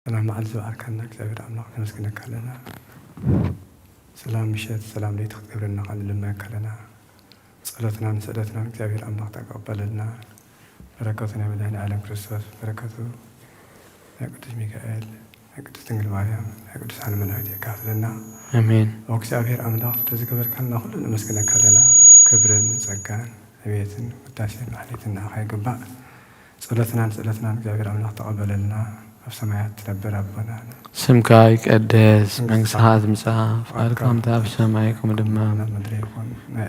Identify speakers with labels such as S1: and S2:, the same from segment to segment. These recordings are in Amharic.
S1: سلام معلز وعركنا كتابير أملاق نمسكنا كلنا سلام مشهد سلام ليت خبرنا قال لما كلنا صلاتنا نسألتنا كتابير أملاق تقبل لنا بركاتنا من عالم كريستوس بركاته يا قدس ميكائيل يا قدس تنجل مريم يا قدس عن من هدي كافلنا
S2: آمين
S1: وكتابير أملاق تذكر كلنا كل نمسكنا كلنا كبرن زكان أبيتن وتاشين محليتنا خير قبع صلاتنا كتابير أملاق تقبل لنا السماوات تنبر ربنا
S2: سمك يقدس منصحات مصاف قالكم تاب سمايكم دمام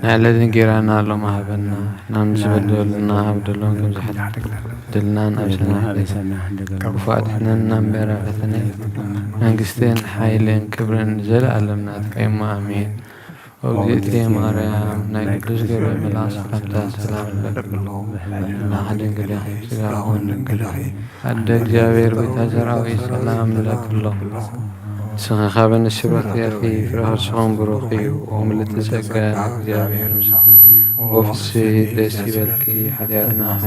S2: نعلن جيرانا لو ما هبنا نمس بدلنا عبدالله كم زحد دلنا نفسنا كفاد حنا نمبر فتنا منقستين حيلين كبرن زل علمنا تقيم آمين وجئتي مريم نقدس جبريل ملاس حتى سلام لك لا حد قدح سلاحون حدك جابير بتزرعي سلام لك الله سنخابن الشبط يا أخي فرهر شغم بروخي وهم اللي تسقى جابير وفسي دسي بلكي حياتنا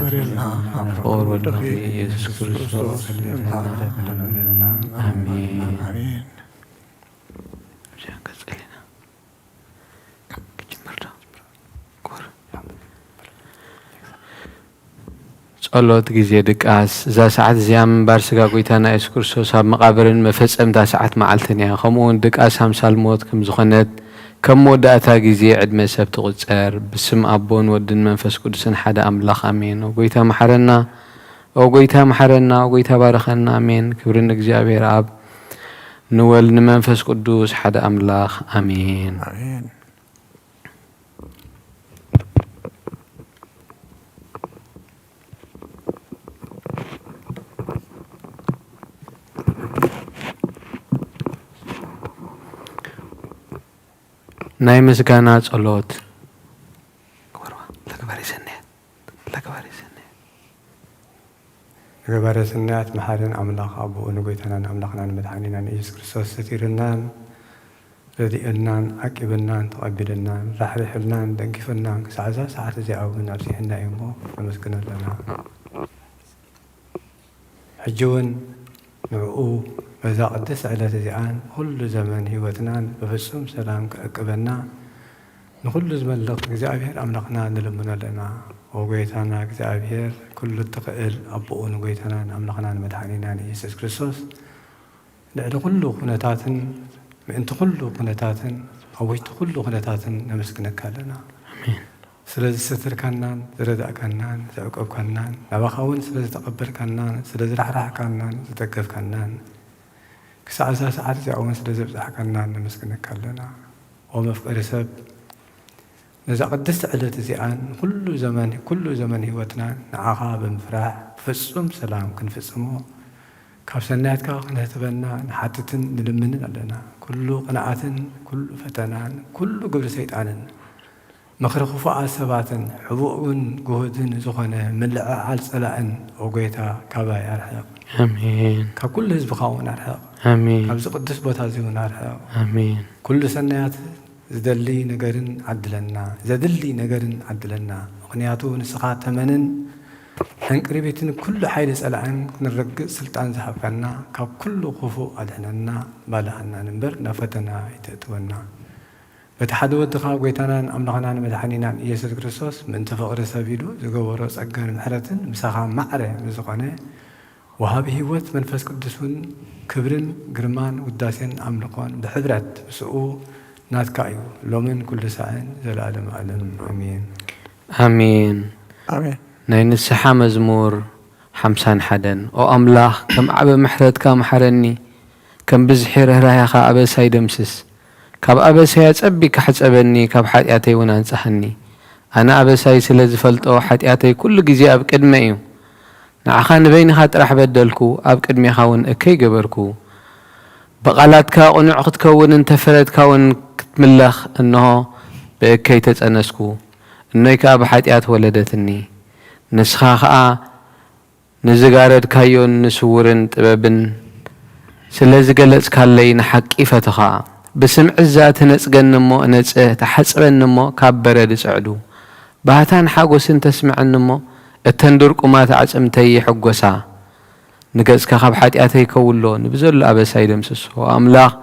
S2: فور والنبي يسوع كريستوس آمين ጸሎት ጊዜ ድቃስ እዛ ሰዓት እዚኣ ምንባር ስጋ ጎይታና ኢየሱስ ክርስቶስ ኣብ መቃብርን መፈጸምታ ሰዓት መዓልትን እያ ከምኡውን ድቃስ ኣምሳል ሞት ከም ዝኾነት ከም መወዳእታ ጊዜ ዕድመ ሰብ ትቁፀር ብስም ኣቦን ወድን መንፈስ ቅዱስን ሓደ ኣምላኽ ኣሜን ጎይታ መሓረና ጎይታ መሓረና ጎይታ ባረኸና ኣሜን ክብሪ ንእግዚኣብሔር ኣብ ንወልድ ንመንፈስ ቅዱስ ሓደ ኣምላኽ ኣሜን
S3: አሜን
S2: ናይ ምስጋና ጸሎት
S1: لكبر سنات محارن أملاق أبو نقيتنا أملاقنا المدحانين إيسوس كريستوس ستيرنان رديئنا أكبرنا تقبلنا رحلنا دنكفنا ساعات زي أو من أرسيحنا إيمو ومسكنا لنا حجون نعقو وإذا قدس على تزيان كل زمن هيوتنا بفسهم سلام كأكبرنا نقول زمن لك زعبير أملاقنا نلمنا لنا وقيتنا زعبير كل التقل أبو نقيتنا أملاقنا المدحانين إيسوس كريستوس لأن كل خناتات أنت كل خناتات أو كل خناتات نمسكنك لنا سلز ستر كنان سلز أكنان سأقب كنان نبخون سلز تقبل كنان سلز رح كنان ستقف كنان ساعات يعون سلز بزح كنان نمسكنك لنا ومفقر سب نزع قدست على تزيان كل زمن هوتنا نعاقب مفرح فسم سلام كن فسمه كابسنات نهتبنا نحتتن نلمن لنا كل قناعة كل فتنان كل قبل سيطان مخرخ فاء سبات حبوء جهد زخنة ملع على سلاء وقيتا كبا يرحق
S2: آمين
S1: ككل حزب خاون يرحق
S2: آمين
S1: كابس قدس بوتازيون يرحق
S2: آمين
S1: كل سنوات زدلي نجرن عدلنا زدلي نجرن عدلنا أغنياتو نسخات ثمنن هنقربيتن كل حيل سألعن نرجع سلطان زحفنا ككل خفو أدهننا بالهنا نمبر نفتنا يتأتونا بتحدوا الدخاء قيتنا أملاقنا مدحانينا إيسوس كريستوس من تفقر سبيلو زجورو سأجر محرتن مسخا معره مزقنا وهذه هوت منفس قدسون كبرن جرمان وداسين أملاقون بحضرت سؤو ناتكايو لومن كل ساعة زلالم علم آمين
S2: آمين
S3: آمين
S2: ናይ ንስሓ መዝሙር 51 ኦ ኣምላኽ ከም ዓበ ምሕረትካ መሓረኒ ከም ብዝሒ ርህራህኻ ኣበሳይ ደምስስ ካብ ኣበሳይ ፀቢካ ሓፀበኒ ካብ ሓጢኣተይ እውን አንጻሕኒ ኣነ ኣበሳይ ስለ ዝፈልጦ ሓጢኣተይ ኩሉ ግዜ ኣብ ቅድመ እዩ ንዓኻ ንበይንኻ ጥራሕ በደልኩ ኣብ ቅድሜኻ እውን እከይ ገበርኩ በቃላትካ ቁኑዕ ክትከውን እንተፈረድካ እውን ክትምለኽ እንሆ በእከይ ተጸነስኩ እነይካ ብሓጢኣት ወለደትኒ ንስኻ ኸኣ ንዝጋረድካዮን ንስውርን ጥበብን ስለ ዝገለጽካለይ ንሓቂ ፈትኻ ብስምዕ ዛት ነጽገን እሞ ነጽህ ተሓጽበን እሞ ካብ በረድ ጽዕዱ ባህታን ሓጎስን ተስምዐን እሞ እተን ድርቁማት ዓጽምተይ ሕጎሳ ንገጽካ ካብ ሓጢኣተይ ከውሎ ንብዘሎ ኣበሳይ ደምስሶ ኣምላኽ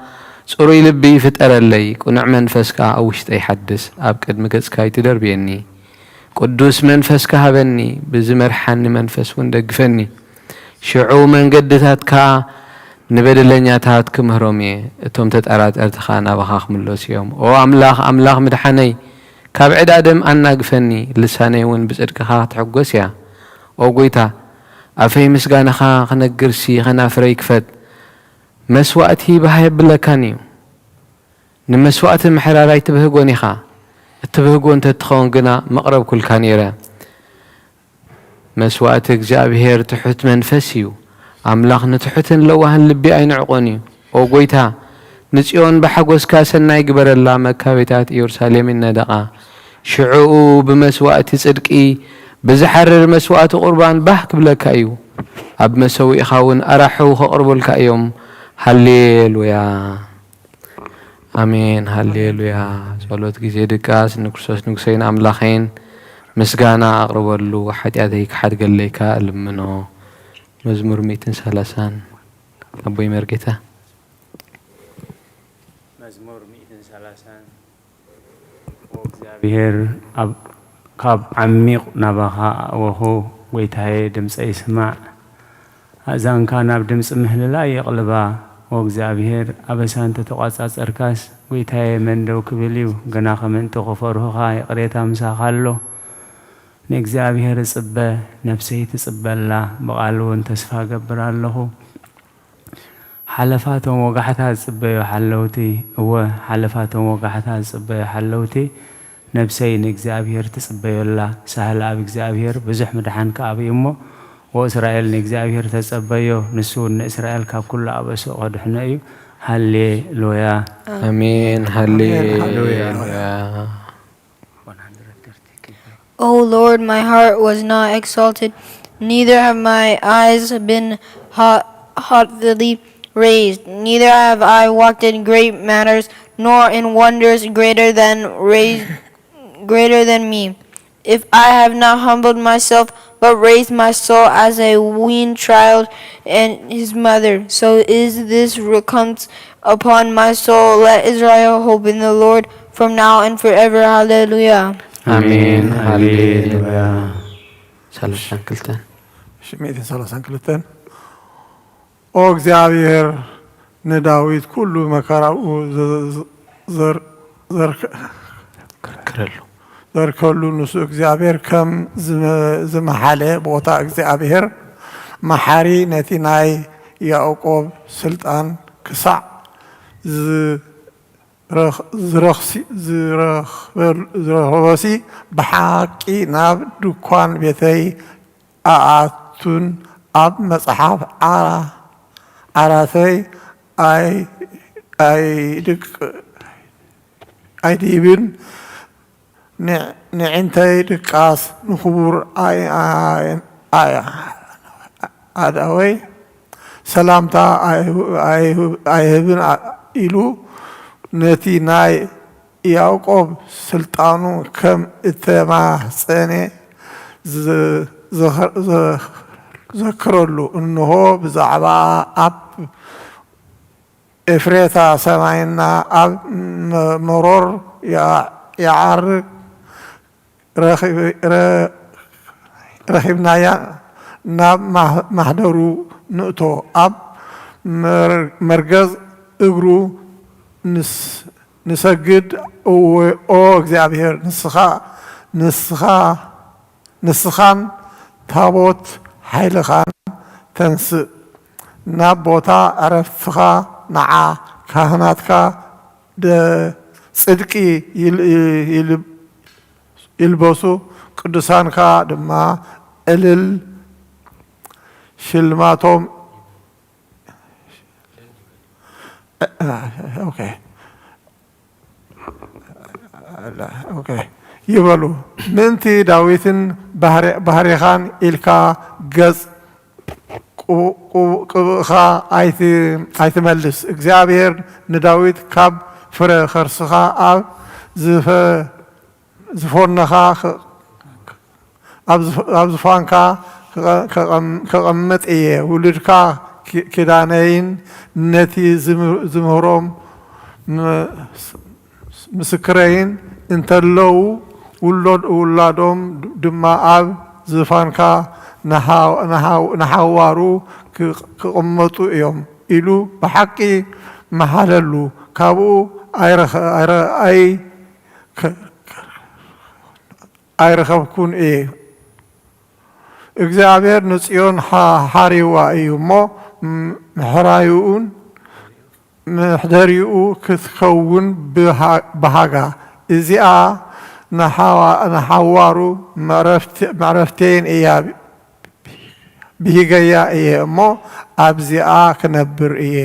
S2: ጽሩይ ልቢ ፍጠረለይ ቁኑዕ መንፈስካ ኣብ ውሽጠይ ይሓድስ ኣብ ቅድሚ ገጽካ ይትደርብየኒ ቅዱስ መንፈስካ ሃበኒ ብዝመርሓኒ መንፈስ እውን ደግፈኒ ሽዑ መንገድታትካ ንበደለኛታት ክምህሮም እየ እቶም ተጠራጠርትኻ ናባኻ ክምለሱ እዮም ኦ ኣምላኽ ኣምላኽ ምድሓነይ ካብ ዕዳደም ኣናግፈኒ ልሳነይ እውን ብጽድቅኻ ትሕጐስ እያ ኦ ጐይታ ኣፈይ ምስጋናኻ ክነግርሲ ኸናፍረይ ክፈት መስዋእቲ ባህ የብለካን እዩ ንመስዋእቲ ምሕራራይ ትብህጎን ኢኻ እትብህጎ እንተትኸውን ግና መቕረብ ኩልካ ነይረ መስዋእቲ እግዚኣብሔር ትሑት መንፈስ እዩ ኣምላኽ ንትሑትን ለዋህን ልቢ ኣይንዕቆን እዩ ኦ ጐይታ ንጽዮን ብሓጐስካ ሰናይ ግበረላ መካቤታት ኢየሩሳሌም ይነደቓ ሽዑኡ ብመስዋእቲ ጽድቂ ብዝሐርር መስዋእቲ ቁርባን ባህ ክብለካ እዩ ኣብ መሰዊእኻ እውን ኣራሑ ከቕርቡልካ እዮም ሃሌሉያ አሜን ሃሌሉያ ጸሎት ጊዜ ድቃስ ንክርስቶስ ንጉሰይን ኣምላኸይን ምስጋና ኣቕርበሉ ሓጢኣተይ ክሓድገለይካ እልምኖ መዝሙር 130 ኣቦይ መርጌታ
S3: መዝሙር 130 ወእግዚአብሔር ካብ ዓሚቕ ናባኻ ወሆ ጐይታዬ ድምፀይ ስማዕ ኣዛንካ ናብ ድምፂ ምህልላ የቕልባ ወእግዚአብሔር ኣበሳን ተተቋጻጸርካስ ጐይታዬ መንደው ክብል እዩ ገና ኸመንቲ ኸፈርሁኻ የቕሬታ ምሳኻ ኣሎ ንእግዚአብሔር እጽበ ነፍሰይ ትጽበላ ብቓል እውን ተስፋ ገብር ኣለኹ ሓለፋቶም ወጋሕታት ጽበዮ ሓለውቲ እወ ሓለፋቶም ወጋሕታት ጽበዮ ሓለውቲ ነፍሰይ ንእግዚአብሔር ትጽበዮላ ሳህል ኣብ እግዚአብሔር ብዙሕ ምድሓን ከኣብ እሞ ወእስራኤል ንእግዚአብሔር ተጸበዮ ንሱ ንእስራኤል ካብ ኩሉ ኣበሶ ቐድሕነ እዩ ሃሌሉያ
S2: አሜን ሃሌሉያ
S4: O Lord, my heart was not exalted, neither have my eyes been haughtily raised. Neither have I walked in great matters, nor in wonders greater than me. If I have not humbled myself, but raised my soul as a weaned child and his mother, so is this recompensed upon my soul. Let Israel hope in the Lord from now and forever. Hallelujah.
S2: አሜን ሃሌሉያ ሰለስታን ክልተን
S5: ሽሚትን ሰለስታን ክልተን ኦ እግዚአብሔር ንዳዊት ኩሉ መከራኡ ዘርከሉ ንሱ እግዚአብሔር ከም ዝመሓለ ቦታ እግዚአብሔር መሓሪ ነቲ ናይ ያዕቆብ ስልጣን ክሳዕ ዝረኸበሲ ብሓቂ ናብ ድኳን ቤተይ ኣኣቱን ኣብ መጽሓፍ ዓራተይ ኣይድብን ንዕንተይ ድቃስ ንኽቡር ኣዳወይ ሰላምታ ኣይህብን ኢሉ ነቲ ናይ ያዕቆብ ስልጣኑ ከም እተማጸነ ዘክረሉ እንሆ ብዛዕባ ኣብ ኤፍሬታ ሰማይና ኣብ መሮር ያዓርግ ረኺብናያ ናብ ማህደሩ ንእቶ ኣብ መርገዝ እግሩ ንሰግድ ኦ እግዚአብሔር ንስኻን ታቦት ኃይልኻን ተንስእ ናብ ቦታ ዕረፍትኻ ንዓ ካህናትካ ጽድቂ ይልበሱ ቅዱሳንካ ድማ እልል ሽልማቶም ይበሉ ምንቲ ዳዊትን ባህሪኻን ኢልካ ገጽ ቅብእኻ ኣይትመልስ እግዚአብሔር ንዳዊት ካብ ፍረ ኸርስኻ ኣብ ዝፎነኻ ኣብ ዝፋንካ ከቐምጥ እየ ውሉድካ ኪዳነይን ነቲ ዝምህሮም ምስክረይን እንተለዉ ውላዶም ድማ ኣብ ዝፋንካ ንሓዋሩ ክቕመጡ እዮም ኢሉ ብሓቂ መሃለሉ ካብኡ ኣይረኸብኩን እየ እግዚአብሔር ንጽዮን ሓሪዋ እዩ እሞ ምሕራዩኡን ምሕደሪኡ ክትከውን ብሃጋ እዚኣ ንሓዋሩ መዕረፍተይን እያ ብሂገያ እየ እሞ ኣብዚኣ ክነብር እየ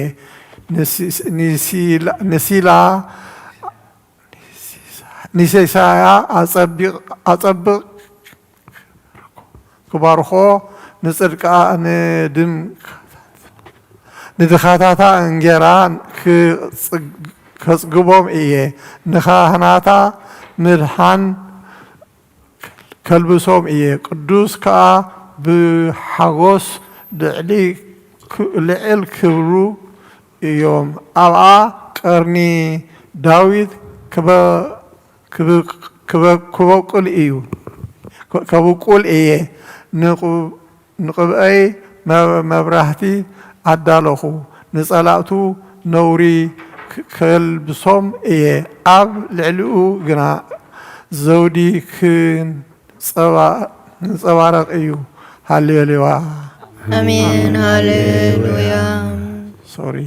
S5: ንሴሳያ ኣጸብቕ ክባርኾ ንጽድቃ ንድኻታታ እንጌራ ከጽግቦም እየ ንኻህናታ ምድሓን ከልብሶም እየ ቅዱስ ከዓ ብሓጎስ ልዕል ክብሩ እዮም ኣብኣ ቀርኒ ዳዊት ክበቁል እየ ንቅብአይ መብራህቲ ኣዳለኹ ንጸላእቱ ነውሪ ከልብሶም እየ ኣብ ልዕሊኡ ግና ዘውዲ ክንጸባረቕ እዩ ሃሌሉያ
S4: አሜን ሃሌሉያ
S5: ሶሪ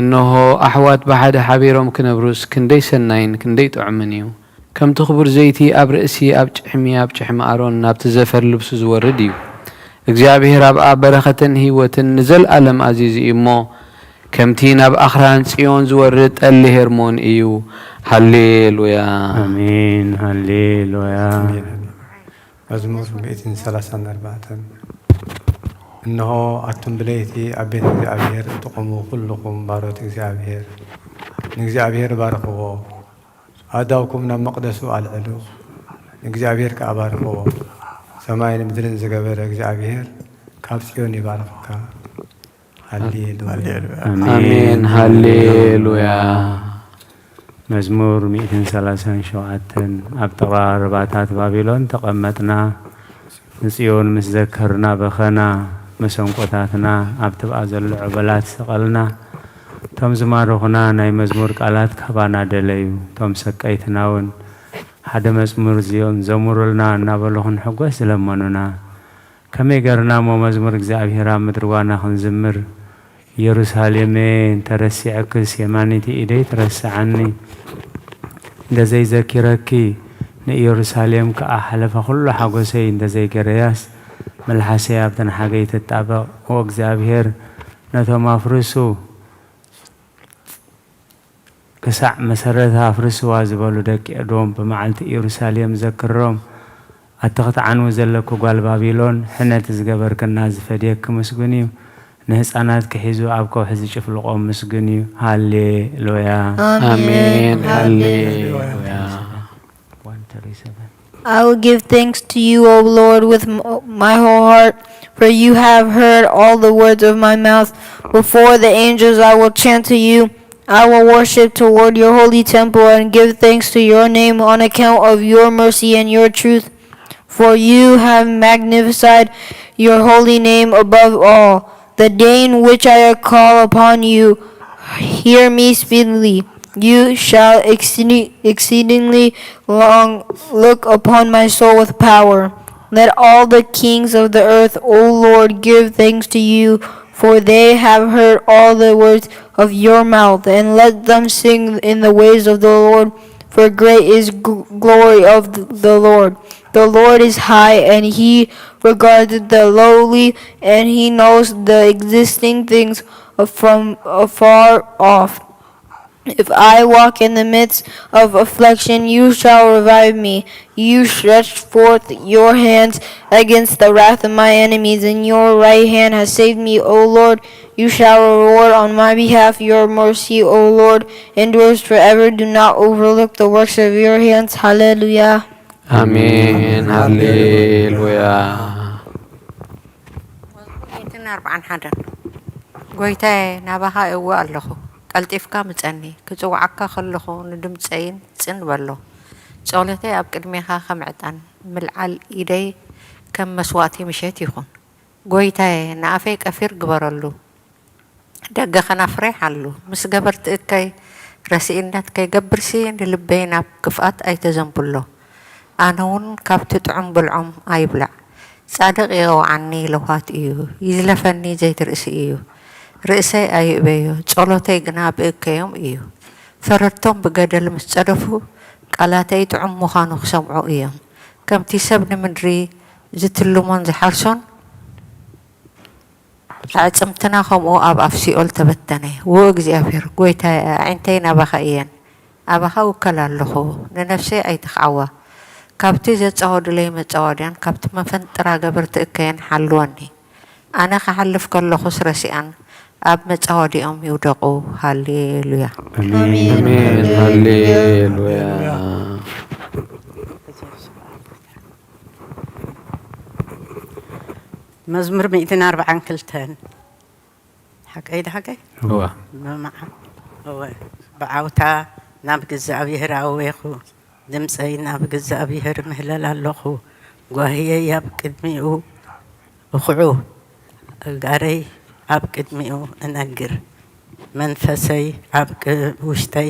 S2: እነሆ ኣሕዋት ብሓደ ሓቢሮም ክነብሩስ ክንደይ ሰናይን ክንደይ ጥዑምን እዩ ከምቲ ክቡር ዘይቲ ኣብ ርእሲ ኣብ ጭሕሚ ኣሮን ናብቲ ዘፈር ልብሱ ዝወርድ እዩ እግዚኣብሔር ኣብኣ በረኸትን ህይወትን ንዘለኣለም ኣዚዙ እዩ እሞ ከምቲ ናብ ኣኽራን ጽዮን ዝወርድ ጠሊ ሄርሞን እዩ ሃሌሉያ
S3: አሜን ሃሌሉያ
S1: መዝሙር 134 እነሆ ኣቱም ብለይቲ ኣብ ቤት እግዚአብሔር እንትቆሙ ኩልኩም ባሮት እግዚአብሔር ንእግዚአብሔር ባርኽዎ ኣዳውኩም ናብ መቅደሱ ኣልዕሉ ንእግዚአብሔር ከዓ ባርኽዎ ሰማይን ምድርን ዝገበረ እግዚአብሔር ካብ ጽዮን ይባርኽካ ሃሌሉያ
S2: አሜን ሃሌሉያ
S3: መዝሙር 137 ኣብ ተቐራርባታት ባቢሎን ተቐመጥና ንጽዮን ምስ ዘከርና በኸና መሰንቆታትና ኣብ ትብኣ ዘሎ ዕበላት ሰቐልና ቶም ዝማርኹና ናይ መዝሙር ቃላት ካባና ደለዩ ቶም ሰቀይትና እውን ሓደ መዝሙር እዚኦም ዘምሩልና እናበለኹን ሕጐስ ዝለመኑና ከመይ ገርና ሞ መዝሙር እግዚኣብሔር ኣብ ምድርዋና ክንዝምር ኢየሩሳሌሜን ተረሲዐክስ የማኒቲ ኢደይ ትረስዓኒ እንደዘይዘኪረኪ ንኢየሩሳሌም ከዓ ሓለፈ ኩሉ ሓጐሰይ እንደዘይገረያስ መልሓሰይ ኣብተን ሓገይ ትጣበቕ ወእግዚአብሔር ነቶም ኣፍርሱ ክሳዕ መሰረት ኣፍርስዋ ዝበሉ ደቂ ኤዶም ብመዓልቲ ኢየሩሳሌም ዘክሮም ኣተኽትዓንው ዘለኩ ጓል ባቢሎን ሕነት ዝገበርክና ዝፈድየክ ምስጉን እዩ ንህፃናት ክሒዙ ኣብ ከውሒ ዝጭፍልቆም ምስጉን እዩ ሃሌሉያ
S2: አሜን ሃሌሉያ
S4: I will give thanks to you, O Lord, with my whole heart, for you have heard all the words of my mouth. Before the angels I will chant to you. I will worship toward your holy temple and give thanks to your name on account of your mercy and your truth. For you have magnified your holy name above all. The day in which I call upon you, hear me speedily. You shall exceedingly long look upon my soul with power. Let all the kings of the earth, O Lord, give thanks to you, for they have heard all the words of your mouth, and let them sing in the ways of the Lord, for great is glory of the Lord. The Lord is high, and he regards the lowly, and he knows the existing things from afar off. If I walk in the midst of affliction, you shall revive me. You stretched forth your hands against the wrath of my enemies, and your right hand has saved me, O Lord. You shall reward on my behalf. Your mercy, O Lord, endures forever. Do not overlook the works of your hands. Hallelujah.
S2: Amin. Haleluya.
S6: ጎይታዬ ናባኻ እወ ኣለኹ ቀልጢፍካ ምጸኒ ክጽዋዓካ ከለኹ ንድምፀይን ጽን በሎ ጸሎተይ ኣብ ቅድሜኻ ከም ዕጣን ምልዓል ኢደይ ከም መስዋእቲ ምሸት ይኹን ጎይታዬ ንኣፈይ ቀፊር ግበረሉ ደገ ኸናፍረ ሓሉ ምስ ገበርቲ እከይ ረሲእነት ከይገብርሲ ንልበይ ናብ ክፍኣት ኣይተዘንብሎ ኣነ እውን ካብቲ ጥዑም ብልዖም ኣይብላዕ ጻድቕ የውዓኒ ለውሃት እዩ ይዝለፈኒ ዘይትርእሲ እዩ ርእሰይ ኣይእበዮ ጸሎተይ ግና ብእከዮም እዩ ፈረድቶም ብገደል ምስ ጸደፉ ቃላተይ ጥዑም ምዃኑ ክሰምዑ እዮም ከምቲ ሰብ ንምድሪ ዝትልሞን ዝሓርሶን ኣዕጽምትና ከምኡ ኣብ ኣፍ ሲኦል ተበተነ ዎ እግዚኣብሔር ጎይታዬ ኣዒንተይ ናባኻ እየን ኣባኻ ውከል ኣለኹ ንነፍሰይ ኣይትኽዓዋ ካብቲ ዘጻወድለይ መጻወድያን ካብቲ መፈንጥራ ገበርቲ እከየን ሓልወኒ ኣነ ክሓልፍ ከለኹ ስረሲኣን ኣብ መጻወዲኦም ይውደቁ ሃሌሉያ
S2: አሜን ሃሌሉያ
S7: مزمور 242 حكاي ده حكاي
S2: هو
S7: مع هو بعوتا ناب እግዚአብሔር አወኹ ድምፀይ ናብ እግዚአብሔር ምህለል ኣለኹ ጓህየ ያብ ቅድሚኡ እኹዑ ጋረይ ኣብ ቅድሚኡ እነግር መንፈሰይ ኣብ ውሽተይ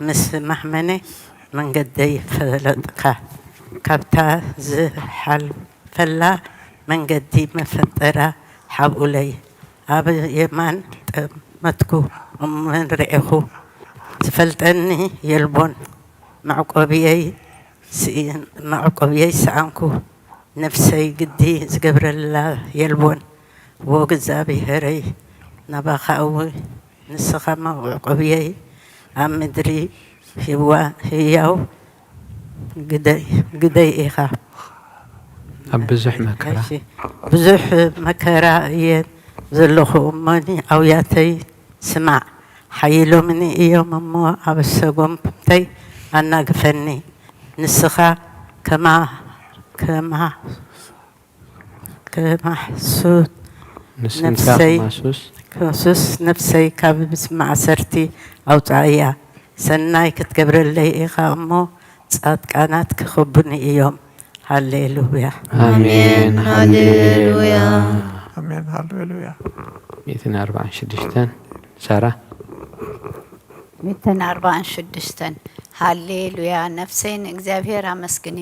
S7: ምስ ማሕመነ መንገደይ ፈለጥካ ካብታ ዝሓልፈላ መንገዲ መፈጠራ ሓብኡለይ ኣብ የማን ጠመትኩ እምንርኤኹ ዝፈልጠኒ የልቦን معقبيي سأنكو نفسي قدي زقبر الله يلبون وقزابي هري نباخاوي نسخما وعقبيي عم مدري هياو قدي إيخا
S2: بزح مكرا
S7: بزح مكرا ين زلخو أماني أو ياتي سمع حيلو مني إيوم أمو أبسقوم تي أنا قفني نسخة كما سود نفسي كابس مع سرتي أو تعيا سناي كتقبر اللي إيخا أمو صاد كانت كخبني يوم هاليلويا
S2: آمين هاليلويا
S5: أمين هاليلويا
S2: 246 سارة
S8: 246 هاليلويا نفسين እግዚአብሔር አመስግኒ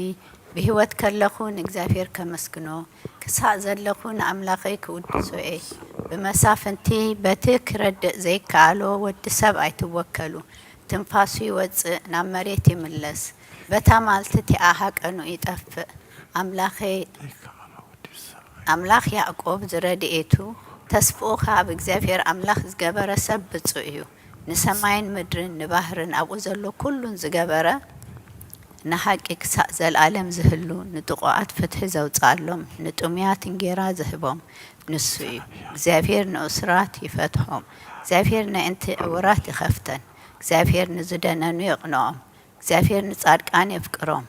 S8: بهوت كلخون እግዚአብሔር كمسكنو كساء زلخون أملاقي كودسوئي بمسافنتي بتك رد زي كالو ود سب أيتوكلو تنفاسي وز نمريتي ملس بتمالتي أحق أنو يتف أملاخ يعقوب زردئتو تسفوخا بእግዚአብሔር أملاخ زجبر سب بتصوئيو نسمعين مدرن نبهرن أبو زلو كلن زجبرة نحقق سأزل عالم زهلو نتقوات فتح زوجالهم نتوميات انجيرا زهبهم نسوي زافير نأسرات يفتحهم زافير نأنت أورات خفتن زافير نزدنا نيقنعهم زافير نصارقان يفكرهم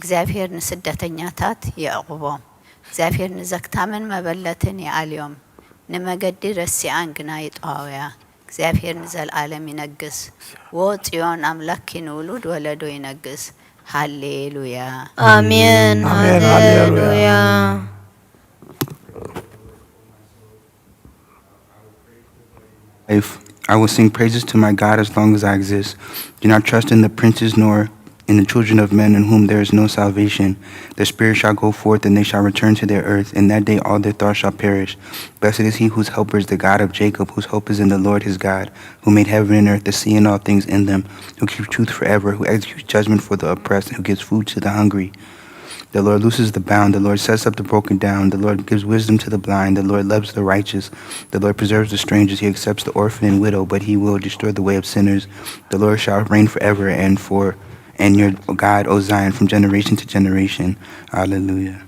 S8: زافير نسدتنياتات يعقبهم زافير نزكتامن مبلتن يعاليهم نمقدي رسيان قنايت آويا زافير نزل عالم ينقص وطيون أملاكي نولود ولدو ينقص هاليلويا
S4: آمين هاليلويا
S9: I will sing praises to my God as long as I exist. Do not trust in the princes nor in the children of men in whom there is no salvation. Their spirit shall go forth and they shall return to their earth. In that day all their thoughts shall perish. Blessed is he whose helper is the God of Jacob, whose hope is in the Lord his God, who made heaven and earth, the sea and all things in them, who keeps truth forever, who executes judgment for the oppressed, who gives food to the hungry. The Lord looses the bound. The Lord sets up the broken down. The Lord gives wisdom to the blind. The Lord loves the righteous. The Lord preserves the strangers. He accepts the orphan and widow, but he will destroy the way of sinners. The Lord shall reign forever and your God, O Zion, from generation to generation. Hallelujah.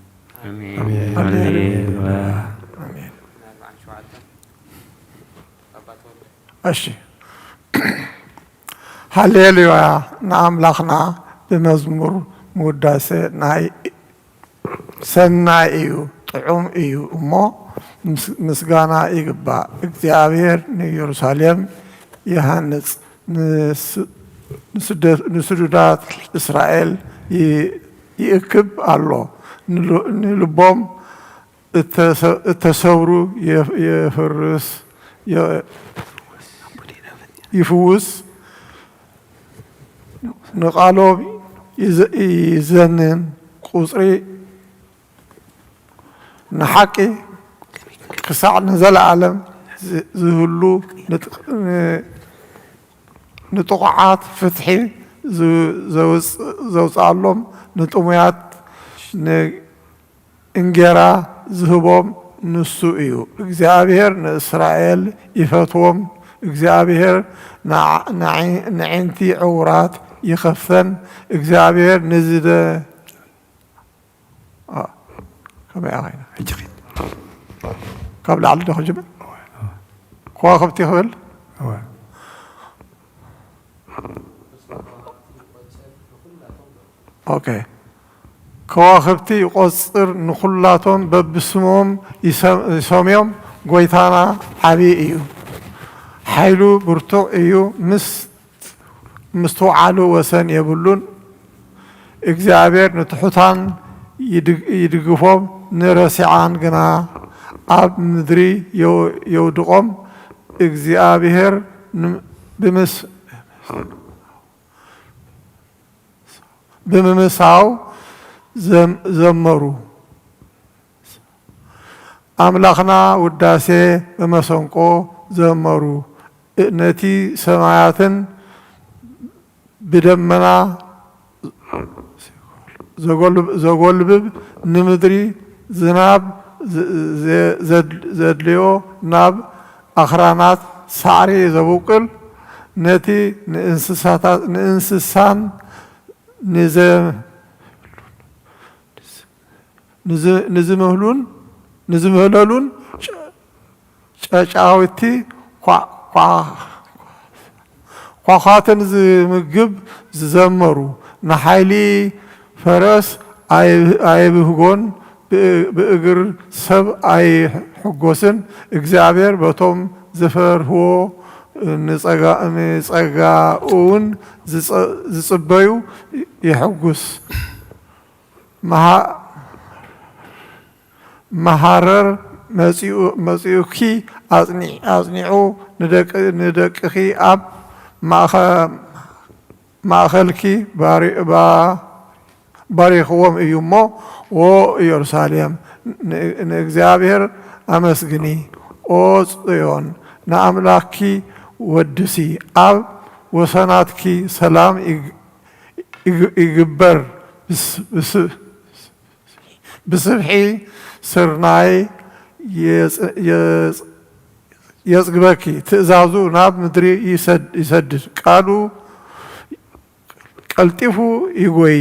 S3: Amen.
S5: Hallelujah. እሺ ሃሌሉያ ንኣምላኽና ብመዝሙር ምውዳሴ ናይ ሰናይ እዩ ጥዑም እዩ እሞ ምስጋና ይግባእ እግዚአብሔር ንኢየሩሳሌም ይሃንጽ ንስዱዳት እስራኤል ይእክብ ኣሎ ንልቦም እተሰብሩ የፍርስ ይፍውስ ንቃሎም ይዘንን ቁፅሪ ንሓቂ ክሳዕ ንዘለዓለም ዝህሉ ንጥቑዓት ፍትሒ ዘውፅኣሎም ንጥሙያት እንጌራ ዝህቦም ንሱ እዩ እግዚአብሔር ንእስራኤል ይፈትዎም እግዚአብሔር ንዓይንቲ ዕውራት ይኸፍተን እግዚአብሔር ንዝደ ከመይ ኣኸይና ካብ ላዕሊ ዶ ክጅምር ከዋኽብቲ ይኽእል ኦኬ ከዋኽብቲ ይቆፅር ንኹላቶም በብስሞም ይሰምዮም ጎይታና ዓብዪ እዩ ሓይሉ ብርቱዕ እዩ ምስ ተውዓሉ ወሰን የብሉን እግዚአብሔር ንትሑታን ይድግፎም ንረሲዓን ግና ኣብ ምድሪ የውድቆም እግዚአብሔር ብምምሳው ዘመሩ ኣምላኽና ውዳሴ በመሰንቆ ዘመሩ ነቲ ሰማያትን ብደመና ዘጎልብብ ንምድሪ ዝናብ ዘድልዮ ናብ ኣኽራናት ሳዕሪ ዘቡቅል ነቲ ንእንስሳን ንዝምህለሉን ጨጫውቲ ኳኳትን ዝምግብ ዝዘመሩ ንሓይሊ ፈረስ ኣይብህጎን ብእግር ሰብ ኣይሕጎስን እግዚአብሔር በቶም ዝፈርህዎ ንጸጋኡን ዝጽበዩ ይሕጉስ መሃረር መጺኡኪ ኣጽኒዑ ንደቅኺ ኣብ ማእኸልኪ ባሪኽዎም እዩ እሞ ኦ ኢየሩሳሌም ንእግዚአብሔር ኣመስግኒ ኦ ጽዮን ንኣምላክኪ ወድሲ ኣብ ወሰናትኪ ሰላም ይግበር ብስብሒ ስርናይ የጽግበኪ ትእዛዙ ናብ ምድሪ ይሰድድ ቃሉ ቀልጢፉ ይጎይ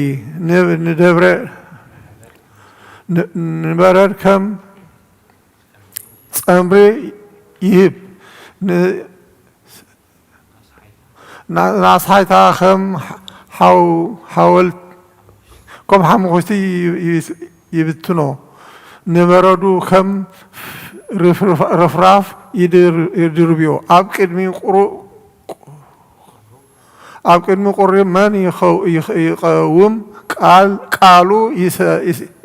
S5: ንበረድ ከም ጸምሪ ይህብ ናስሓይታ ከም ሓወልቲ ከም ሓሙኽቲ ይብትኖ ንበረዱ ከም ረፍራፍ ይድርብዮ ኣብ ቅድሚ ቁሪ መን ይቀውም ቃሉ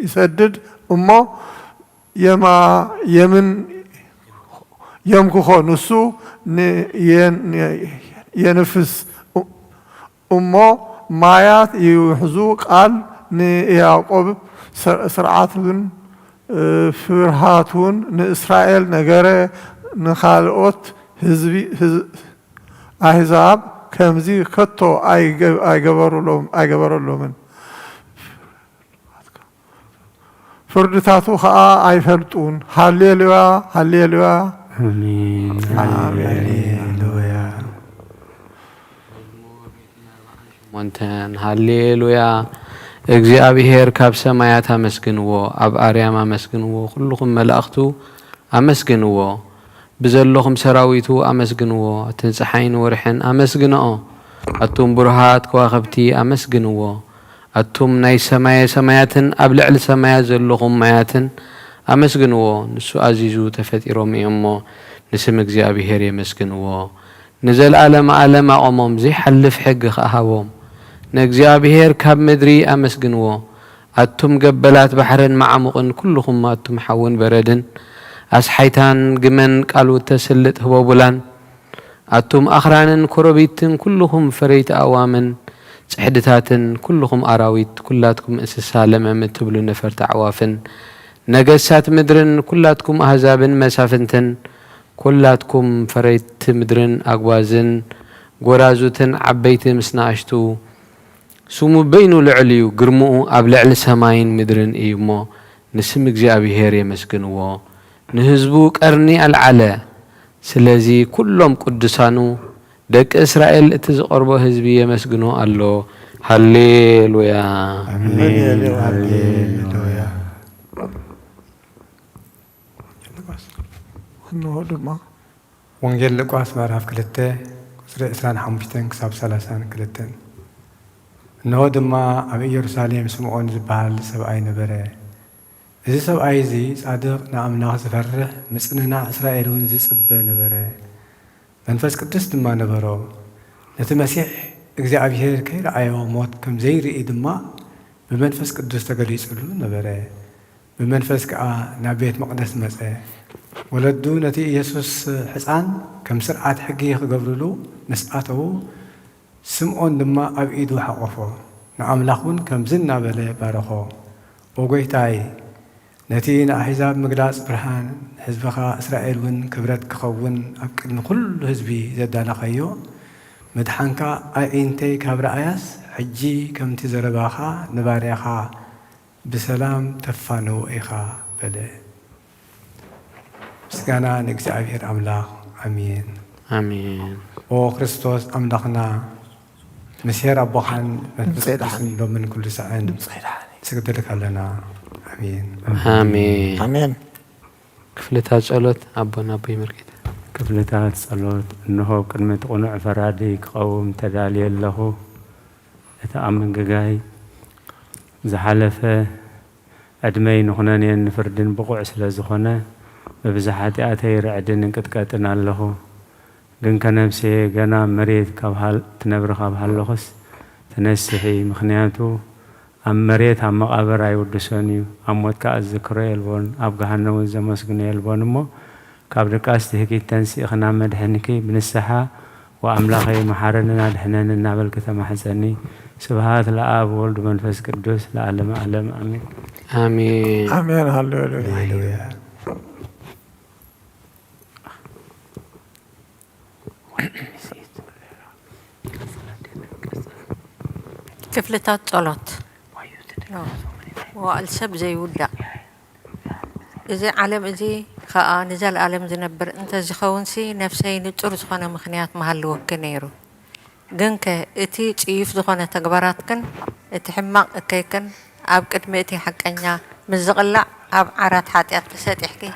S5: ይሰድድ እሞ የምን የምክኾ ንሱ የንፍስ እሞ ማያት ይውሕዙ ቃል ንያዕቆብ ስርዓትን ፍርሃቱን ንእስራኤል ነገረ ንኻልኦት ህዝቢ ኣሕዛብ ከምዚ ከቶ ኣይገበረሎምን ፍርድታቱ ከዓ ኣይፈልጡን ሃሌሉያ ሃሌሉያ
S3: አሜን
S1: ሃሌሉያ
S2: ሞንተን ሃሌሉያ እግዚአብሔር ካብ ሰማያት አመስግንዎ ኣብ አርያም አመስግንዎ ኩልኩም መላእክቱ አመስግንዎ ብዘለኹም ሰራዊቱ አመስግንዎ ትንጽሐይን ወርሕን አመስግንኦ አቱም ብሩሃት ከዋኸብቲ አመስግንዎ አቱም ናይ ሰማያትን ኣብ ልዕሊ ሰማያት ዘለኹም ማያትን አመስግንዎ ንሱ አዚዙ ተፈጢሮም እሞ ንስም እግዚአብሔር የመስግንዎ ንዘለዓለም ዓለም አቆሞም ዘይሐልፍ ሕግ ከሃቦም ንእግዚአብሔር ካብ ምድሪ አመስግንዎ አቱም ገበላት ባሕርን ማዕሙቕን ኩልኹም አቱም ሓውን በረድን አስሓይታን ግመን ቃልውት ተስልጥ ህቦቡላን አቱም ኣኽራንን ኮረቢትን ኩልኹም ፈረይቲ ኣዋምን ጽሕድታትን ኩልኹም ኣራዊት ኩላትኩም እንስሳ ለመም ትብሉ ነፈርቲ ኣዕዋፍን ነገሳት ምድርን ኩላትኩም ኣህዛብን መሳፍንትን ኩላትኩም ፈረይቲ ምድርን ኣግዋዝን ጎራዙትን ዓበይቲ ምስናእሽቱ ስሙ በይኑ ልዕልዩ ግርምኡ ኣብ ልዕሊ ሰማይን ምድርን እዩ እሞ ንስም እግዚአብሔር የመስግንዎ ንህዝቡ ቀርኒ አልዓለ ስለዚ ኩሎም ቅዱሳኑ ደቂ እስራኤል እቲ ዝቀርቦ ህዝቢ የመስግኖ ኣሎ ሃሌሉያ
S1: ሃሌሉያ
S5: እንሆ ድማ
S1: ወንጌል ሉቃስ ምዕራፍ 2 ቁጽሪ 25 ክሳብ 32 እንሆ ድማ ኣብ ኢየሩሳሌም ስምዖን ዝበሃል ሰብኣይ ነበረ እዚ ሰብኣይ እዚ ጻድቕ ንኣምላኽ ዝፈርህ ምጽንናዕ እስራኤል እውን ዝጽበ ነበረ መንፈስ ቅዱስ ድማ ነበሮ ነቲ መሲሕ እግዚአብሔር ከይረኣዮ ሞት ከም ዘይርኢ ድማ ብመንፈስ ቅዱስ ተገሊጹሉ ነበረ ብመንፈስ ከዓ ናብ ቤት መቕደስ መጸ ወለዱ ነቲ ኢየሱስ ሕፃን ከም ስርዓት ሕጊ ክገብርሉ ንስኣተው ስምዖን ድማ ኣብ ኢዱ ሓቆፎ ንኣምላኽ እውን ከምዚ እናበለ ባረኾ ኦጎይታይ ነቲ ንኣሕዛብ ምግላጽ ብርሃን ህዝብኻ እስራኤል እውን ክብረት ክኸውን ኣብ ቅድሚ ኩሉ ህዝቢ ዘዳለኸዮ መድሓንካ ኣዒንተይ ካብ ረኣያስ ሕጂ ከምቲ ዘረባኻ ንባርያኻ ብሰላም ተፋንዎ ኢኻ በለ ምስጋና ንእግዚአብሔር ኣምላኽ አሜን
S2: አሜን
S1: ኦ ክርስቶስ ኣምላኽና مسير أبوخان من كل ساعة سقدرك لنا آمين
S2: آمين
S5: آمين
S2: كفلتات صلوت أبونا أبي مرقد
S3: كفلتات صلوت إنه كلمة قنوع فرادي قوم تدالي له يتأمن جاي زحلفة أدمين هنا نفردن بقوع سلازخنا ببزحات أتير عدن كتكاتنا له ግን ከነፍሴ ገና መሬት ካብ ትነብር ካብ ሃለኹስ ተነስሒ ምክንያቱ ኣብ መሬት ኣብ መቃብር ኣይውድሰን እዩ ኣብ ሞትካ ኣዝክሮ የልቦን ኣብ ገሃነም ዘመስግኖ የልቦን እሞ ካብ ደቃስ ትህኪት ተንሲእኽና መድሕንኪ ብንስሓ ወኣምላኸይ መሓረንን ኣድሕነን እናበልክ ተማሕፀኒ ስብሃት ለኣብ ወልድ መንፈስ ቅዱስ ለዓለመ ዓለም ኣሜን
S2: آمين
S5: آمين هللويا
S6: كفلتات صلوت والسب زي ولا إذا علم إذا خا نزل علم زنبر أنت زخونسي نفسي نتور زخنا مخنيات محل وكنيرو جنك إتي تيف زخنا تجبراتكن اتحمق كيكن أب كدمتي حقنيا مزغلع أب عرات حاتيات بس تحكي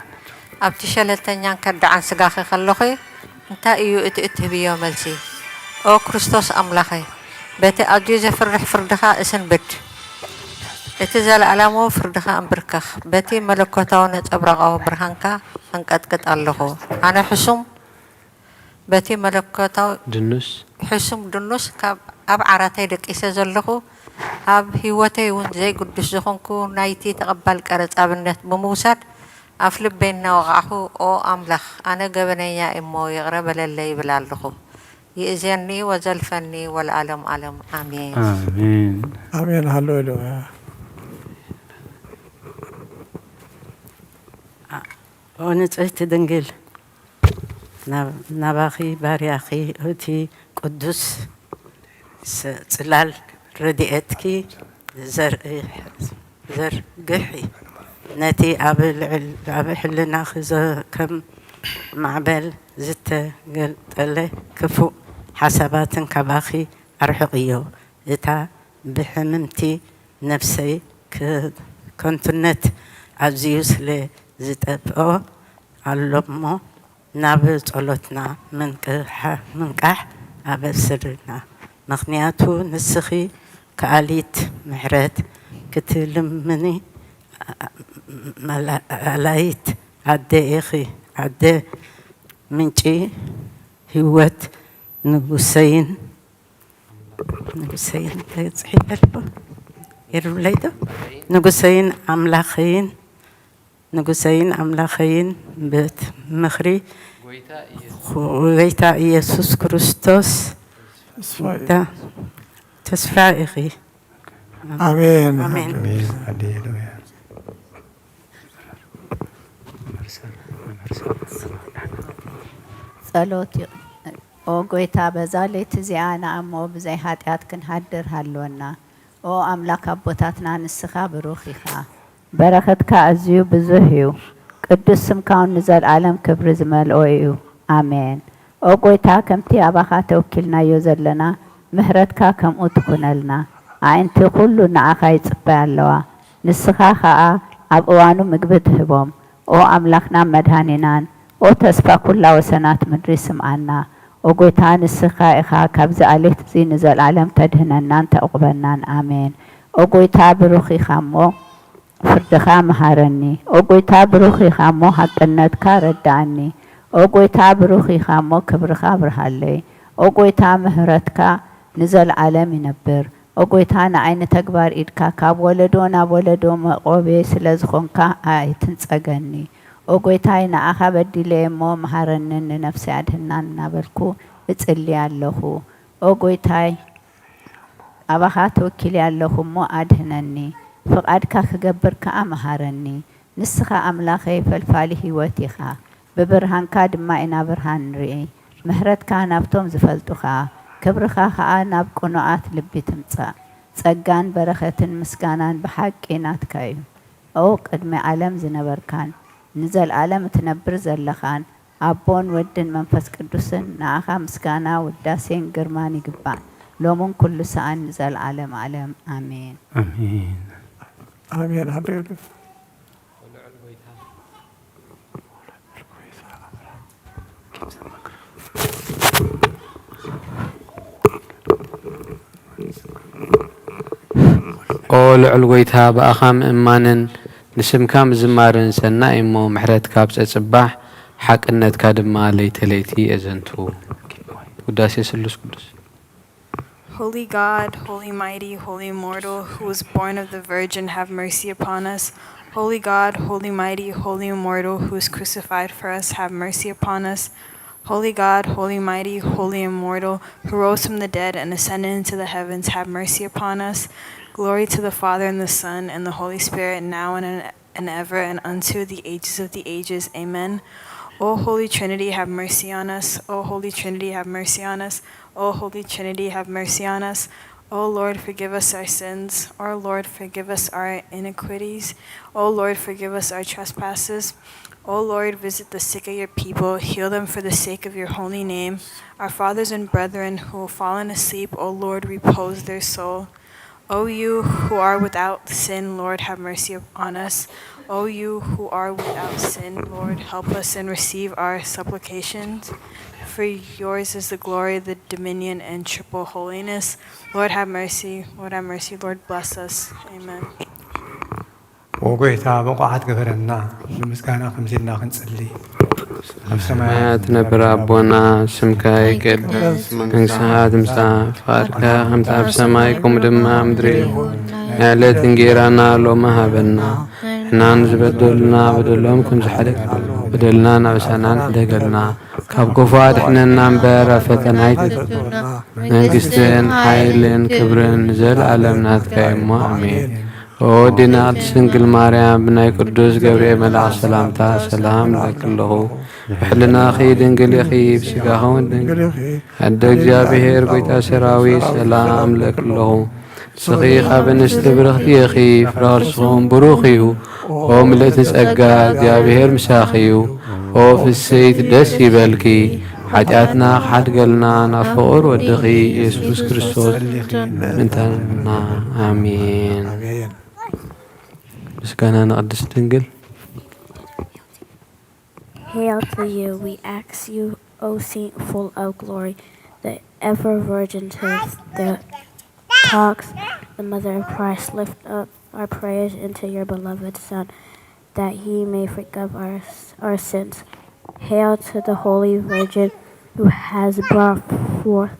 S6: أب تشلتنيا كرد عن سجاخي خلوخي أنت إيو اتبيو ملسي أو كريستوس أملاخي بيت أجيز فردخا اسن بيت اتزال علامو فردخا أمبركخ بيتي ملكوتاو نتبرغاو برهانكا انقدقد اللهو أنا حسوم بيتي ملكوتاو
S2: دنوس
S6: حسوم دنوس كاب أب عراتي دك إسا زلهو أب هيوتي ون زي قدس زخونكو نايتي تقبل كارت أبنت بموساد أفلب بيننا وغاحو أو أملخ أنا قبنيا إمو يغرب للي بلالهو يأذنني وزلفني والعالم عالم آمين
S3: آمين
S5: آمين هللويا
S7: ونصحت دنجل نباخي بارياخي هتي قدوس صلال رديتكي زر قحي نتي أب حلنا خذ كم معبل زت قلت له كفو حسابات كباخي أرحقيو إتا بحممتي نفسي كنت نت عزيز لي زتأبقو علمو نابل صلتنا من كح أبسرنا مخنياتو نسخي كاليت محرات كتلمني ملايت عدي إخي عدي منشي هوت نقصين تصحيح البو يروليدو نقصين أملاخين بيت مخري ويتا يسوس كريستوس تسفى إخي
S5: آمين
S7: آمين
S1: هللويا
S8: ጸሎት ኦ ጎይታ በዛ ሌት እዚኣ ንኣሞ ብዘይ ኃጢኣት ክንሃድር ሃለወና ኦ ኣምላክ ኣቦታትና ንስኻ ብሩኽ ኢኻ በረኸትካ ኣዝዩ ብዙሕ እዩ ቅዱስ ስምካ ንዘለዓለም ክብሪ ዝመልኦ እዩ ኣሜን ኦ ጎይታ ከምቲ ኣባኻ ተወኪልናዮ ዘለና ምህረትካ ከምኡ ትኩነልና ኣይንቲ ኩሉ ንዓኻ ይጽበያ ኣለዋ ንስኻ ኸዓ ኣብ እዋኑ ምግቢ ትህቦም ኦ ኣምላኽና መድሃኒናን ኦ ተስፋ ኩላ ወሰናት ምድሪ ስምዓና ኦ ጎይታ ንስኻ ኢኻ ካብዚ ኣሌት እዚ ንዘለዓለም ተድህነናን ተዕቁበናን ኣሜን ኦ ጎይታ ብሩኽ ኢኻ እሞ ፍርድኻ መሃረኒ ኦ ጎይታ ብሩኽ ኢኻ እሞ ሓቅነትካ ረዳእኒ ኦ ጎይታ ብሩኽ ኢኻ እሞ ክብርኻ ብርሃለይ ኦ ጎይታ ምህረትካ ንዘለዓለም ይነብር ኦ ጎይታ ንዓይኒ ተግባር ኢድካ ካብ ወለዶ ናብ ወለዶ መቆቤ ስለ ዝኾንካ ኣይትንጸገኒ ኦ ጎይታይ ንዓኻ በዲለየ እሞ መሃረንን ንነፍሲ ኣድህናን እናበልኩ እጽልይ ኣለኹ ኦ ጎይታይ ኣባኻ ተወኪል ኣለኹ እሞ ኣድህነኒ ፍቓድካ ክገብር ከዓ መሃረኒ ንስኻ ኣምላኸይ ፈልፋሊ ህይወት ኢኻ ብብርሃንካ ድማ ኢና ብርሃን ንርኢ ምህረትካ ናብቶም ዝፈልጡኻ ክብርኻ ከዓ ናብ ቁኑዓት ልቢ ትምጻእ ጸጋን በረኸትን ምስጋናን ብሓቂ ናትካ እዩ ኦ ቅድሚ ዓለም ዝነበርካን ንዘለዓለም እትነብር ዘለኻን ኣቦን ወድን መንፈስ ቅዱስን ንዓኻ ምስጋና ውዳሴን ግርማን ይግባእ ሎሙን ኩሉ ሰዓን ንዘለዓለም ዓለም ኣሜን
S3: አሜን
S5: آمين هللويا
S2: ኦ ልዑል ጎይታ ብኣኻ ምእማንን ንስምካ ምዝማርን ሰናይ እሞ ምሕረትካ ብፀጽባሕ ሓቅነትካ ድማ ለይተለይቲ እዘንቱ ውዳሴ ስሉስ ቅዱስ
S10: Holy God, holy mighty, holy immortal, who was born of the Virgin, have mercy upon us. Holy God, holy mighty, holy immortal, who was crucified for us, have mercy upon us. Holy God, holy mighty, holy immortal, who rose from the dead and ascended into the heavens, have mercy upon us. Glory to the Father and the Son and the Holy Spirit, now and ever, and unto the ages of the ages. Amen. O Holy Trinity, have mercy on us. O Holy Trinity, have mercy on us. O Holy Trinity, have mercy on us. O Lord, forgive us our sins. O Lord, forgive us our iniquities. O Lord, forgive us our trespasses. O Lord, visit the sick of your people. Heal them for the sake of your holy name. Our fathers and brethren who have fallen asleep, O Lord, repose their soul. O you who are without sin, Lord, have mercy on us. O you who are without sin, Lord, help us and receive our supplications. For yours is the glory, the dominion, and triple holiness. Lord, have mercy. Lord, have mercy. Lord, bless us. Amen.
S1: وقيتا بقعت قبرنا بمسكانا خمسينا خنصلي
S2: ሰማያት ነብር ኣቦና ስምካ ይቀደስ መንግሥትካ ትምጻእ ፍቓድካ ከምቲ ኣብ ሰማይ ከምኡ ድማ ኣብ ምድሪ ንዕለት እንጀራና ሎሚ ሃበና ንሕና ንዝበደሉና በደሎም ከም ዝሓለፍ በደልና ናብሳናን ሕደገልና ካብ ክፉ ኣድሕነና እምበር ኣብ ፈተና ኣይተእትወና መንግስትን ሓይልን ክብርን ዘለዓለም ናትካ እዩ እሞ ኣሜን ኦ ዲናት ድንግል ማርያም ብናይ ቅዱስ ገብርኤል መልኣክ ሰላምታ ሰላም ንለኪ ኣለኹ ብሕልናኺ ድንግል ኢኺ ብስጋኻ እውን ድንግል ኣደ እግዚኣብሔር ጎይታ ሰራዊት ሰላም ንለኪ ኣለኹ سخيخ بنست برختي أخي فرارسهم بروخيو وملت سأجا ديابهر مساخيو وفي السيت دسي بالكي حاجاتنا حد قلنا نفور ودخي يسوس كريستوس منتنا آمين بس كان نقدس تنقل.
S11: Hail to you, we ask you, O Saint full of glory, the ever virgin to the talks, the mother of Christ, lift up our prayers into your beloved Son, that he may forgive our sins. Hail to the Holy Virgin who has brought forth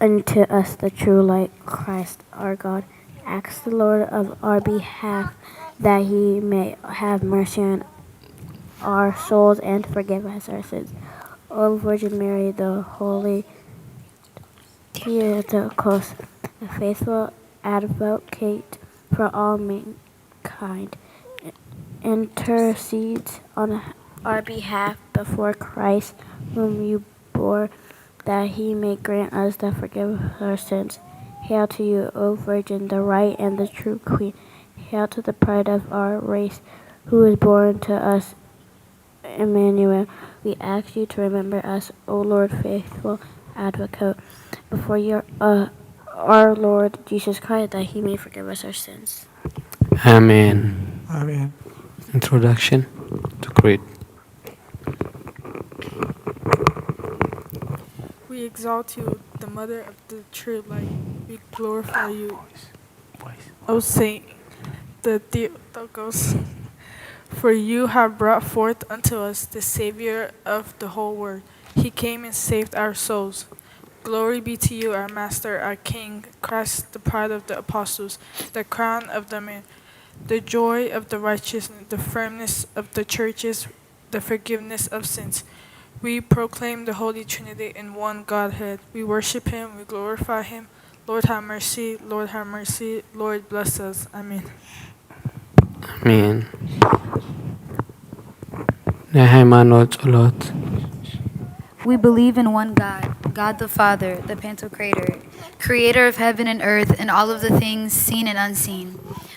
S11: unto us the true light, Christ our God. Ask the Lord of our behalf that he may have mercy on our souls and forgive us our sins. O Virgin Mary, the Holy Theotokos, the faithful advocate for all mankind, intercedes on our behalf before Christ, whom you bore, that he may grant us the forgiveness of our sins. Hail to you, O Virgin, the right and the true Queen. Hail to the pride of our race, who is born to us, Emmanuel. We ask you to remember us, O Lord, faithful advocate, before your our Lord Jesus Christ, that he may forgive us our sins.
S2: Amen.
S5: Amen.
S2: Introduction to creed.
S10: We exalt you, the mother of the true light. We glorify you, O Saint, the Theotokos, for you have brought forth unto us the Savior of the whole world. He came and saved our souls. Glory be to you, our Master, our King, Christ, the pride of the apostles, the crown of the men, the joy of the righteous, the firmness of the churches, the forgiveness of sins. We proclaim the Holy Trinity in one Godhead. We worship him, we glorify him. Lord have mercy, Lord have mercy, Lord bless us. Amen.
S2: Amen. ሃይማኖት ጸሎት
S12: We believe in one God, God the Father, the Pantocrator, creator of heaven and earth and all of the things seen and unseen.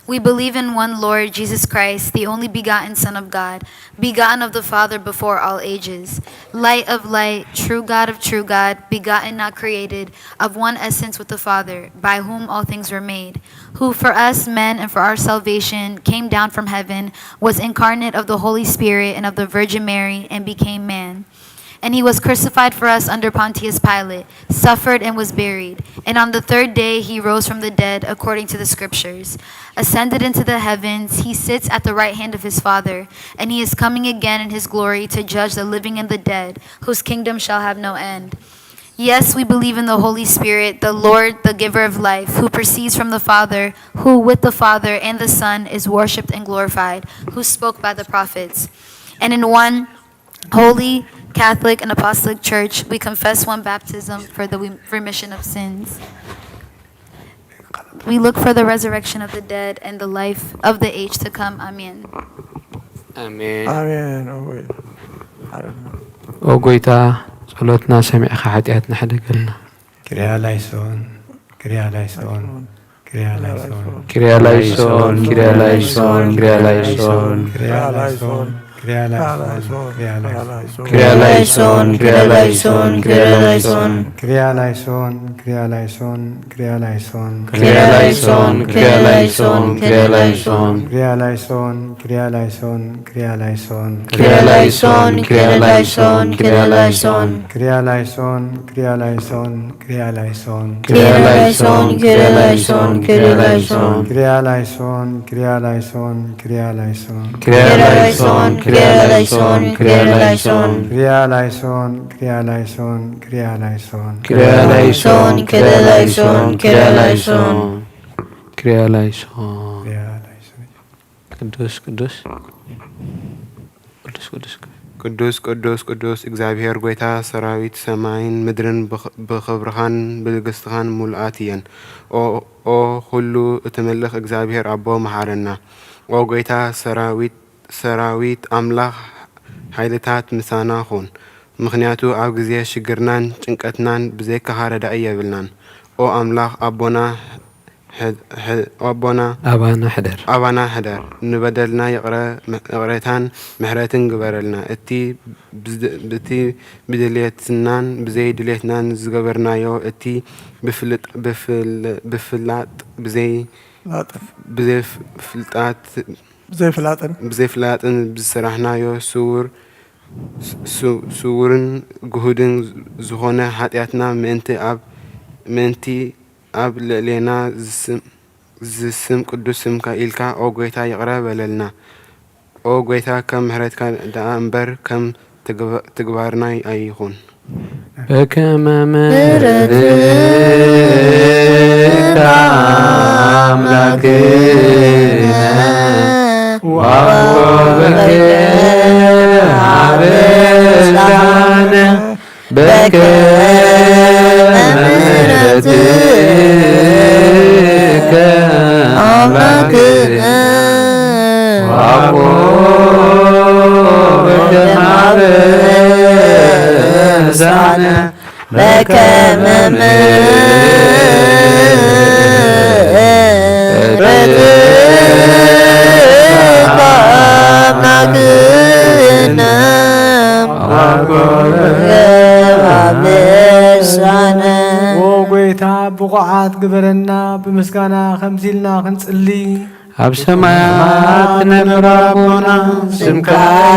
S12: We believe in one Lord, Jesus Christ, the only begotten Son of God, begotten of the Father before all ages, light of light, true God of true God, begotten not created, of one essence with the Father, by whom all things were made, who for us men and for our salvation came down from heaven, was incarnate of the Holy Spirit and of the Virgin Mary, and became man. And he was crucified for us under Pontius Pilate, suffered and was buried. And on the third day he rose from the dead according to the scriptures. Ascended into the heavens, he sits at the right hand of his Father. And he is coming again in his glory to judge the living and the dead, whose kingdom shall have no end. Yes, we believe in the Holy Spirit, the Lord, the giver of life, who proceeds from the Father, who with the Father and the Son is worshipped and glorified, who spoke by the prophets. And in one holy, Catholic and Apostolic Church, we confess one baptism for the remission of sins. We look for the resurrection of the dead and the life of the age to come. Amen.
S2: Amen.
S5: Amen.
S2: O goita ጸሎትና ሰሚዕኻ ኃጢአትና ሕደገልና
S1: كريا لايسون كريا لايسون كريا لايسون
S2: كريا لايسون كريا لايسون كريا لايسون
S1: كريا لايسون كريا لايسون
S4: Kyrie eleison, Kyrie eleison, Kyrie eleison,
S1: كريا لايسون كريا لايسون كريا لايسون
S4: Kyrie eleison, Kyrie eleison, Kyrie eleison,
S1: كريا لايسون كريا لايسون كريا لايسون
S4: Kyrie eleison, Kyrie eleison, Kyrie eleison,
S1: كريا لايسون كريا لايسون كريا لايسون
S4: Kyrie eleison, Kyrie eleison, Kyrie eleison,
S1: كريا لايسون كريا لايسون كريا لايسون
S4: Kyrie eleison, Kyrie eleison, Kyrie eleison,
S1: كريا لايسون كريا لايسون كريا لايسون
S4: Kyrie eleison, Kyrie eleison, Kyrie eleison.
S2: كريا لايسون
S1: كريا لايسون
S2: ቅዱስ ቅዱስ ቅዱስ ቅዱስ
S9: ቅዱስ ቅዱስ ቅዱስ እግዚአብሔር ጐይታ ሰራዊት ሰማይን ምድርን ብኽብርኻን ብልግስትኻን ሙሉኣት እየን። ኦ ሁሉ እትምልኽ እግዚአብሔር ኣቦ መሓረና። ኦ ጐይታ ሰራዊት ኣምላኽ ሓይልታት ምሳና ኹን። ምኽንያቱ ኣብ ግዜ ሽግርናን ጭንቀትናን ብዘይካኻ ረዳኢ የብልናን። ኦ ኣምላኽ ኣቦና أبانا حدر نبدلنا يقرأتان محرتن قبرلنا اتي بدليتنان بزي دليتنان زقبرنا يو اتي بفلات بزي فلاتن بسرحنا يو سورن جهودن زخونة حتياتنا منتي أب لنا زسم قدوسم كإلكا أو قويتا يقرب لنا أو قويتا كم هرت كان دامبر كم تقبارنا أيخون
S2: بكما مرتك أملاكنا وعوبك عبستانا بكما مرتك أملاكنا وعوبك عبستانا بكما
S1: وقويتا بقعات قبرنا بمسكانا خمسيلنا خنصلي
S2: أب سماوات نبرابنا سمك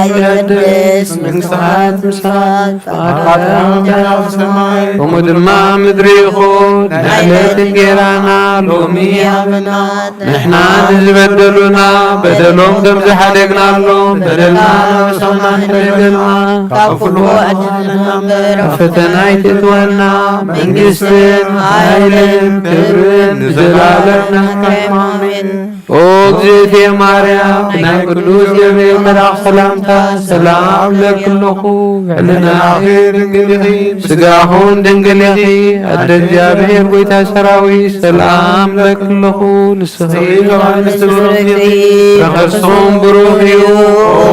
S2: يقدس منصات مسات فقدام سماي ومدما مدريخو نحلت جيرانا لومي بنات نحنا نزبدلنا بدلهم دمز حدقنا لهم بدلنا وصلنا حدقنا كافلو أجلنا فتنا يتتولنا من قسم عيلم كبرن زلالنا كمامين أوجدي ماريا نقدوس جميع مراح سلامتا سلام لكلكو علنا خير دنقلقي سقاهون دنقلقي الدجابير قويتا سراوي سلام لكلكو نسخيل ونسلوكي رخصهم بروحيو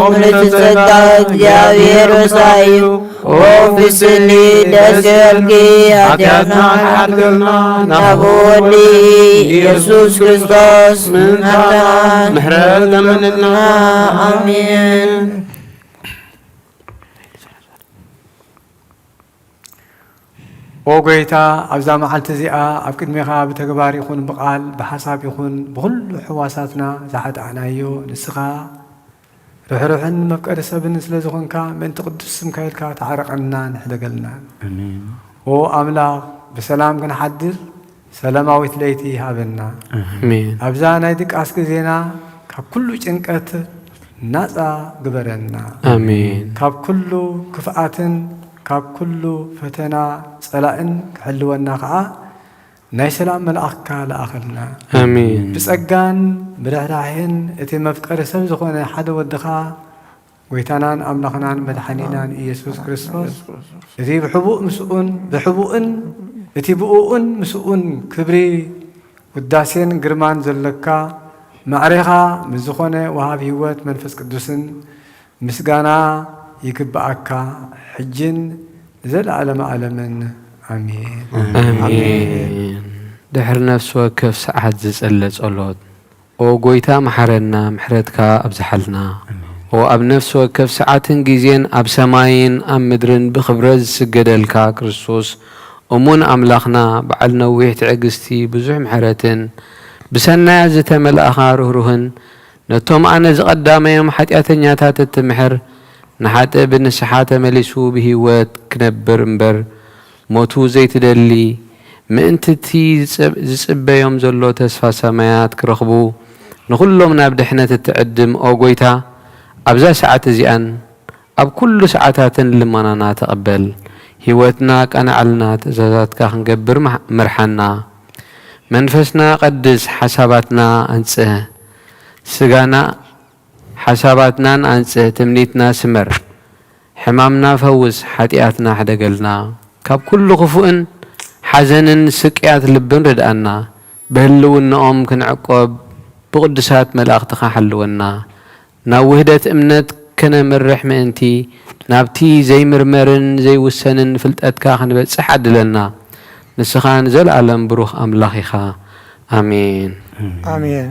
S2: ومنتسدى جابير وسايو وفي سلي دسركي أجابنا حدلنا نبولي يسوس كريستوس من محرد مننا آمين
S1: وقويتا أبزا معلت زيئة أبكد ميخا بتقبار يخون بقال بحساب يخون بكل حواساتنا زحد عنايو نسخا روحن مفكر سبن سلازخونكا من تقدس سمكايلكا تعرق عنا نحدقلنا
S3: آمين
S1: وأملاك بسلام كن حدر سلاماويت ليتي هابنا
S2: آمين
S1: أبزا نايدك أسك زينا كاب كله جنكت ناسا قبرنا
S2: آمين
S1: كاب كله كفاءاتن كاب كله فتنا صلاءن حلونا خا ناي سلام ملأخكا لآخرنا
S2: آمين
S1: بسأجان برهراهن اتي مفكر سب زخونه حد ودخا ويتانان أملخنان مدحنينان إيسوس كريستوس اتي بحبوءن اتي بؤون مسؤون كبري وداسين قرمان زلكا معرخا من زخونه وهاب هيوت منفس قدوسن مسقانا يكبأكا حجن زل علمن آمين
S2: آمين دحر نفس وكف ساعات زسألة صلوت وقويتا محرنا محرتكا أبزحلنا وأب نفس وكف ساعات جيزين أب سماين أم مدرن بخبرز سجدلكا كريستوس أمون أملاخنا بعلنا ويحت عقستي بزح محرتن بسنا زتمل أخاره نتوم أنا زقدام يوم حتياتن ياتات التمحر نحات ابن السحات ملسو بهوات كنبر مبر موتو زيت دلي مأنتتي زسبا يوم زلو تسفى سمايات كرخبو نخلهم نابدحنا تتقدم أو قويتا أبزا ساعات زيان أب كل ساعاتات لما نتقبل هواتنا كان علنا تزازات كاخ نقبر مرحنا منفسنا قدس حساباتنا أنسه سقانا حساباتنا أنسه تمنيتنا سمر حمامنا فوز حتياتنا حدقلنا كاب كل خفوء حزن سكيات لبن ردأنا بهلو النقوم كنعقب بقدسات ملاقتخا حلونا ناوهدت امنت كنا مرح مأنتي نابتي زي مرمرن زي وسنن فلتأتكا خنبت صح عدلنا نسخان زل عالم بروح أملاخيخا آمين
S5: آمين.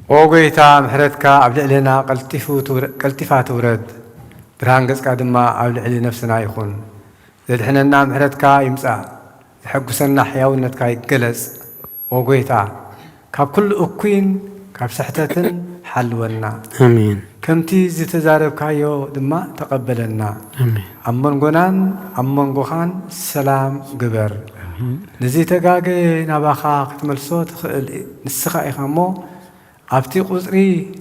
S1: وقويتا محرتك عبد لنا قلتفا تورد برهان قصقا دما عبد علي نفسنا يخون زد حننا محرتك يمسع يحقسنا حياونتك يقلص وقويتا كاب كل أكوين كاب سحتتن حلونا
S2: آمين
S1: كمتي زي تزارب كايو دما تقبلنا
S2: آمين
S1: أمون قنان أمون قخان سلام قبر نزي تقاقي نباخا قتملسو نسخا إخامو أبتي قصري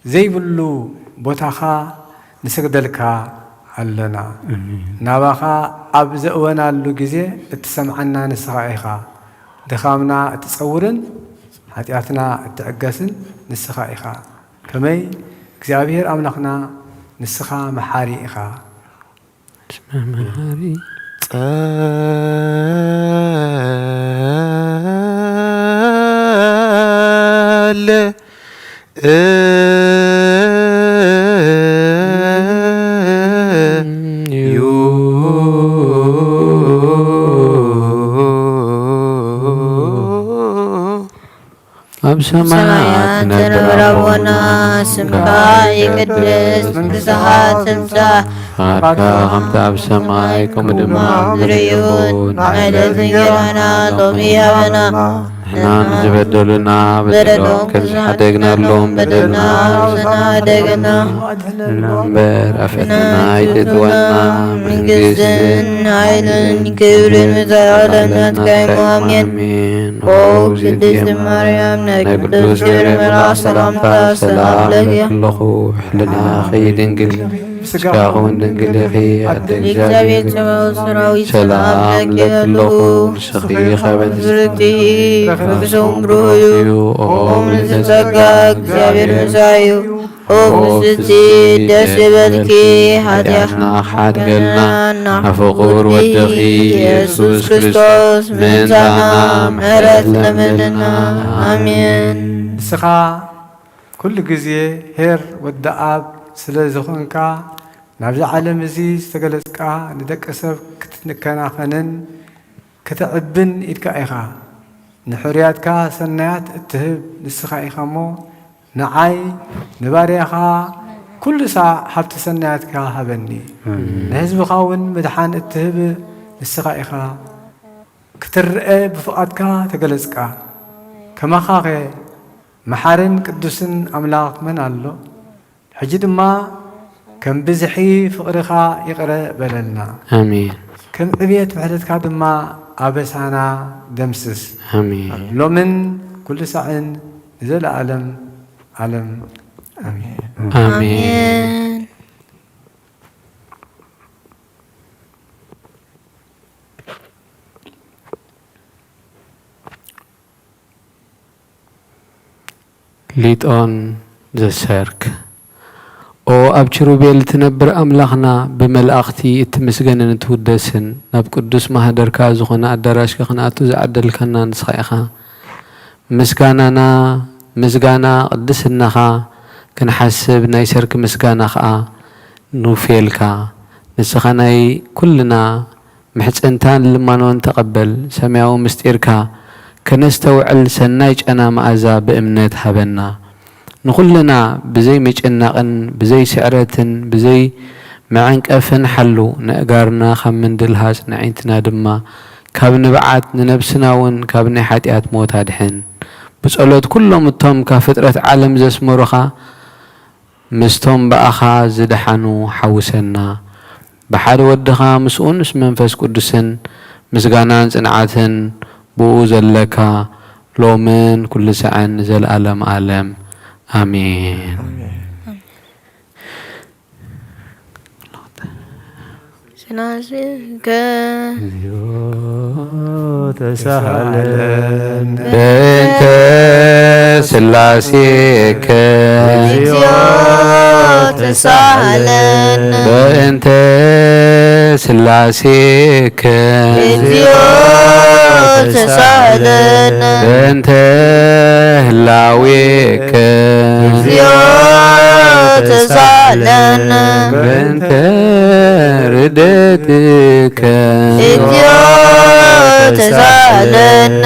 S1: زي بلو بوتاخا نسقدلكا علنا نباخا أبزأونا اللو جزي اتسمعنا نسخا إخا دخامنا تصورن حتياتنا التعقسن نسخا إخا كمي እግዚአብሔር አምላክና ንስኻ መሐሪ ኢኻ
S2: መሐሪ
S4: ሰማያት ረቡና ስምካ ይቅደስ መንግሥትኻ ትምጻእ
S2: ፈቃድካ ከምቲ ኣብ ሰማይ ከምኡ ድማ
S4: ምድሪ ይሁን ዕለትና እንጀራና ሎሚ ሃበና
S2: ንሕና ንዝበደሉና በደሎም ከምዝሓደግናሎም በደልና ዝናደገና እምበር ኣብ ፈተና ኣይተእትወና መንግስትን
S4: ኃይልን ክብርን ዘላለሙ ናትካ አሜን። ኦ ቅድስት ማርያም ናይ ቅዱስ ገብርኤል መልአክ ሰላምታ ሰላም ለኪ
S2: ኣለኹ ሕልናኺ ድንግል ስጋኹን ድንግል ኢኺ ኣደ
S4: እግዚአብሔር ሰማያዊ ሰራዊት ሰላም ለኪ ኣለኹ
S2: ንስኺ ኸበን
S4: ብርክቲ ፍጹም ብሩህ እዩ ኦ ምልዕተ እግዚአብሔር ምሳዩ ኦ ምስቲ ደስ ይበልኪ
S2: ኃጢአትና ሓድገልና ኣፍቁር ወድኺ ኢየሱስ ክርስቶስ ምንታና ምሕረት ለምንና
S4: አሜን።
S1: ንስኻ ኩሉ ግዜ ሄር ወዲ ኣብ ስለ ዝኾንካ ናብዚ ዓለም እዚ ዝተገለጽካ ንደቂ ሰብ ክትንከናኸንን ክትዕብን ኢድካ ኢኻ ንሕርያትካ ሰናያት እትህብ ንስኻ ኢኻ እሞ ንዓይ ንባርያኻ ኩሉ ሳዕ ሃብቲ ሰናያትካ ሃበኒ ንህዝብኻ እውን ምድሓን እትህብ ንስኻ ኢኻ ክትርአ ብፍቓድካ ተገለጽካ ከማኻ ኸ መሓርን ቅዱስን ኣምላኽ መን ኣሎ ሕጂ ድማ ከም ብዝሒ ፍቕርኻ ይቕረ በለልና
S2: ኣሜን
S1: ከም ዕብየት ምሕረትካ ድማ ኣበሳና ደምስስ
S2: ኣሜን
S1: ሎምን ኩሉ ሳዕን ንዘለዓለም ዓለም አሜን
S2: አሜን። ሊጦን ዘሰርክ ኦ ኣብ ኪሩቤል ትነብር ኣምላኽና ብመላእኽቲ እትምስገንን እትውደስን ናብ ቅዱስ ማህደርካ ዝኾነ ኣዳራሽካ ክንኣቱ ዝዓደልከና ንስኻ ኢኻ ምስጋናና ምስጋና ቅድስናኻ ክንሓስብ ናይ ሰርክ ምስጋና ከዓ ንውፌልካ ንስኻ ናይ ኩልና ምሕፅንታን ልማኖን ተቐበል ሰማያዊ ምስጢርካ ከነስተውዕል ሰናይ ጨና መዓዛ ብእምነት ሃበና ንኹልና ብዘይ ምጭናቕን ብዘይ ስዕረትን ብዘይ መዐንቀፍን ሓሉ ንእጋርና ካብ ምንድልሃፅ ንዓይንትና ድማ ካብ ንብዓት ንነብስና እውን ካብ ናይ ሓጢኣት ሞት ኣድሕን ብጸሎት ኩሎም እቶም ካብ ፍጥረት ዓለም ዘስመሩኻ ምስቶም በኣኻ ዝድሓኑ ሓውሰና ብሓደ ወድኻ ምስኡን ምስ መንፈስ ቅዱስን ምስጋናን ጽንዓትን ብኡ ዘለካ ሎምን ኩሉ ሰዓን ዘለዓለም ዓለም አሜን።
S1: ተሳሃለን
S2: በእንተ ስላሴከ
S4: ተሳሃለን
S2: በእንተ ስላሴከ
S4: እግዚኦ ተሳሃለነ
S2: በእንተ ህላዌከ
S4: እግዚኦ ተሳሃለነ
S2: በእንተ ርደትከ
S4: እግዚኦ ተሳሃለነ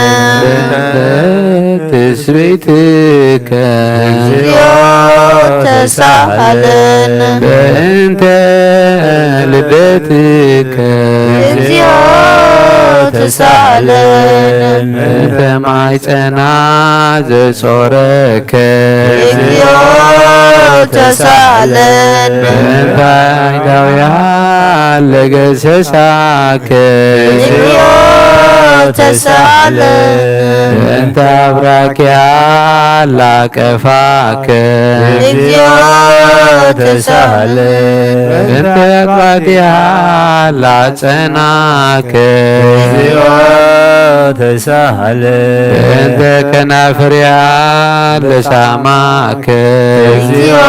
S2: ትስብእትከ
S4: እግዚኦ ተሳሃለነ
S2: በእንተ ልደትከ
S4: እግዚኦ ተሳሃለነ
S2: በእንተ ማኅፀና ዘጾረከ
S4: እግዚኦ ተሳሃለነ
S2: በእንተ አይዳውያ ለገሰሳከ
S4: እግዚኦ ተሳሃለነ
S2: በእንተ አብራክያ ላቀፋከ
S4: እግዚኦ ተሳሃለነ
S2: በእንተ አቅራትያ ላጸናከ
S3: እግዚኦ ተሳሃለነ
S2: በእንተ ከናፍርያ ለሳማከ
S4: እግዚኦ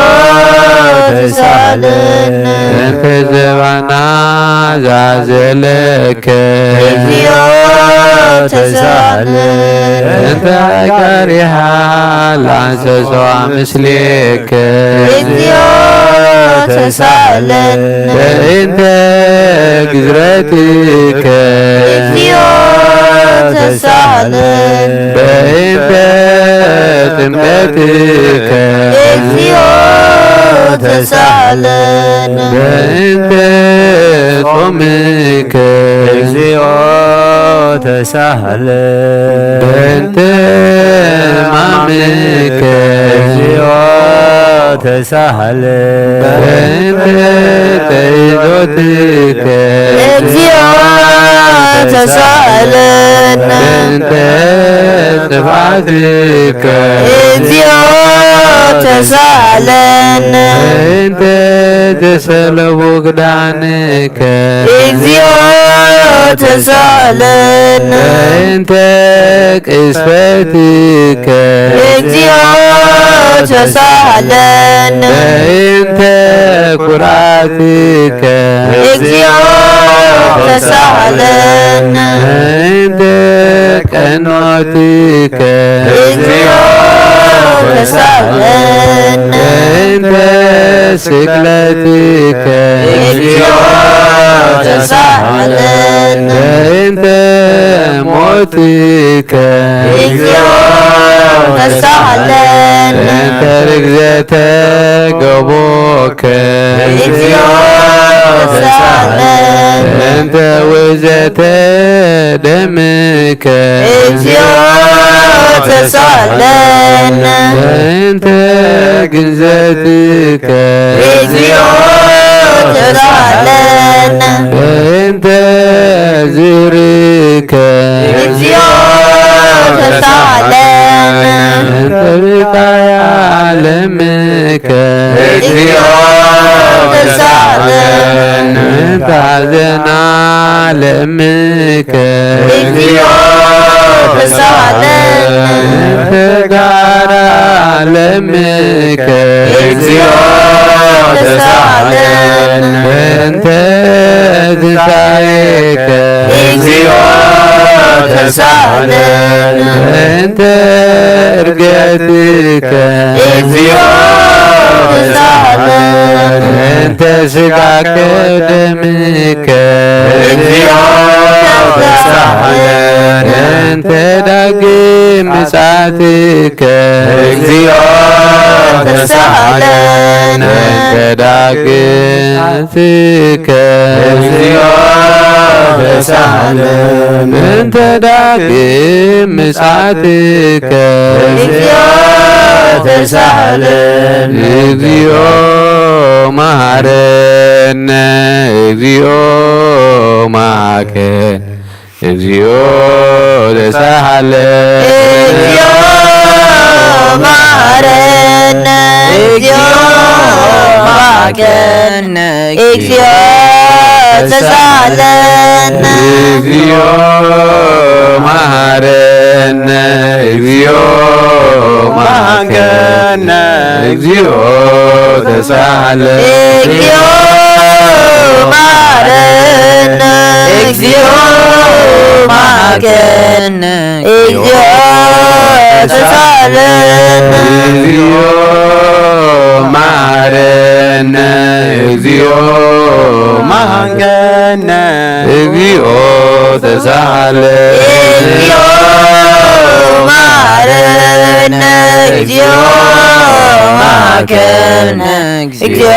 S4: ተሳሃለነ
S2: በእንተ ዘባና ዛዘለከ
S4: እግዚኦ ተሳሃለነ
S2: በእንተ አቃሪሃ ላንሰሰዋ ምስሌከ
S4: እግዚኦ ተሳሃለነ
S2: በእንተ ግዝረትከ
S4: እግዚኦ ተሳሃለነ
S2: በእንተ ጥምቀትከ
S4: እግዚኦ ተሳሃለነ
S2: በእንተ ጾምከ
S3: እግዚኦ ተሳሃለነ
S2: በእንተ ማምከ
S3: እግዚኦ ተሳሃለነ
S2: በእንተ ተይዞትከ
S4: እግዚኦ ተሳሃለነ
S2: በእንተ ጥፋትከ
S4: እግዚኦ ተሳሃለነ
S2: በእንተ ተሰለቡ ግዳንከ
S4: እግዚኦ ተሳሃለነ
S2: በእንተ ቅስፈትከ
S4: እግዚኦ ተሳሃለነ
S2: በእንተ ኩራትከ
S4: እግዚኦ ተሳሃለነ
S2: በእንተ ቀኖትከ
S4: እግዚኦ ተሳሃለነ
S2: በእንተ ስቅለትከ
S4: እግዚኦ ተሳሃለነ
S2: በእንተ ሞትከ
S4: እግዚኦ ተሳሃለነ
S2: በእንተ ርግዘተ ገቦከ
S4: እግዚኦ ተሳሃለነ
S2: በእንተ ውእዘተ ደምከ
S4: እግዚኦ ተሳሃለነ
S2: በእንተ ግንዘትከ
S4: እግዚኦ ተሳሃለነ
S2: በእንተ ዝርከ
S4: እግዚኦ ተሳሃለነ
S2: በእንተ ብቃያ ለምከ
S4: እግዚኦ ተሳሃለነ
S2: በእንተ ሐዘና ለምከ
S4: እግዚኦ ተሳሃለነ
S2: በእንተ ጋራ ለምከ
S4: እግዚኦ ተሳሃለነ
S2: በእንተ ትንሣኤከ
S4: እግዚኦ ተሳሃለነ
S2: በእንተ ዕርገትከ
S4: እግዚኦ ተሳሃለነ
S2: በእንተ ሥጋከ ደምከ
S4: እግዚኦ ተሳሃለነ
S2: በእንተ ዳግም ምጽአትከ
S4: እግዚኦ ተሳሃለነ
S2: በእንተ ዳግም ምጽአትከ
S3: እግዚኦ ተሳሃለነ
S2: በእንተ ዳግም ምጽአትከ
S4: እግዚኦ ተሳሃለነ
S2: እግዚኦ መሐረነ እግዚኦ ማከን እግዚኦ ተሳሃለነ
S4: እግዚኦ መሐረነ እግዚኦ ማገነ እግዚኦ ተሳሃለነ
S2: እግዚኦ መሐረነ እግዚኦ ማከን እግዚኦ ተሳሃለነ
S4: እግዚኦ ማረነ እግዚኦ ማረነ እግዚኦ ተሳለነ
S2: እግዚኦ ማረነ እግዚኦ ማንገነ እግዚኦ ተሳለነ
S4: እግዚኦ ማረነ እግዚኦ ማረነ እግዚኦ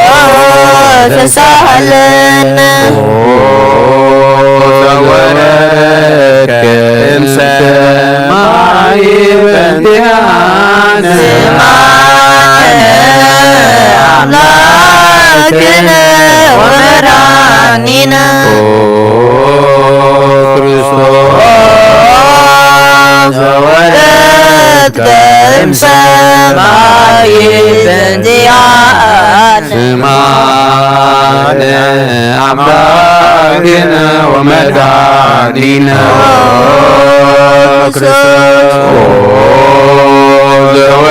S4: ተሳለነ
S2: ተወረድከ እምሰማይ በእንቲአነ
S4: ስማነ አምላክነ ወመድኃኒነ
S2: ክርስቶስ
S4: ዘወረድከ እምሰማይ በእንቲአነ
S2: ስማነ አምላክነ ወመድኃኒነ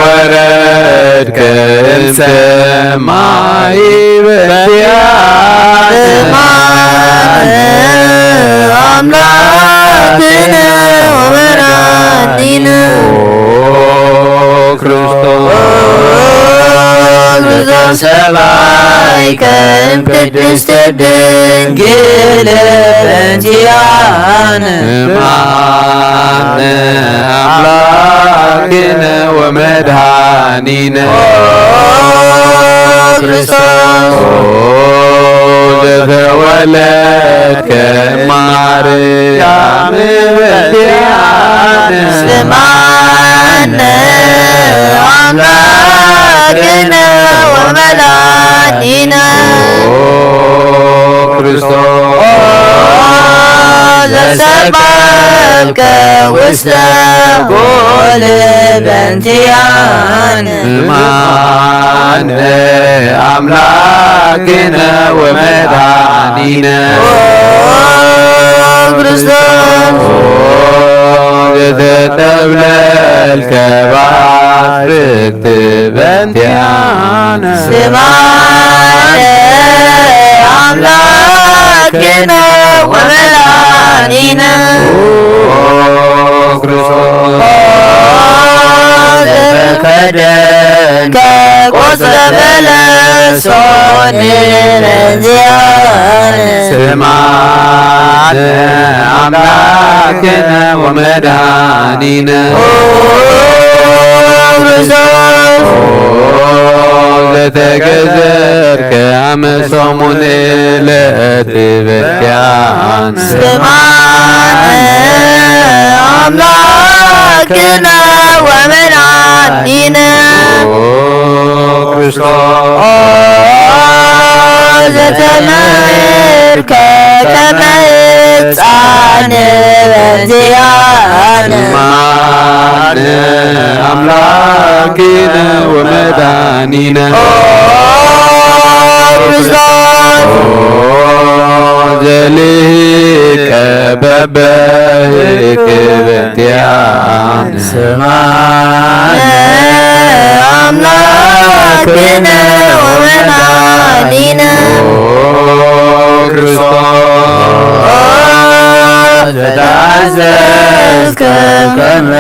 S2: ዘወረድከ እምሰማይ በእንቲአነ
S4: አምላክነ ወመድኃኒነ
S2: ክርስቶስ
S4: ዘሰማይከ እምቅድስት ድንግል በእንቲአነ
S2: ስማነ አምላክነ ወመድኃኒነ
S4: ክርስቶስ
S2: ዘተወለድከ ማርያም በእንቲአነ
S4: ስማነ አምላክነ ወመድኃኒነ
S2: ክርስቶስ
S4: ዘሰቀልከ ውስተ ጎል በእንቲአነ
S2: ስማነ አምላክነ ወመድኃኒነ
S4: ክርስቶስ
S2: ዘተጠብለልከ ባርክት በእንቲአነ
S4: ስማነ አምላክነ ወመድኃኒነ
S2: ክርስቶስ
S4: ዘተከደንከ ቆጽለ በለሶን በእንቲአነ
S2: ስማነ አምላክነ ወመድኃኒነ
S4: ክርስቶስ
S2: ዘተገዘርከ አመ ሰሙን ዕለት በእንቲአነ
S4: ስማነ አምላክነ ወመድኃኒነ
S2: ክርስቶስ
S4: ዘተመይርከ ከመ ሕፃን በእንቲአነ
S2: ስማነ አምላክነ ወመድኃኒነ
S4: ክርስቶስ
S2: ዘልቀ በበህቅ በእንቲአነ
S4: ስማነ አምላክነ ወመድኃኒነ
S2: ክርስቶስ
S4: ዘታዘዝከ ከመ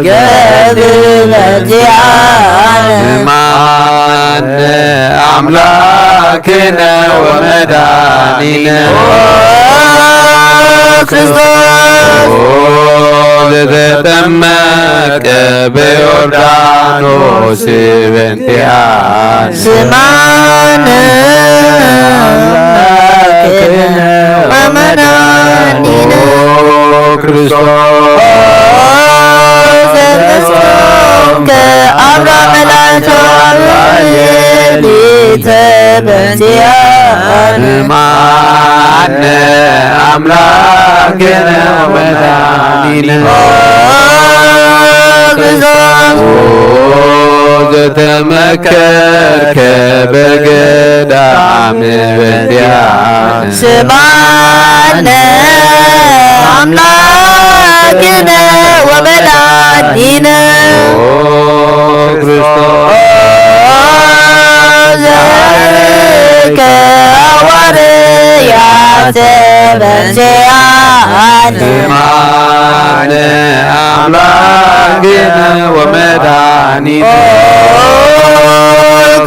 S4: ገብር በእንቲአነ
S2: ስማነ አምላክነ ወመድኃኒነ
S4: ክርስቶስ
S2: ዘተጠመቀ በዮርዳኖስ በእንቲአነ
S4: ስማነ አምላክነ ወመድኃኒነ
S2: ክርስቶስ
S4: ዘተጾምከ አብርሃም ሌሊተ በእንቲአነ
S2: ስማነ አምላክነ ወመድኃኒነ
S4: ክርስቶስ
S2: ዘተመከርከ በገዳም በእንቲአነ
S4: ስማነ አምላክነ ወመድኃኒነ
S2: ክርስቶስ
S4: ዘከ ሐዋርያ በዚያን
S2: ስማነ አምላክነ ወመድኃኒነ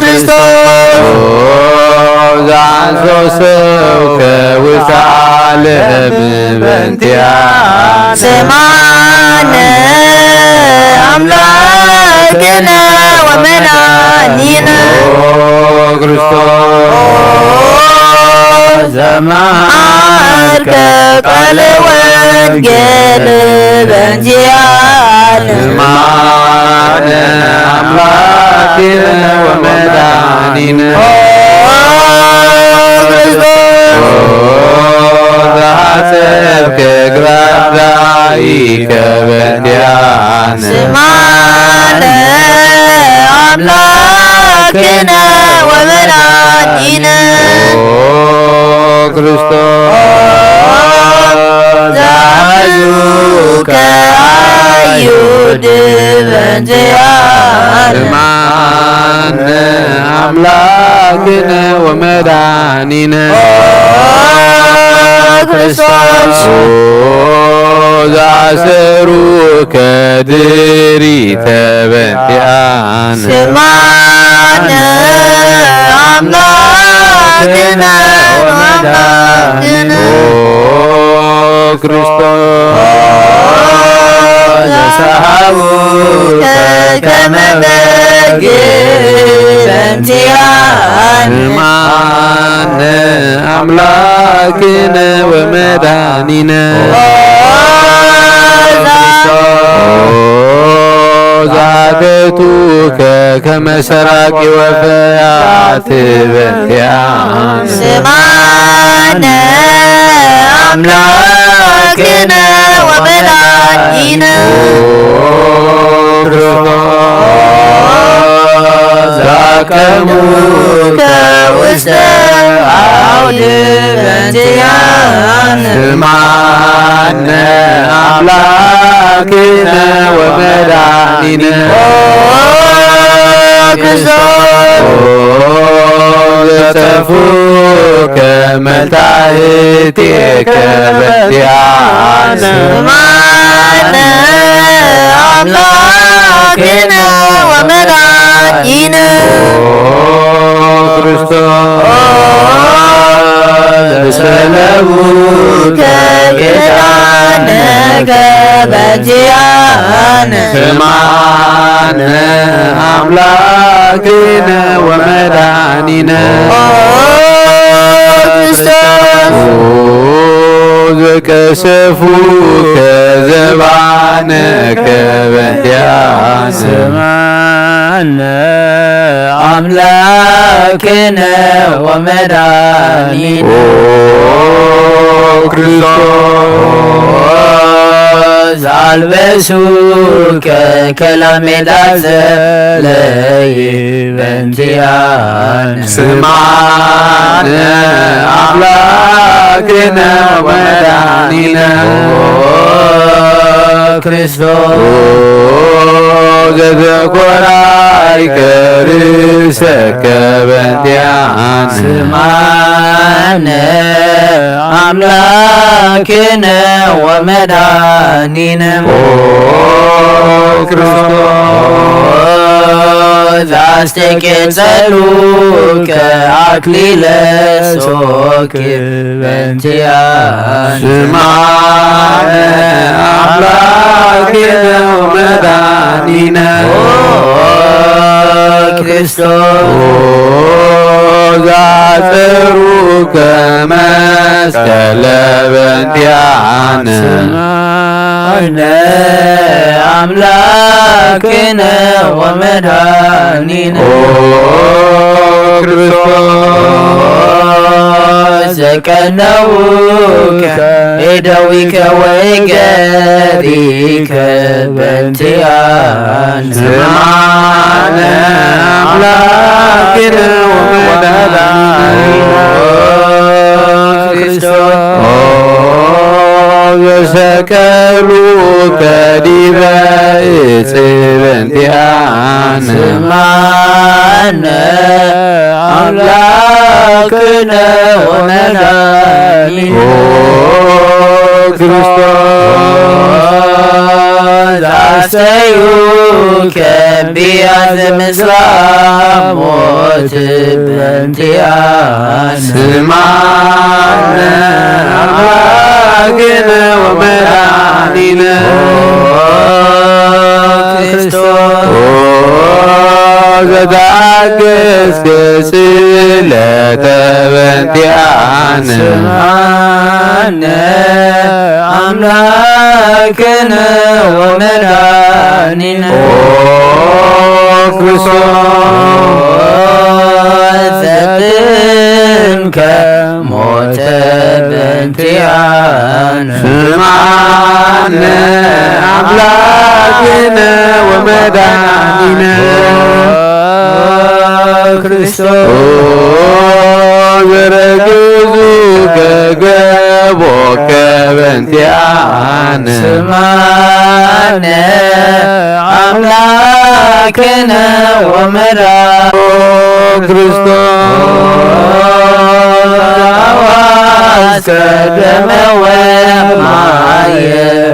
S4: ክርስቶስ
S2: ዛንሶ ሰው ከውስተ ዓለም በእንቲአነ
S4: ስማነ አምላክነ ወመድኃኒነ
S2: ክርስቶስ
S4: ዘመሃርከ ቃለ ወንጌል በእንቲአነ
S2: ስማነ አምላክነ ወመድኃኒነ ዘሐሰብከ ግራዳኢከ በእንቲአነ
S4: ስማነ አምላክነ ወመድኃኒነ
S2: ክርስቶስ
S4: ዘአሐዙከ አዩድ በእንቲአነ
S2: ስማነ አምላክነ ወመድኃኒነ
S4: ክርስቶስ
S2: ዘአሰሩከ ድሪተ በእንቲአነ
S4: ስማነ አምላክነ ወመድኃኒነ
S2: ክርስቶስ
S4: ዘሰሐቡከ ከመ በግ በእንቲአነ
S2: ስማነ አምላክነ ወመድኃኒነ ዛገቱከ ከመ ሰራቂ ወፈያት በእንቲአነ
S4: ስማነ አምላክነ ወመድኃኒነ
S2: ዛቀሙከ
S4: ውስተ አውድ በእንቲአነ
S2: ስማነ አምላክነ ወመድኃኒነ
S4: ክርስቶስ
S2: ዘጠፉከ መልታህቴከ በእንቲአነ
S4: ስማነ አምላክነ ወመድኃኒነ
S2: ክርስቶስ
S4: ሰለቡከ ጌታነከ በእንቲአነ
S2: ስማነ አምላክነ ወመድኃኒነ
S4: ክርስቶስ
S2: ዘቀሰፉከ ዘባነከ በእንቲአነ
S3: ስማነ አምላክነ ወመድኃኒነ
S2: ክርስቶስ
S3: አልበሱከ ከላሜዳት ዘለይ በእንቲአነ
S2: ስማነ አምላክነ ወመድኃኒነ
S3: ክርስቶስ
S2: ዘዘኮራይከ ርእሰከ በእንቲአነ
S3: ስማነ አምላክነ ወመድኃኒነ ክርስቶስ አስተቄጸሉከ አክሊለ ሶክ በእንቲአነ
S2: ስማነ አምላክነ ወመድኃኒነ
S3: ክርስቶስ
S2: ዘአጽሩከ መስቀለ በእንቲአነ
S3: ስማነ አምላክነ ወመድኃኒነ
S2: ክርስቶስ
S3: ዘቀነውከ እደዊከ ወእገሪከ በእንቲአነ
S2: ስማነ አምላክነ ወመድኃኒነ
S3: ክርስቶስ
S2: ዘሰቀሉከ ዲበ ዕፅ በእንቲአነ
S3: ስማነ አምላክ አምላክነ ወመድኃኒነ ክርስቶስ አስተዩከ ቢያዘ ምስላም ሞት በእንቲአነ ስማነ አምላክነ ወመድኃኒነ ክርስቶስ ዘታገሥከ ስእለተ በእንቲአነ ስማነ አምላክነ ወመድኃኒነ ክርስቶስ ዘትንከ ሞተ በእንቲአነ ስማነ አምላክነ ወመድኃኒነ ክርስቶስ ዘረግዙ ከገቦከ በእንቲአነ ስማነ አምላክነ ወመድኃኒነ ክርስቶስ አዋስከደመ ወማየ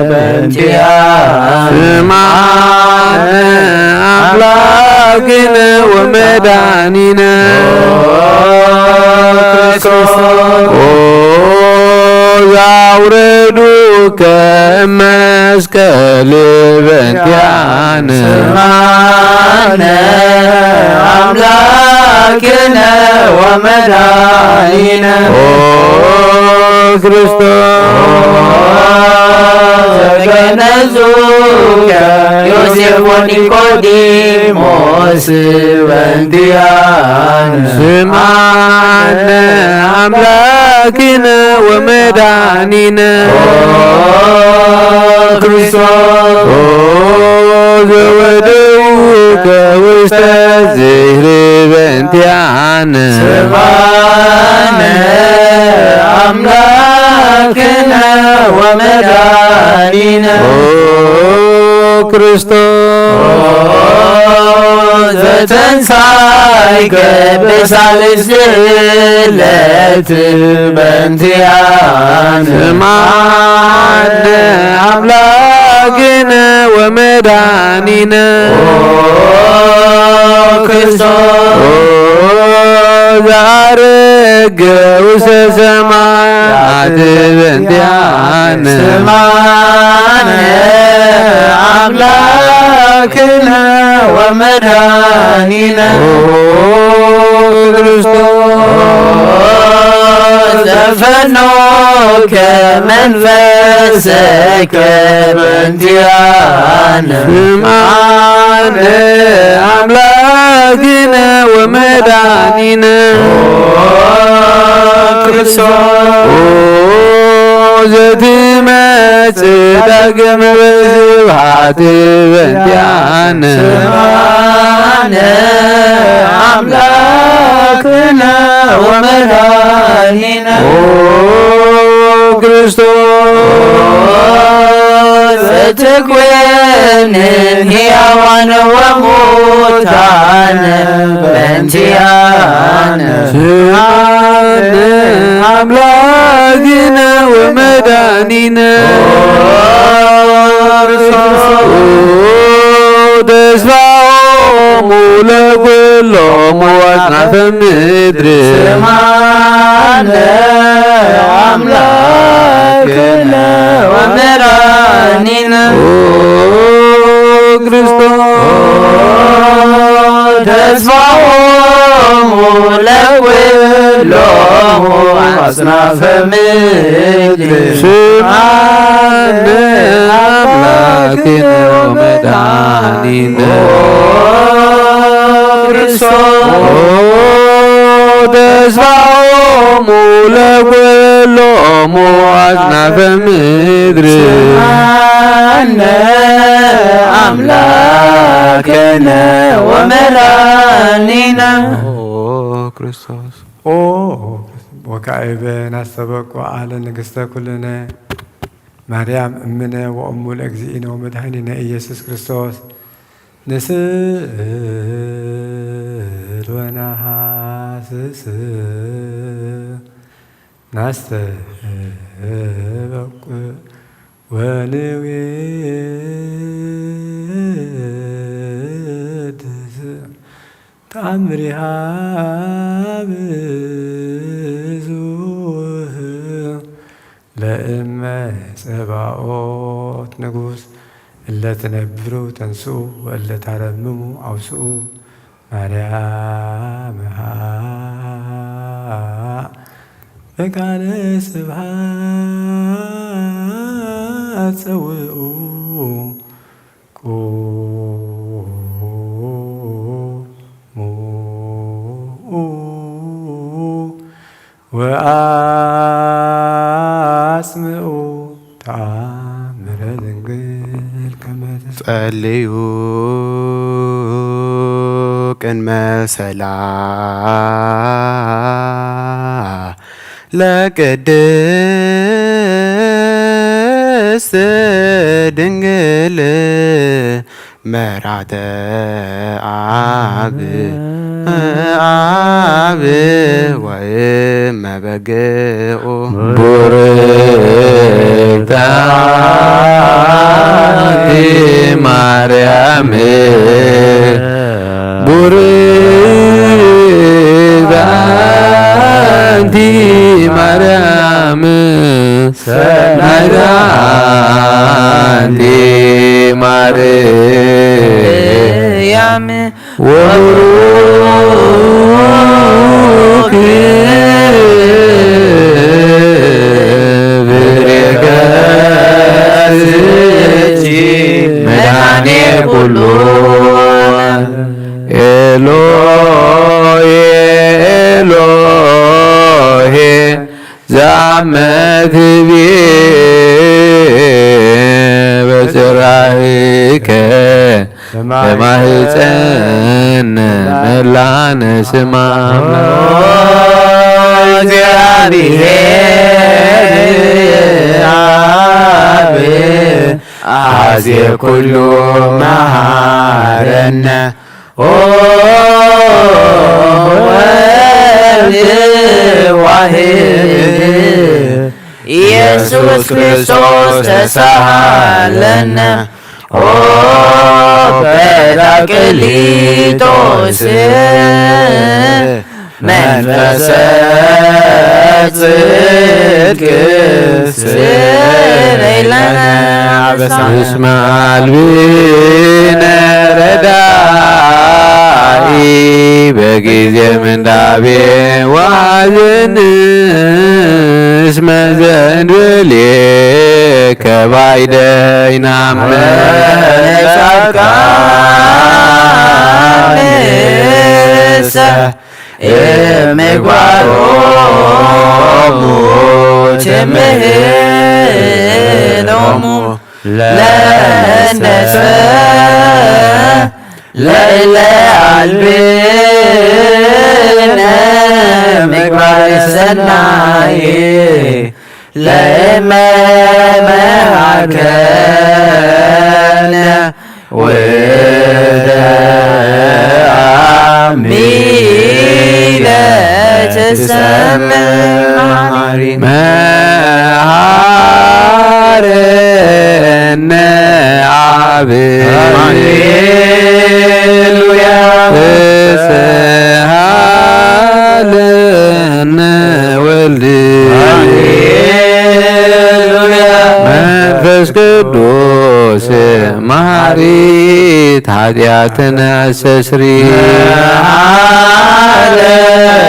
S3: በእንቲአነ ስማነ አምላክነ ወመድኃኒነ ክርስቶስ ያውረዱ ከመስቀል በእንቲአነ ስማነ አምላክነ ወመድኃኒነ ክርስቶስ ዘገነዙከ ዮሴፍ ወኒቆዲሞስ በእንቲአነ ስማነ አምላክነ ወመድኃኒነ ክርስቶስ ዘወደውከ ውስተ ዝህር በእንቲአነ ስማነ አምላክነ ወመድኃኒነ ክርስቶስ ዘተንሣእከ በሳልስት ዕለት በእንቲአነ ስማነ አምላክነ ወመድኃኒነ ክርስቶስ ዘዐረገ ውስተ ሰማያት በእንቲአነ ስማነ አምላክነ ወመድኃኒነ ክርስቶስ ዘፈኖከ መንፈሰከ በእንቲአነ ስማነ አምላክነ ወመድኃኒነ ክርስቶስ ዘትመጽእ ዳግመ በስብሐት በእንቲአነ ስማነ አምላክነ ወመድኃኒነ ክርስቶስ ዘትኮንን ሕያዋነ ወሙታነ በእንቲአነ ስማነ አምላክነ ወመድኃኒነ ተስፋሆሙ ለኵሎሙ አጽናፈ ምድር ስማነ አምላክነ ወመድኃኒነ ክርስቶስ ተስፋሆሙ ለኵሎሙ አጽናፈ ምድር ስማነ አምላክነ ወመድኃኒነ ክርስቶስ ተስፋሆሙ ለኵሎሙ አጽናፈ ምድር ስማነ አምላክነ ወመድኃኒነ ክርስቶስ
S1: ወካዕበ ናስተበቁ አለ ንግሥተ ኩልነ ማርያም እምነ ወእሙ ለእግዚእነ ወመድኃኒነ ኢየሱስ ክርስቶስ ንስእል ወነሐስስ ናስተበቁ ወንዌት ተአምሪሃ ብዙህ ለእመ ጸባኦት ንጉሥ እለ ትነብሩ ተንስኡ ወእለ ታረምሙ አውስኡ ማርያም በቃለ ስብሐት ጸውኡ ቁሙ ወአጽምዑ ተአምረ ድንግል ከመ
S9: ጸልዩ ቅድመ ሰላም ለቅድስት ድንግል መራተ አብ ወእመበግዑ
S2: ቡርክት አንቲ ማርያም ቡርክት አንቲ ማርያም ሰናይት አንቲ ማርያም ወቡሩክ ብሬከ ስቺ መድኃኔ ኩሉ ኤሎሄ ኤሎሄ ዘአመትቤ በጽራይከ በማህፀነ መላነ ስማ እግዚአብሔር አብ አዜ ኩሉ መሃረነ ወልድ ዋሕድ ኢየሱስ ክርስቶስ ተሳሃለነ ጰራቅሊጦስ መንፈሰ ጽድቅ ስረይ ለነ እስመ አልብነ ረዳኢ በጊዜ ምንዳቤ ዋዝን እስመ ዘእንበሌከ ባይደይናመ ጻድቃንሰ እምግባሮሙ ትምህሎሙ ለእነሰ ለእለ አልብነ ምግባረ ሰናይ ለእመ መሃርከነ ወደ አሚለ ተሰማሪ መሃረነ አብ ሃሌሉያ ተሰሃለነ ወልድ ሃሌሉያ መንፈስ ቅዱስ መሐሪ ኃጢአትነ አስተስሪ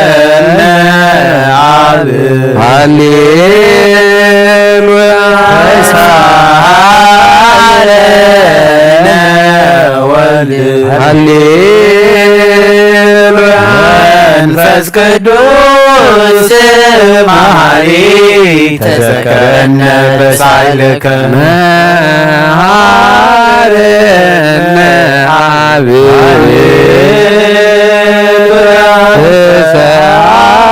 S2: ሃሌሉያ አብ ሃሌሉያ ተሳሃለነ ወልድ ሃሌሉያ መንፈስ ቅዱስ መሐሪ ተዘከረነ በሳይልከ መሐረነ አብ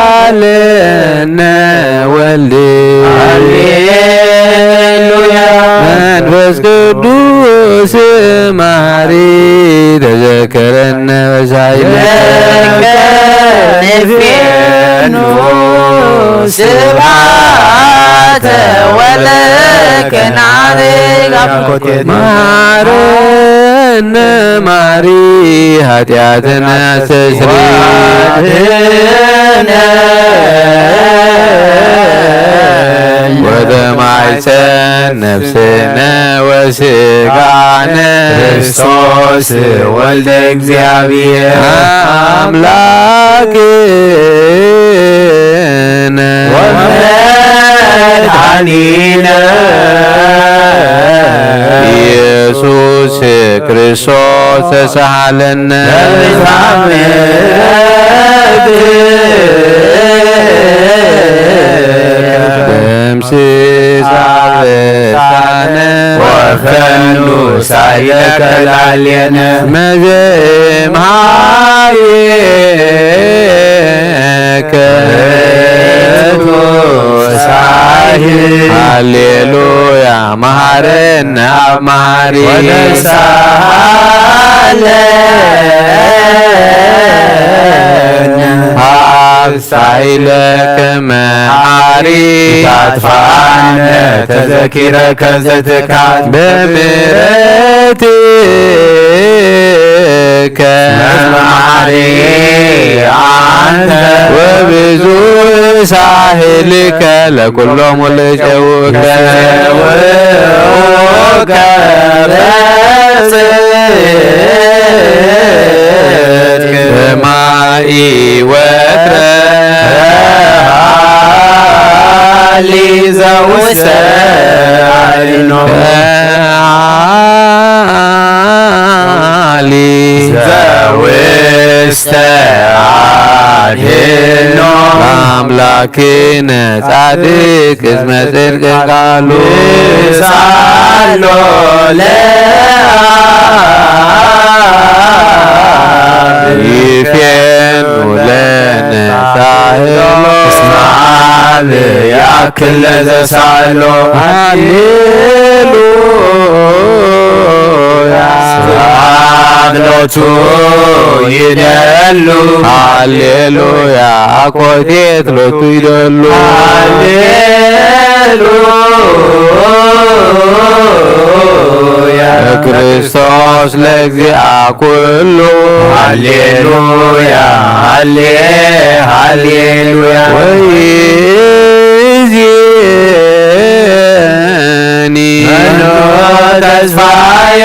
S2: ተሳሃለነ ወልድ ሃሌሉያ መንፈስ ቅዱስ መሐሪ ተዘከረነ በሳይልከ ንፌኑ ስብሐተ ወለከን አቤት ማረነ ማሪ ኃጢአትና ተስሪነ ወደማይፀን ነፍስነ ወስጋነ ክርስቶስ ወልደ እግዚአብሔር አምላክነ ወመድኃኒነ ኢየሱስ ክርስቶስ ተሳሃለነ ደምስሳበታነ ወፈኑ ሳይለከላልየነ መዘምሃየከ ሃሌሉያ መሐረነ አብ መሐሪ ሳይለከ መሐሪ ታጥፋነ ተዘኪረከ ዘትካት በምሕረትከ መሐሪ አንተ ወብዙ ሳህልከ ለኩሎሙ ልጨውከ በማይ ወትረ ሊዘውሰ ዘውስተ አድኅኖ አምላክነ ጻድቅ እስመ ጽድቅ ቃሉ ሳሎ ይፌኑ ለነ ሳህሎ እስመ አብ ያክል ለዘሳሎ ሃሌሉያ ስብሐት ይደሉ ሃሌሉያ አኮቴት ሎቱ ይደሉ ሃሌሉያ ክርስቶስ ለእግዚአ ኩሉ ሃሌሉያ ሃሌሉያ ወይእዜኒ መኖ ተስፋየ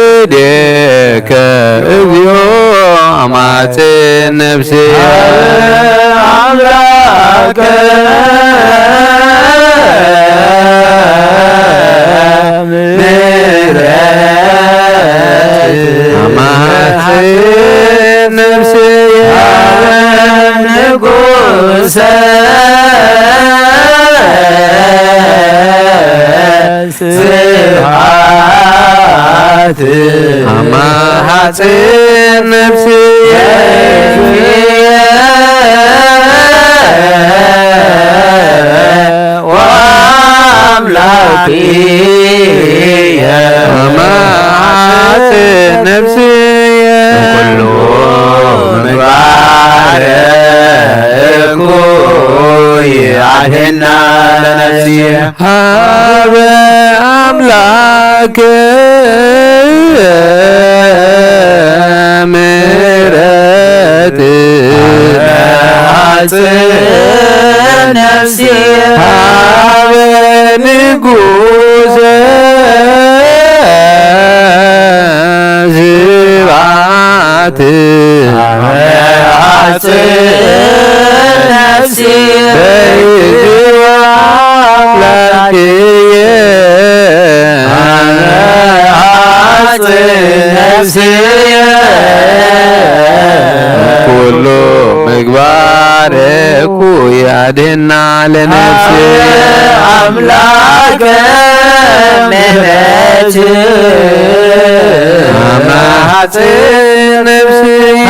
S2: ውሰደከ እግዚኦ አማጽን ነፍሴ አምላከ ምሕረት አማጽን ነፍሴ ንጉሰ ስብሐት አማጽን ነፍስየ ወአምላክየ አማጽን ነፍስየ ኩሉ ምግባረ እኩይ አድኅና ለነፍስየ ሀበ አምላክ ምሕረት አጽን ነፍስየ ሀበ ንጉሠ ስብሐት አጽን ነፍስየ በይእዜዋ አምላክየ ነፍስየ ኩሉ ምግባረ እኩይ አድኅና ለነፍስየ አምላከ ምሕረት አማጽን ነፍስየ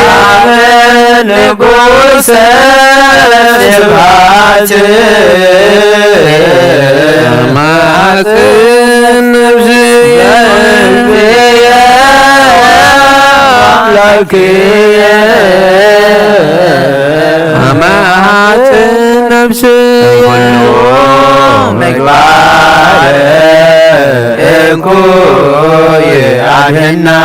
S2: ንጉሠ ስብሐት نفسي أمات نفسي مقبار كوي عدنا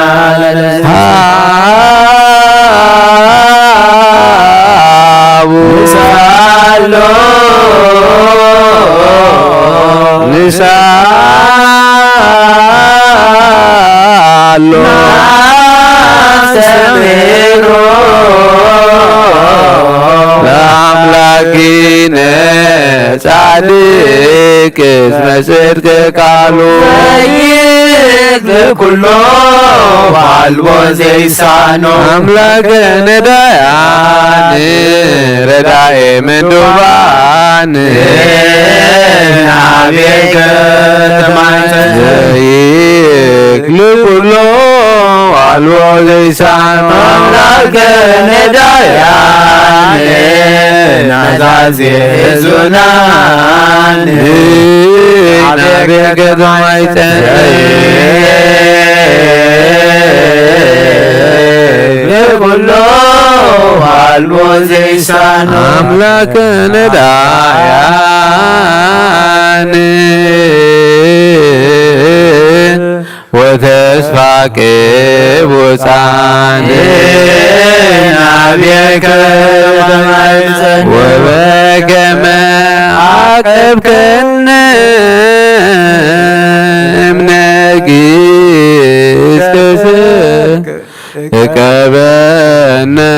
S2: نسالو نسالو سميرو لأملاكين صادق اسم صدق قالوا سيد كله بالبو زيسانو أملاك ندايان رداي من دوبان نابيك تمان زيك لكله بالبو زيسانو أملاك ندايان نازازي زنان نابيك تمان كله والموزيسان أملاك ندايان وتسفاك بوسان نبيك وبكما عقبك كبنا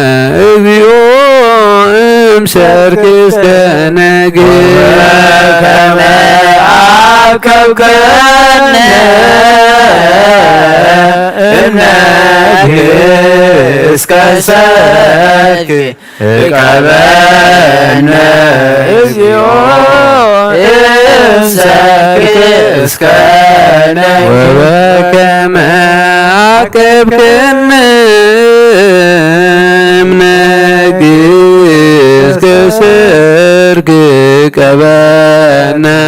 S2: اليوم سرك استنقي كما عكبكنا إنك اسكسك كبنا اليوم سرك اسكنا وبكما عكبكنا منقس كسرك كبانا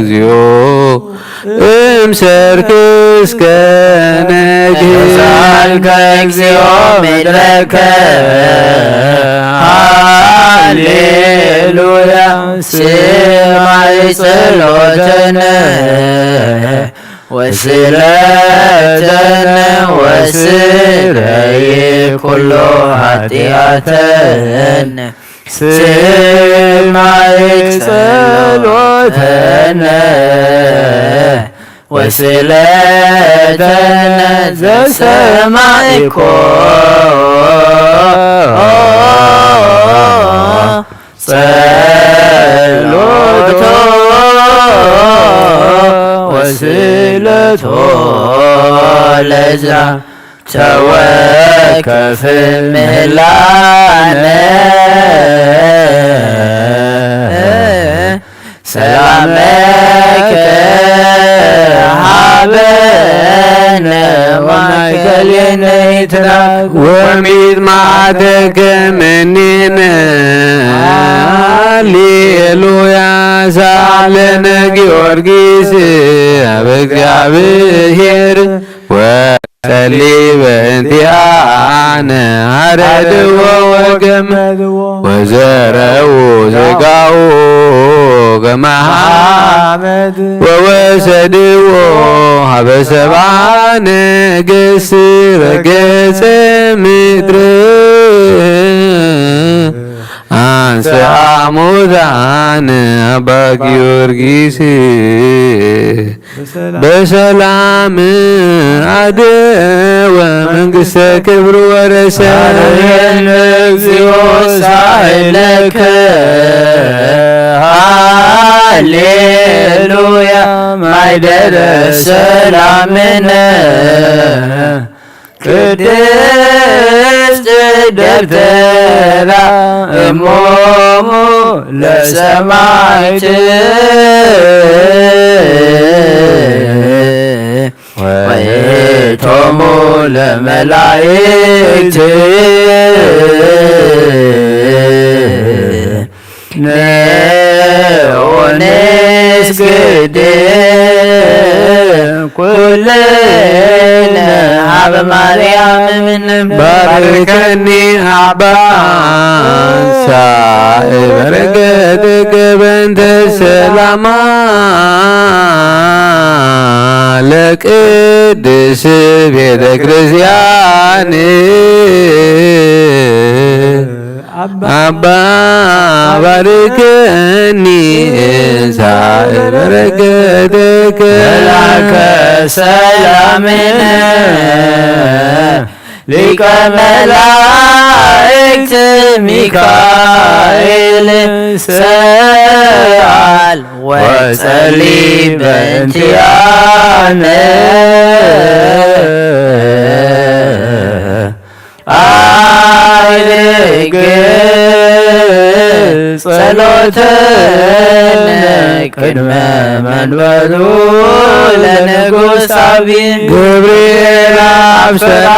S2: زيو امسرك اسكنك سالك زيو مدرك هاليلويا سمعي صلوتنا وسيلتنا وسيلي كل هاتياتنا سمعك صلوتنا وسيلتنا ذا سمعك وسيلته لزع توكف المهلانة سلامك حبنا ومكلينيتنا وميد معدك مننا هاليلويا زعلنا جورجيس بእግዚአብሔር وسليب انتيانا عرد وقمد وزرعو زقاو كمحمد ووسدو هبسبعان قسر قس مدر አንሰ አሙዛን አባ ጊዮርጊስ በሰላም አደወ መንግሥተ ክብር ወረሰ እግዚኦ ሳይለከ ሃሌሉያ ማይደረ ሰላምነ ቅድስት ደብተራ እሞሙ ለሰማዕት ወይቶሙ ለመላእክት ንስግድ هب مريم من باركني عبانسا بركتك بنت السلامة لك قدس بيت كريستيان أبا باركني سائر بركتك
S3: لك سلامنا لك ملائكة ميكائيل سأل وصلي بنتيانا አይልቅ ጸሎተነ ቅድመ መንበሩ ለንጉሥ አብይ
S2: ገብርኤል አብሰራ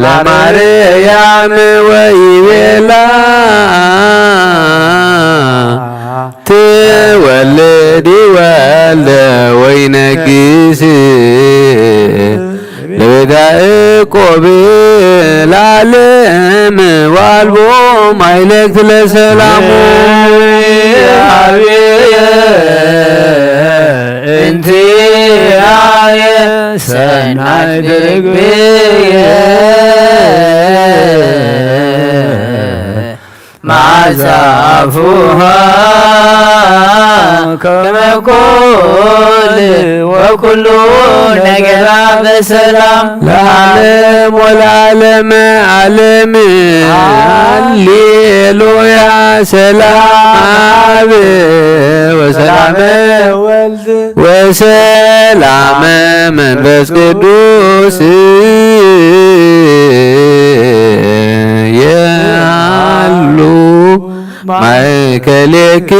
S2: ለማርያም ወይቤላ ትወልድ ወልደ ወይነግስ ለቤተ ያዕቆብ ለዓለም ዋልቦ ማይለክት ለሰላሙ
S3: አብየ እንቲአየ ሰናይ ድርግብየ ማዛፉሃ ከመ ኮል ወኩሉ ነገራ በሰላም
S2: ለዓለም ወለዓለመ ዓለም ሃሌሉያ ሰላም ወሰላመ ወልድ ወሰላመ መንፈስ ቅዱስ ያሉ ማእከሌክሙ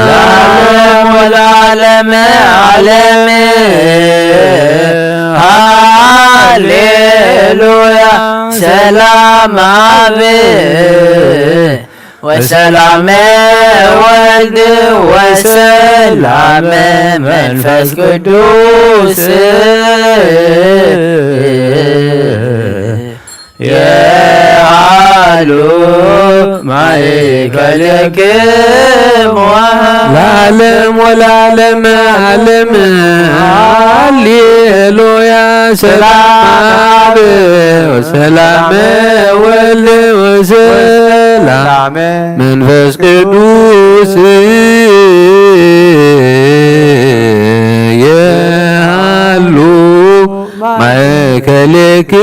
S3: ለዓለም ወለዓለመ ዓለም ሃሌሉያ ሰላም አብ ወሰላመ ወልድ ወሰላመ መንፈስ ቅዱስ የአሉ ማእከሌክሙ
S2: ለዓለም ወለዓለመ ዓለም ሃሌሉያ ሰላም ወሰላመ ወልድ ወሰላመ መንፈስ ቅዱስ ያሉ ማእከሌክሙ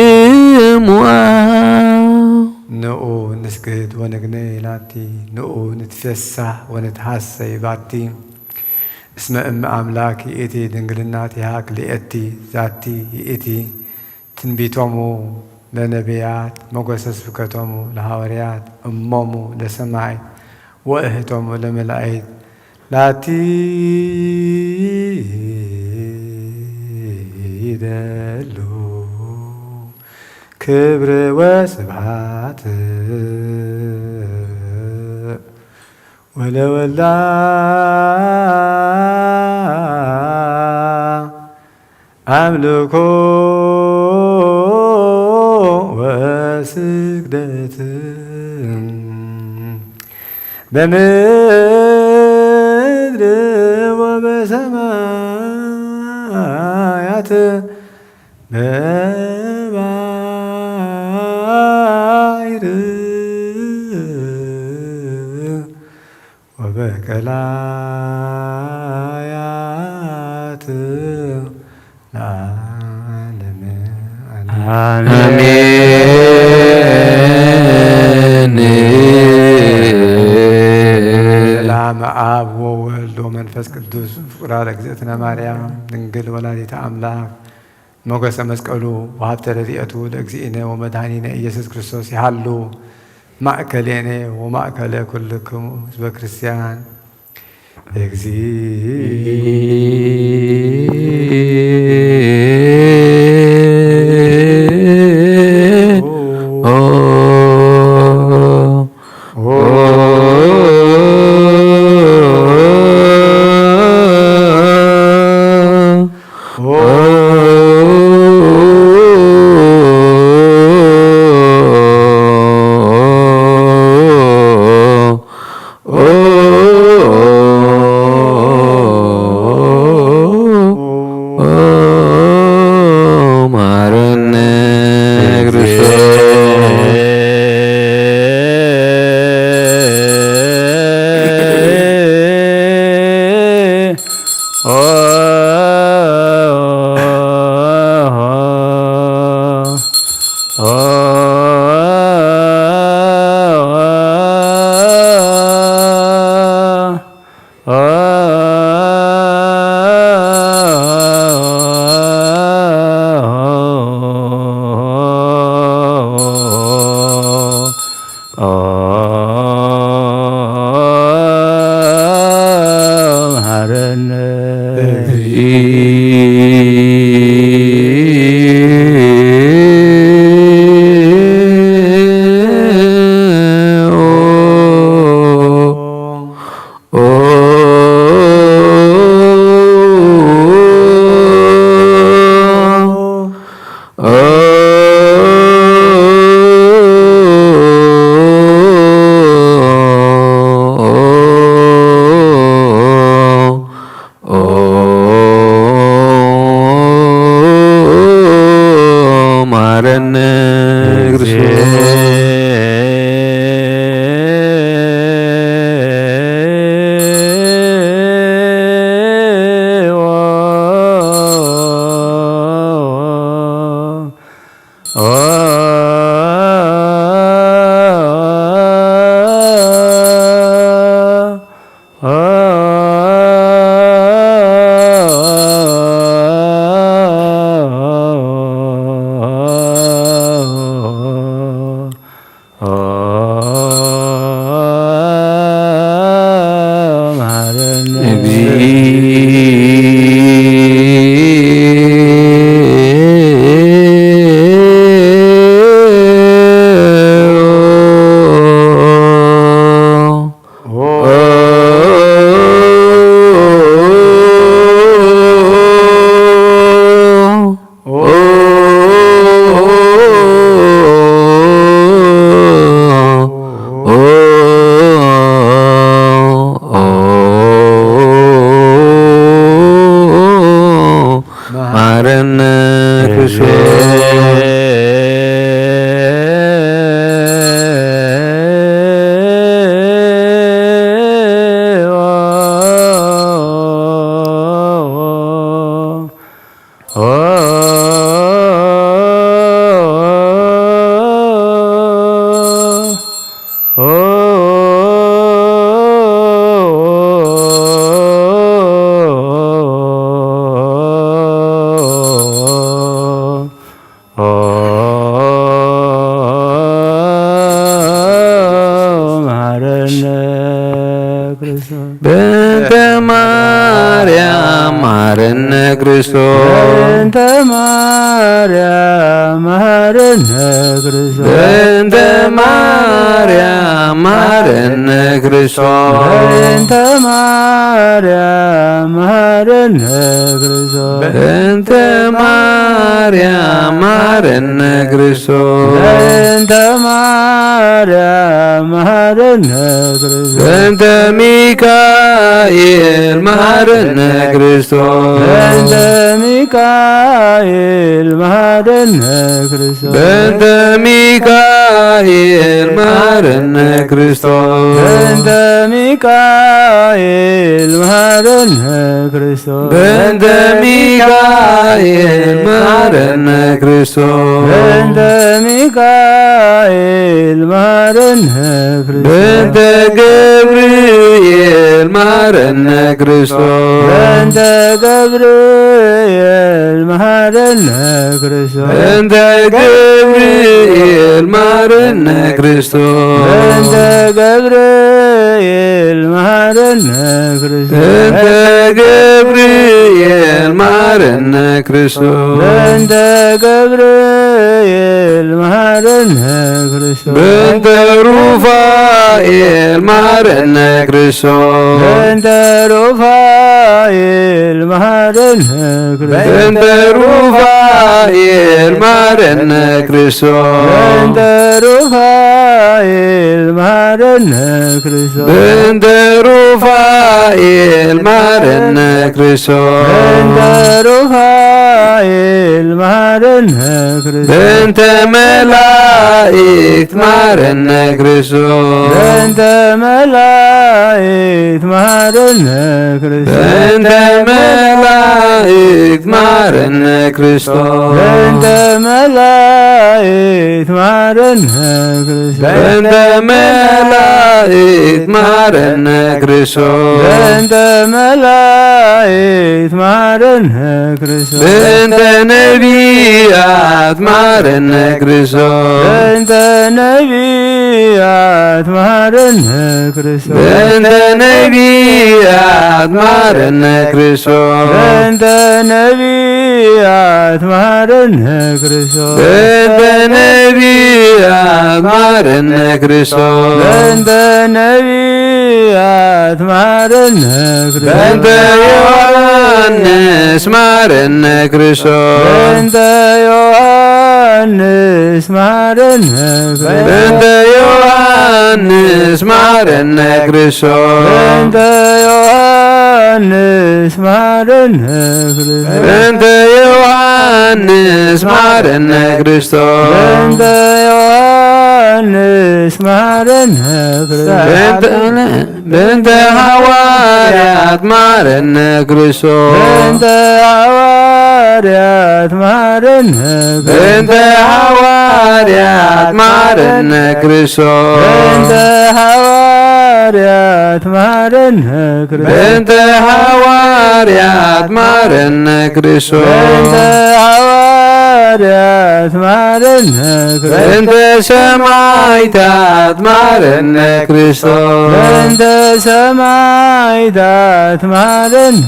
S1: ንኡ ንስግድ ወነግነ ላቲ ንኡ ንትፌሳህ ወንትሐሰይ ባቲ እስመ እመ አምላክ ይእቲ ድንግልናቲሃ ክልኤቲ ዛቲ ይእቲ ትንቢቶሙ ለነቢያት ሞገሰ ስብከቶሙ ለሐዋርያት እሞሙ ለሰማይ ወእህቶሙ ለመላእክት ላቲ ይደሉ ክብር ወስብሐት ወለወልዳ አምልኮ ወስግደት በምድር ወበሰማያት በባሕር ወበቀላያት ለዓለመ
S2: አሜን።
S1: ሰላም አብ ወወልድ ወመንፈስ ቅዱስ ፍቁራ ለእግዝእትነ ማርያም ድንግል ወላዲተ አምላክ ሞገሰ መስቀሉ ወሀብተ ረድኤቱ ለእግዚእነ ወመድኃኒነ ኢየሱስ ክርስቶስ ይሃሉ ማእከሌነ ወማእከለ ኩልክሙ ህዝበ ክርስቲያን
S2: ክርስቶስ
S3: በእንተ ማርያም መሐረነ ክርስቶስ
S2: በእንተ ማርያም መሐረነ ክርስቶስ
S3: በእንተ ማርያም መሐረነ ክርስቶስ
S2: በእንተ ማርያም መሐረነ ክርስቶስ
S3: በእንተ ማርያም መሐረነ ክርስቶስ
S2: በእንተ ሚካኤል መሐረነ ክርስቶስ
S3: በእንተ ሚካኤል መሐረነ ክርስቶስ
S2: በእንተ ሚካኤል መሐረነ ክርስቶስ
S3: በእንተ ሚካኤል መሐረነ ክርስቶስ
S2: በእንተ ሚካኤል መሐረነ ክርስቶስ
S3: በእንተ ሚካኤል መሐረነ ክርስቶስ
S2: በእንተ ገብርኤል መሐረነ ክርስቶስ
S3: በእንተ ገብርኤል መሐረነ ክርስቶስ
S2: በእንተ ገብርኤል መሐረነ ክርስቶስ
S3: በእንተ ገብርኤል መሐረነ ክርስቶስ
S2: በእንተ ገብርኤል መሐረነ ክርስቶስ
S3: በእንተ ገብርኤል መሐረነ ክርስቶስ
S2: በእንተ ሩፋኤል መሐረነ ክርስቶስ
S3: በእንተ ሩፋኤል መሐረነ ክርስቶስ
S2: በእንተ ሩፋኤል መሐረነ ክርስቶስ
S3: በእንተ ሩፋኤል መሐረነ ክርስቶስ
S2: በእንተ ሩፋኤል መሐረነ ክርስቶስ
S3: በእንተ ሩፋኤል መሐረነ ክርስቶስ
S2: በእንተ መላእክት መሐረነ ክርስቶስ
S3: በእንተ መላእክት መሐረነ ክርስቶስ
S2: በእንተ መላእክት መሐረነ ክርስቶስ
S3: በእንተ መላእክት መሐረነ ክርስቶስ
S2: በእንተ መላእክት መሐረነ ክርስቶስ
S3: በእንተ መላእክት መሐረነ ክርስቶስ
S2: በእንተ ነቢያት መሐረነ ክርስቶስ
S3: በእንተ ነቢያት መሐረነ ክርስቶስ
S2: በእንተ ነቢያት መሐረነ ክርስቶስ
S3: በእንተ ነቢያት መሐረነ ክርስቶስ
S2: በእንተ ነቢያት መሐረነ ክርስቶስ
S3: በእንተ ነቢያት መሐረነ ክርስቶስ
S2: በእንተ ዮሐንስ መሐረነ ክርስቶስ
S3: በእንተ ዮሐንስ መሐረነ
S2: በእንተ ዮሐንስ መሐረነ ክርስቶስ
S3: በእንተ ዮሐንስ መሐረነ ክርስቶስ
S2: በእንተ ዮሐንስ መሐረነ ክርስቶስ
S3: በእንተ ዮሐንስ መሐረነ ክርስቶስ
S2: በእንተ ሐዋርያት መሐረነ ክርስቶስ
S3: በእንተ ሐዋርያት መሐረነ
S2: በእንተ ሐዋርያት መሐረነ ክርስቶስ
S3: በእንተ ሐዋርያት መሐረነ ክርስቶስ
S2: በእንተ ሐዋርያት መሐረነ ክርስቶስ
S3: በእንተ ሐዋርያት መሐረነ ክርስቶስ
S2: በእንተ ሰማዕታት መሐረነ ክርስቶስ
S3: በእንተ ሰማዕታት መሐረነ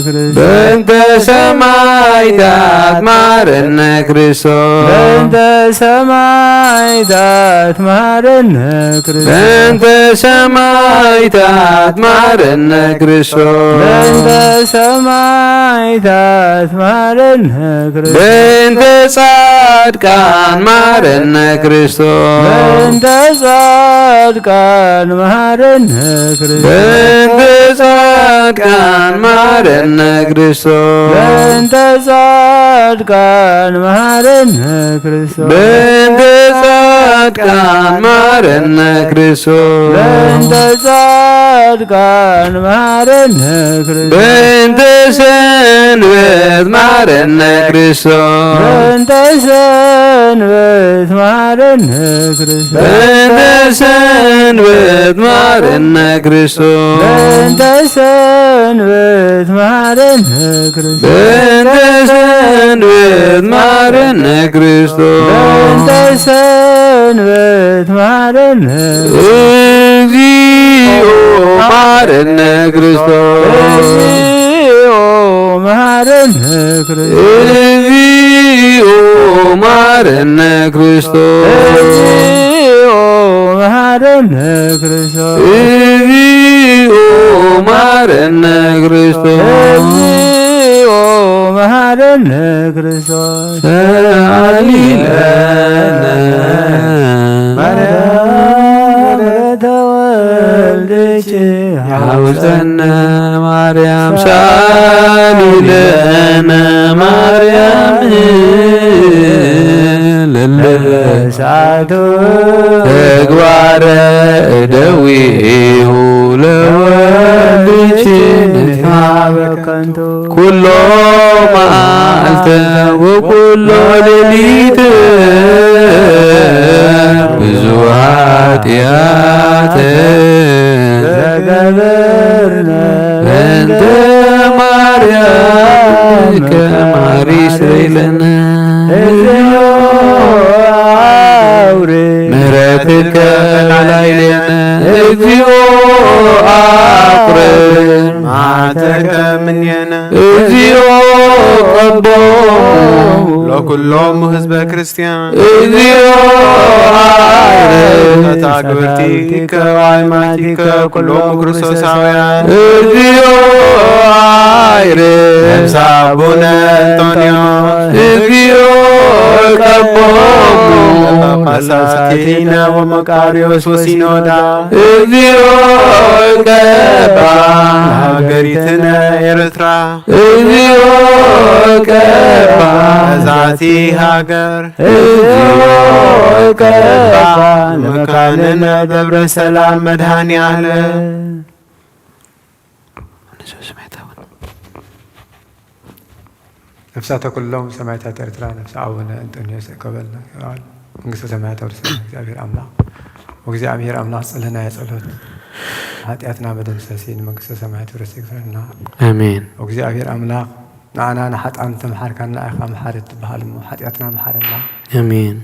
S3: ክርስቶስ
S2: በእንተ ሰማዕታት መሐረነ ክርስቶስ
S3: በእንተ ሰማዕታት መሐረነ ክርስቶስ
S2: በእንተ ሰማዕታት መሐረነ ክርስቶስ
S3: በእንተ ሰማዕታት መሐረነ ክርስቶስ
S2: በእንተ ጻድቃን መሐረነ ክርስቶስ
S3: በእንተ ጻድቃን መሐረነ ክርስቶስ
S2: በእንተ ጻድቃን መሐረነ ክርስቶስ
S3: በእንተ ጻድቃን መሐረነ ክርስቶስ
S2: በእንተ ጻድቃን መሐረነ ክርስቶስ
S3: በእንተ ጻድቃን መሐረነ ክርስቶስ
S2: በእንተ ሰንበት መሐረነ ክርስቶስ
S3: በእንተ ሰንበት መሐረነ ክርስቶስ
S2: በእንተ ሰንበት መሐረነ ክርስቶስ
S3: በእንተ ሰንበት መሐረነ ክርስቶስ
S2: በእንተ ሰንበት መሐረነ ክርስቶስ
S3: በእንተ ሰንበት መሐረነ
S2: እግዚኦ መሐረነ ክርስቶስ
S3: እግዚኦ መሐረነ ማረነ ክርስቶስ
S2: እግዚኦ ማረነ ክርስቶስ
S3: መሐረነ ክርስቶስ
S2: እግዚኦ ማረነ ክርስቶስ
S3: እግዚኦ መሐረነ ክርስቶስ
S2: ሰአሊ ለነ
S3: ማርያም ተወልደች
S2: ሐውፀነ ማርያም ሰአሊ ለነ ማርያም
S3: ለለሳቶ
S2: ተግባረ እደዊሁ ለወልድችነታ
S3: በከንቱ
S2: ኩሎ መዓልተ ወኩሎ ሌሊት ብዙ ኃጢአት
S3: ዘገበርነ
S2: በእንተ ማርያም ከማሪ ስረይለነ
S3: አውሬ
S2: ምሕረትከ ላዕሌነ እግዚኦ አቁረን
S5: ማዕተከ ምኔነ
S2: እግዚኦ ቀቦሙ
S5: ለኩሎሙ ህዝበ ክርስቲያን
S2: እግዚኦ አዕረን
S5: ተታግብርቲከ ወአይማቲከ ኩሎሙ ክርስቶሳውያን
S2: እግዚኦ አዕረን
S5: ነፍሳቡነ አንጦንዮስ
S2: እግዚኦ ቀቦሙ
S5: ጳጳሳቲነ ወመቃርዮስ ወሲኖዳ
S2: እግዚኦ ቀባ
S5: ሀገሪትነ ኤርትራ
S2: እግዚኦ ቀባ
S5: በዛቲ ሀገር
S2: እግዚኦ ቀባ
S5: መካንነ ደብረ ሰላም መድኃኔዓለም ነፍሳተ ኩሎም ሰማዕታት ኤርትራ ነፍሰ አቡነ እንጦንዮስ ይቀበልና መንግስተ ሰማያት ወርሰና እግዚአብሔር አምላክ ወእግዚአብሔር አምላክ ጸለና የጸሎት ኃጢአትና መደምሰሲን መንግስተ ሰማያት ወርሰ ይግፈረና
S2: አሜን።
S5: ወእግዚአብሔር አምላክ ንዓና ንሓጣን ተመሓርካና ኢኻ መሓረት ትበሃል እሞ ኃጢአትና መሓረና
S2: አሜን።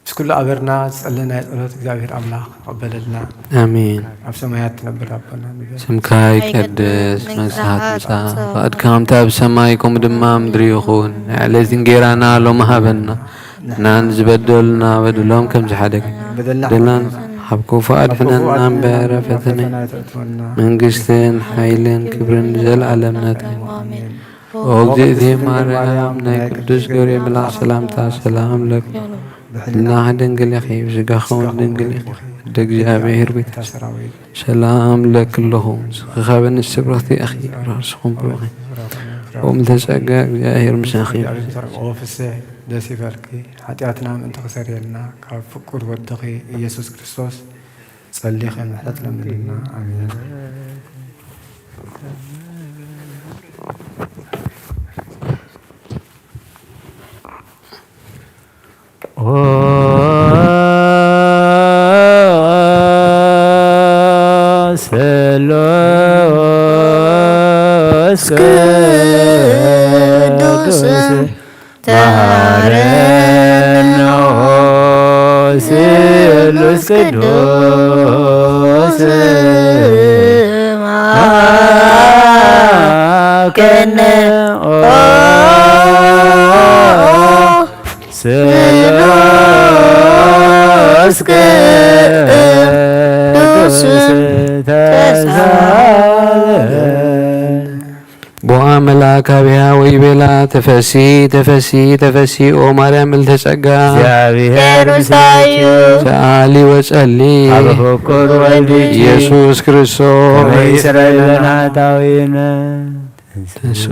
S5: እስኩሉ አበርና ጸለና የጸሎት እግዚአብሔር አምላክ ቀበለልና
S2: አሜን።
S5: ኣብ ሰማያት ትነብር ኣቦና ንበል
S2: ስምካ ይቀደስ መንግሥትካ ትምጻእ ፈቃድካ ከምቲ ኣብ ሰማይ ከምኡ ድማ ምድሪ ይኹን ዕለትና እንጀራና ሎሚ ሃበና ንሕና ዝበደሉና በደሎም ከም ዝሓደግ በደልናን ካብ ክፉ ኣድሕነና እምበር ፈተነ መንግስትን ሓይልን ክብርን ዘለዓለም ናትካ ኦ እግዝእትየ ማርያም ናይ ቅዱስ ገብርኤል መልኣክ ሰላምታ ሰላም ለኪ እና ድንግል ኢኺ ብስጋኻ እውን ድንግል ኢኺ ወደ እግዚአብሔር ቤት ሰላም ለክለኹ ዝኸበ ንስብረኽቲ እኺ ራስኹም ብሩኺ ኦም ተጸጋ እግዚአብሔር ምሳኺ
S5: ፍስሕ ደስ ይበልኪ ኃጢአትና ምእንቲ ክሰርየልና ካብ ፍቁር ወድኺ ኢየሱስ ክርስቶስ ጸሊኸ ምሕረት ለምንና አሜን።
S3: ሰሎስ ቅዱስ ታረኖ ሰሎስ ቅዱስ ማከነ ሰሎስ ቅዱስ
S2: ቦአ መልአክ አብያ ወይቤላ ተፈሲ ተፈሲ ተፈሲ ኦ ማርያም እልተጸጋ
S3: እግዚአብሔር ምስሌኪ
S2: ሰአሊ ወጸሊ
S3: አብ ፍቁር ወልድኪ
S2: ኢየሱስ ክርስቶስ
S3: ከመይስረይ በናታዊነ
S2: ተንሱ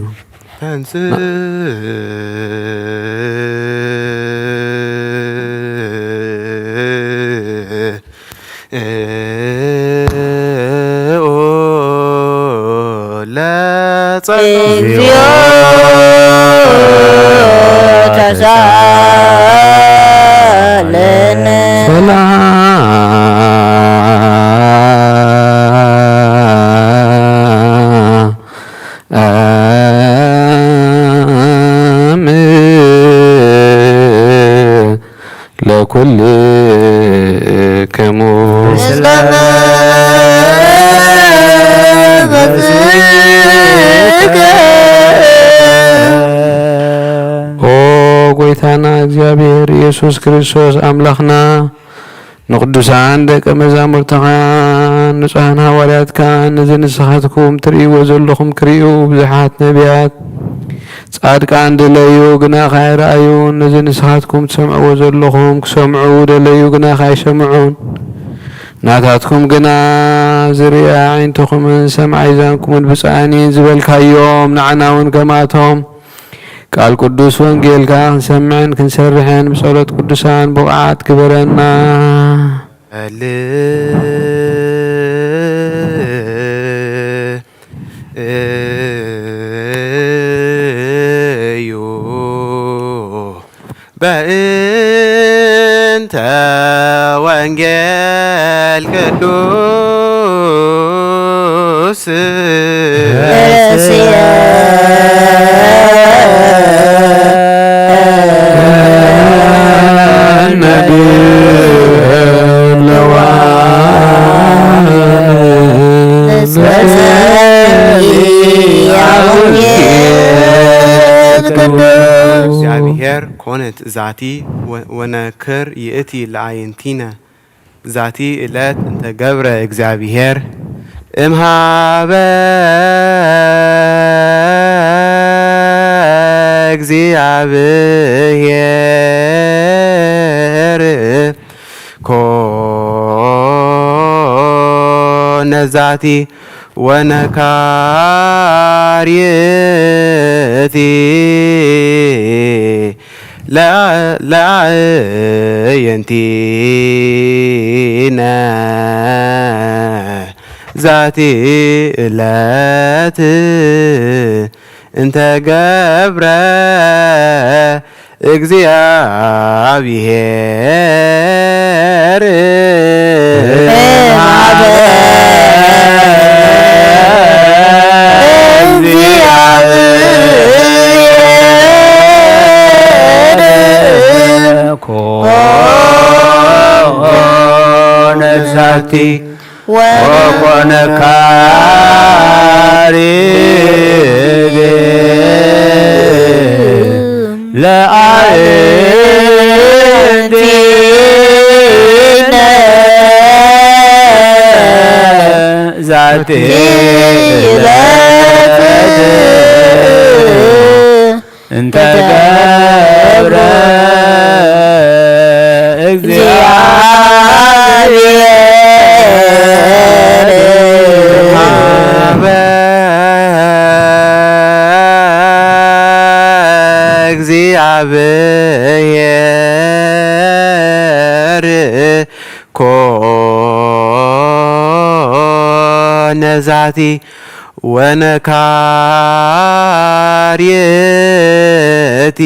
S4: እግዚኦ ተሳለነ
S2: ለኩልክሙ እግዚአብሔር ኢየሱስ ክርስቶስ አምላኽና ንቅዱሳን ደቀ መዛሙርትኻ ንጹሐን ሐዋርያትካ ነዚ ንስኻትኩም ትርእይዎ ዘለኹም ክርእዩ ብዙሓት ነቢያት ጻድቃን ደለዩ ግና ካይረአዩ ነዚ ንስኻትኩም ትሰምዕዎ ዘለኹም ክሰምዑ ደለዩ ግና ካይሰምዑን ናታትኩም ግና ዝርያ ዓይንትኹምን ሰምዓይ ዛንኩምን ብፃዕኒን ዝበልካዮም ንዓና እውን ከማቶም ቃል ቅዱስ ወንጌልካ ክንሰምዕን ክንሰርሕን ብጸሎት ቅዱሳን ብቕዓት ግበረና
S9: እዩ በእንተ ወንጌል ቅዱስ እግዚአብሔር ኮነት ዛቲ ወነክር ይእቲ ለአይንቲነ ዛቲ ዕለት እንተ ገብረ እግዚአብሔር እምሃበ እግዚአብሔር ኮነ ዛቲ ወነካርየቲ ለአየንቲነ ዛቲ ዕለት እንተ ገብረ እግዚአብሔር ዛቲ ወኮነ ካሪግ ለአይንቲነ ዛቲ ዕለት እንተ ገብረ እግዚአብሔር ኮነ ዛቲ ወነካርየቲ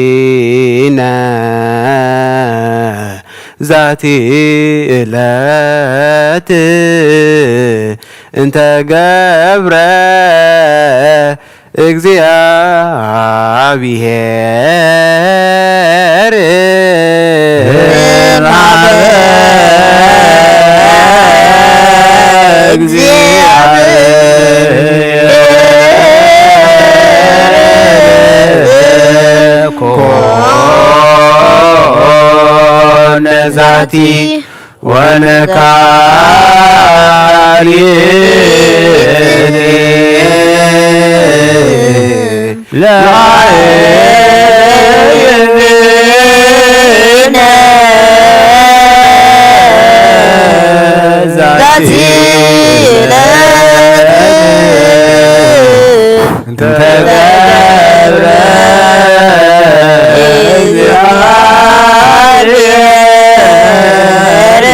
S9: ለአየንቲነ ዛቲ ዕለት እንተ ገብረ እግዚአብሔር ኮነ ዛቲ ወነካርየቲ ለአየንቲነ ዛቲ ዕለት እንተ ገብረ እግዚአብሔር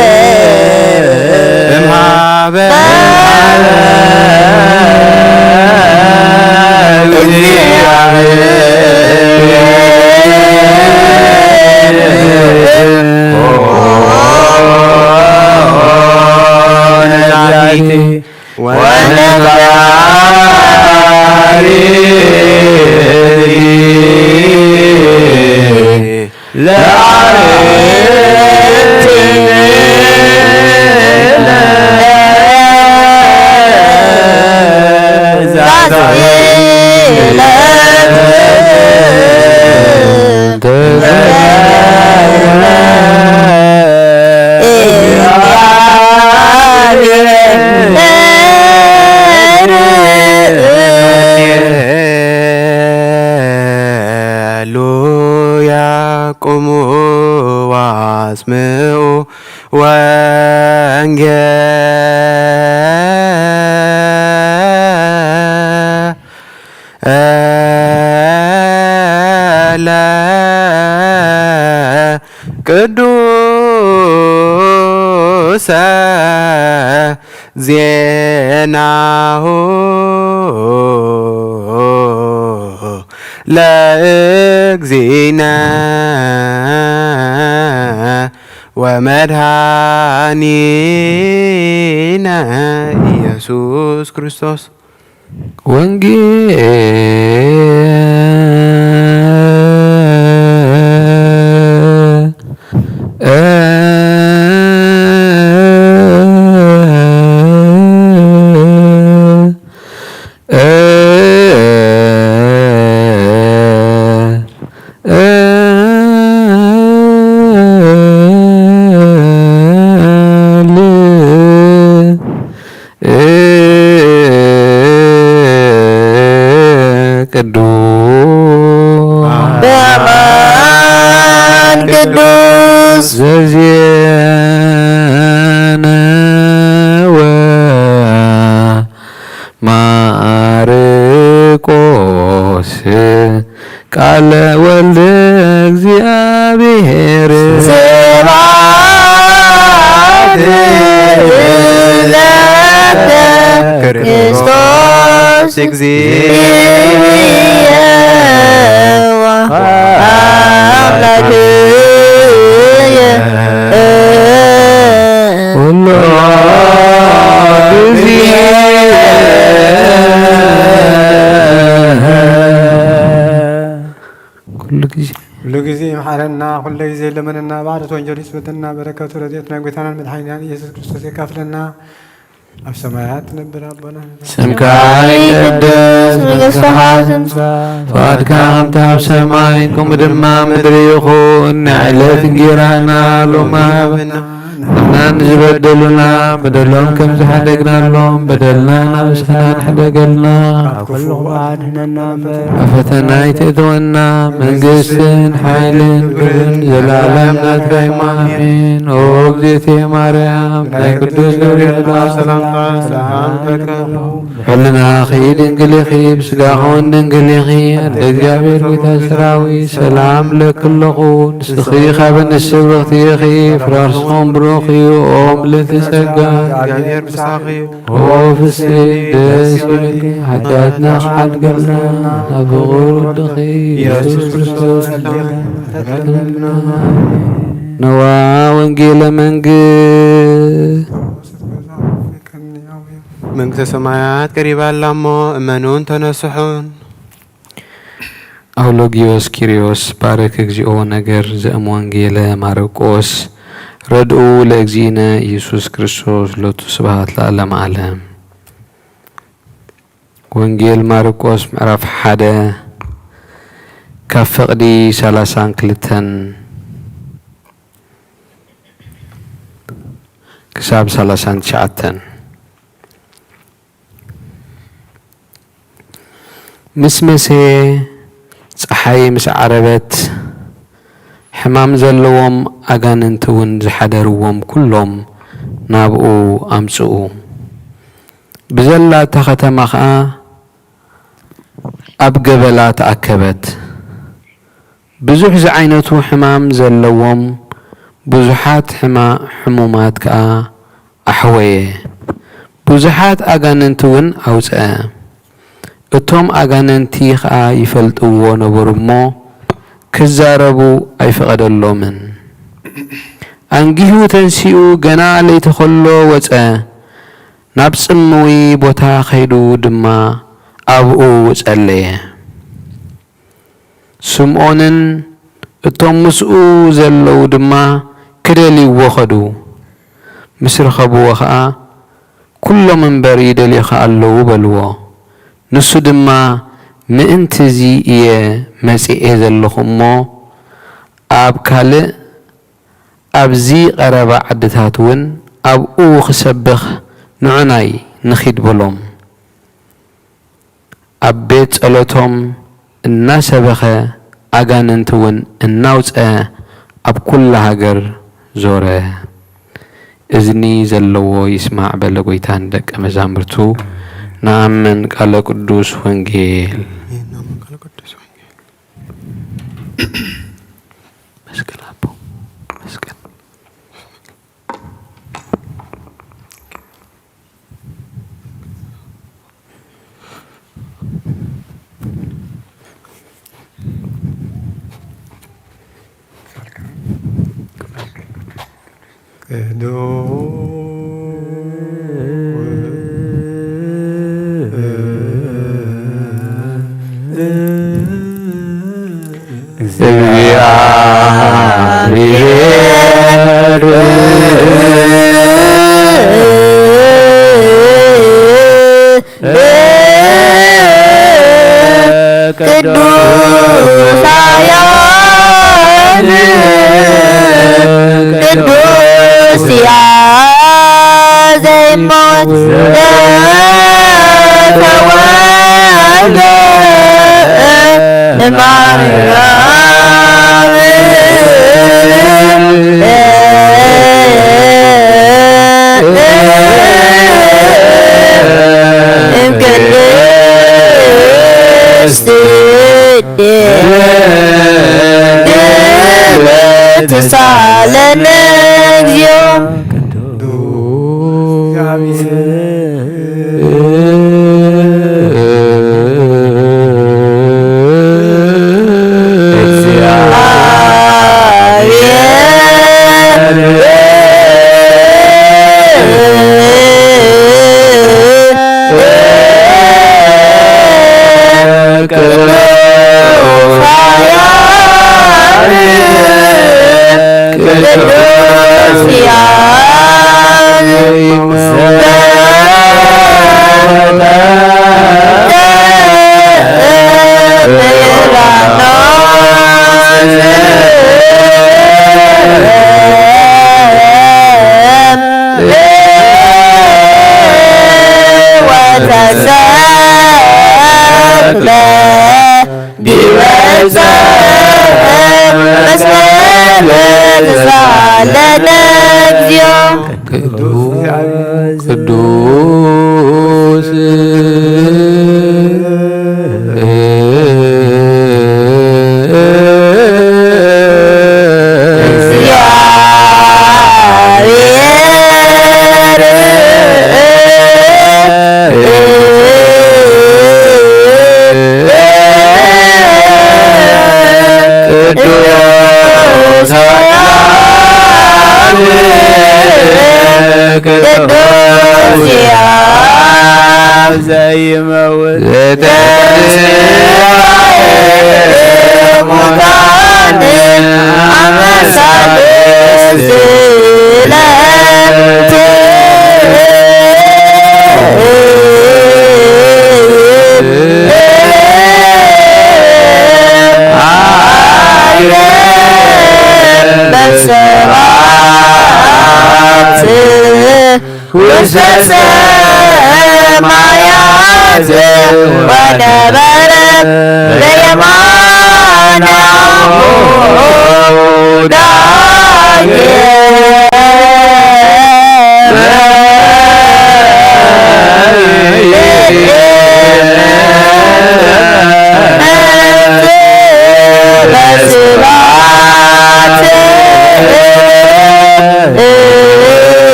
S9: እምሃበ ዛቲ
S2: قوموا واسمعوا ቅዱስ ዜናሁ ለእግዚእነ ወመድኃኒነ ኢየሱስ ክርስቶስ ማርቆስ ቃለ ወልደ እግዚአብሔር ስብሐት ለከ ክርስቶስ እግዚእየ አምላክየ ሁሉ
S5: كل جزء محرنا كل جزء لمننا بعد وانجل يثبتنا بركة رضيتنا قوتنا المدحين يسوع كريستوس يكافلنا أف سمايات نبي ربنا
S2: سمكاي قدس مقصحات فادكام تاب سمايكم بدما مدري يخون نعلة جيرانا لما بنا ننزل بدلنا بدلهم كم زحدقنا لهم بدلنا نفسنا حدقلنا
S3: كله بعدنا
S2: أفتنا يتدونا من قسن حيل كل زلالم ندري مامين وقديتي مريم لا قدوس قريب سلام حلنا خيد انقلي خيب سلاحون انقلي خير لجابير وتسراوي سلام لكل خون استخي خابن السبغ تيخي فرارسهم بروخي وأم لتسقى جابير بساقي وفي السيد حجاتنا حد قلنا أبغور الدخي يسوس كريستوس تكلمنا نوا وانجيل መንግሥተ ሰማያት ቀሪባ ላሞ እመኑን ተነስሑን አውሎጊዮስ ኪሪዮስ ባረክ እግዚኦ ነገር ዘእም ወንጌለ ማርቆስ ረድኡ ለእግዚእነ ኢየሱስ ክርስቶስ ሎቱ ስብሐት ለዓለመ ዓለም። ወንጌል ማርቆስ ምዕራፍ 1 ካብ ፍቕዲ 32 ክሳብ 39 مسمسه ፀሓይ ምስ ዓረበት ሕማም ዘለዎም ኣጋንንትን ዝሓደርዎም ኩሎም ናብኡ ኣምጽኡ ብዘላታ ከተማ ኸዓ ኣብ ገበላ ተኣከበት ብዙሕ ዝዓይነቱ ሕማም ዘለዎም ብዙሓት ሕሙማት ከዓ ኣሕወየ ብዙሓት ኣጋንንትን ኣውፅአ እቶም ኣጋንንቲ ኸዓ ይፈልጥዎ ነበሩ እሞ ክዛረቡ ኣይፈቐደሎምን አንጊሁ ተንሲኡ ገና ለይተኸሎ ወፀ ናብ ጽምዊ ቦታ ኸይዱ ድማ ኣብኡ ጸለየ ስምዖንን እቶም ምስኡ ዘለው ድማ ክደልይዎ ኸዱ ምስ ረኸብዎ ኸዓ ኩሎም እምበር ይደልይኻ ኣለዉ በልዎ ንሱ ድማ ምእንቲ እዚ እየ መጺኤ ዘለኹ እሞ ኣብ ካልእ ኣብዚ ቀረባ ዓድታት እውን ኣብኡ ክሰብኽ ንዑናይ ንኺድ በሎም ኣብ ቤት ጸሎቶም እናሰበኸ ኣጋንንትን እናውፅአ ኣብ ኩላ ሃገር ዞረ። እዝኒ ዘለዎ ይስማዕ በለ ጎይታን ደቀ መዛሙርቱ ንኣምን ቃለ ቅዱስ ወንጌል መስቀል አቦ መስቀል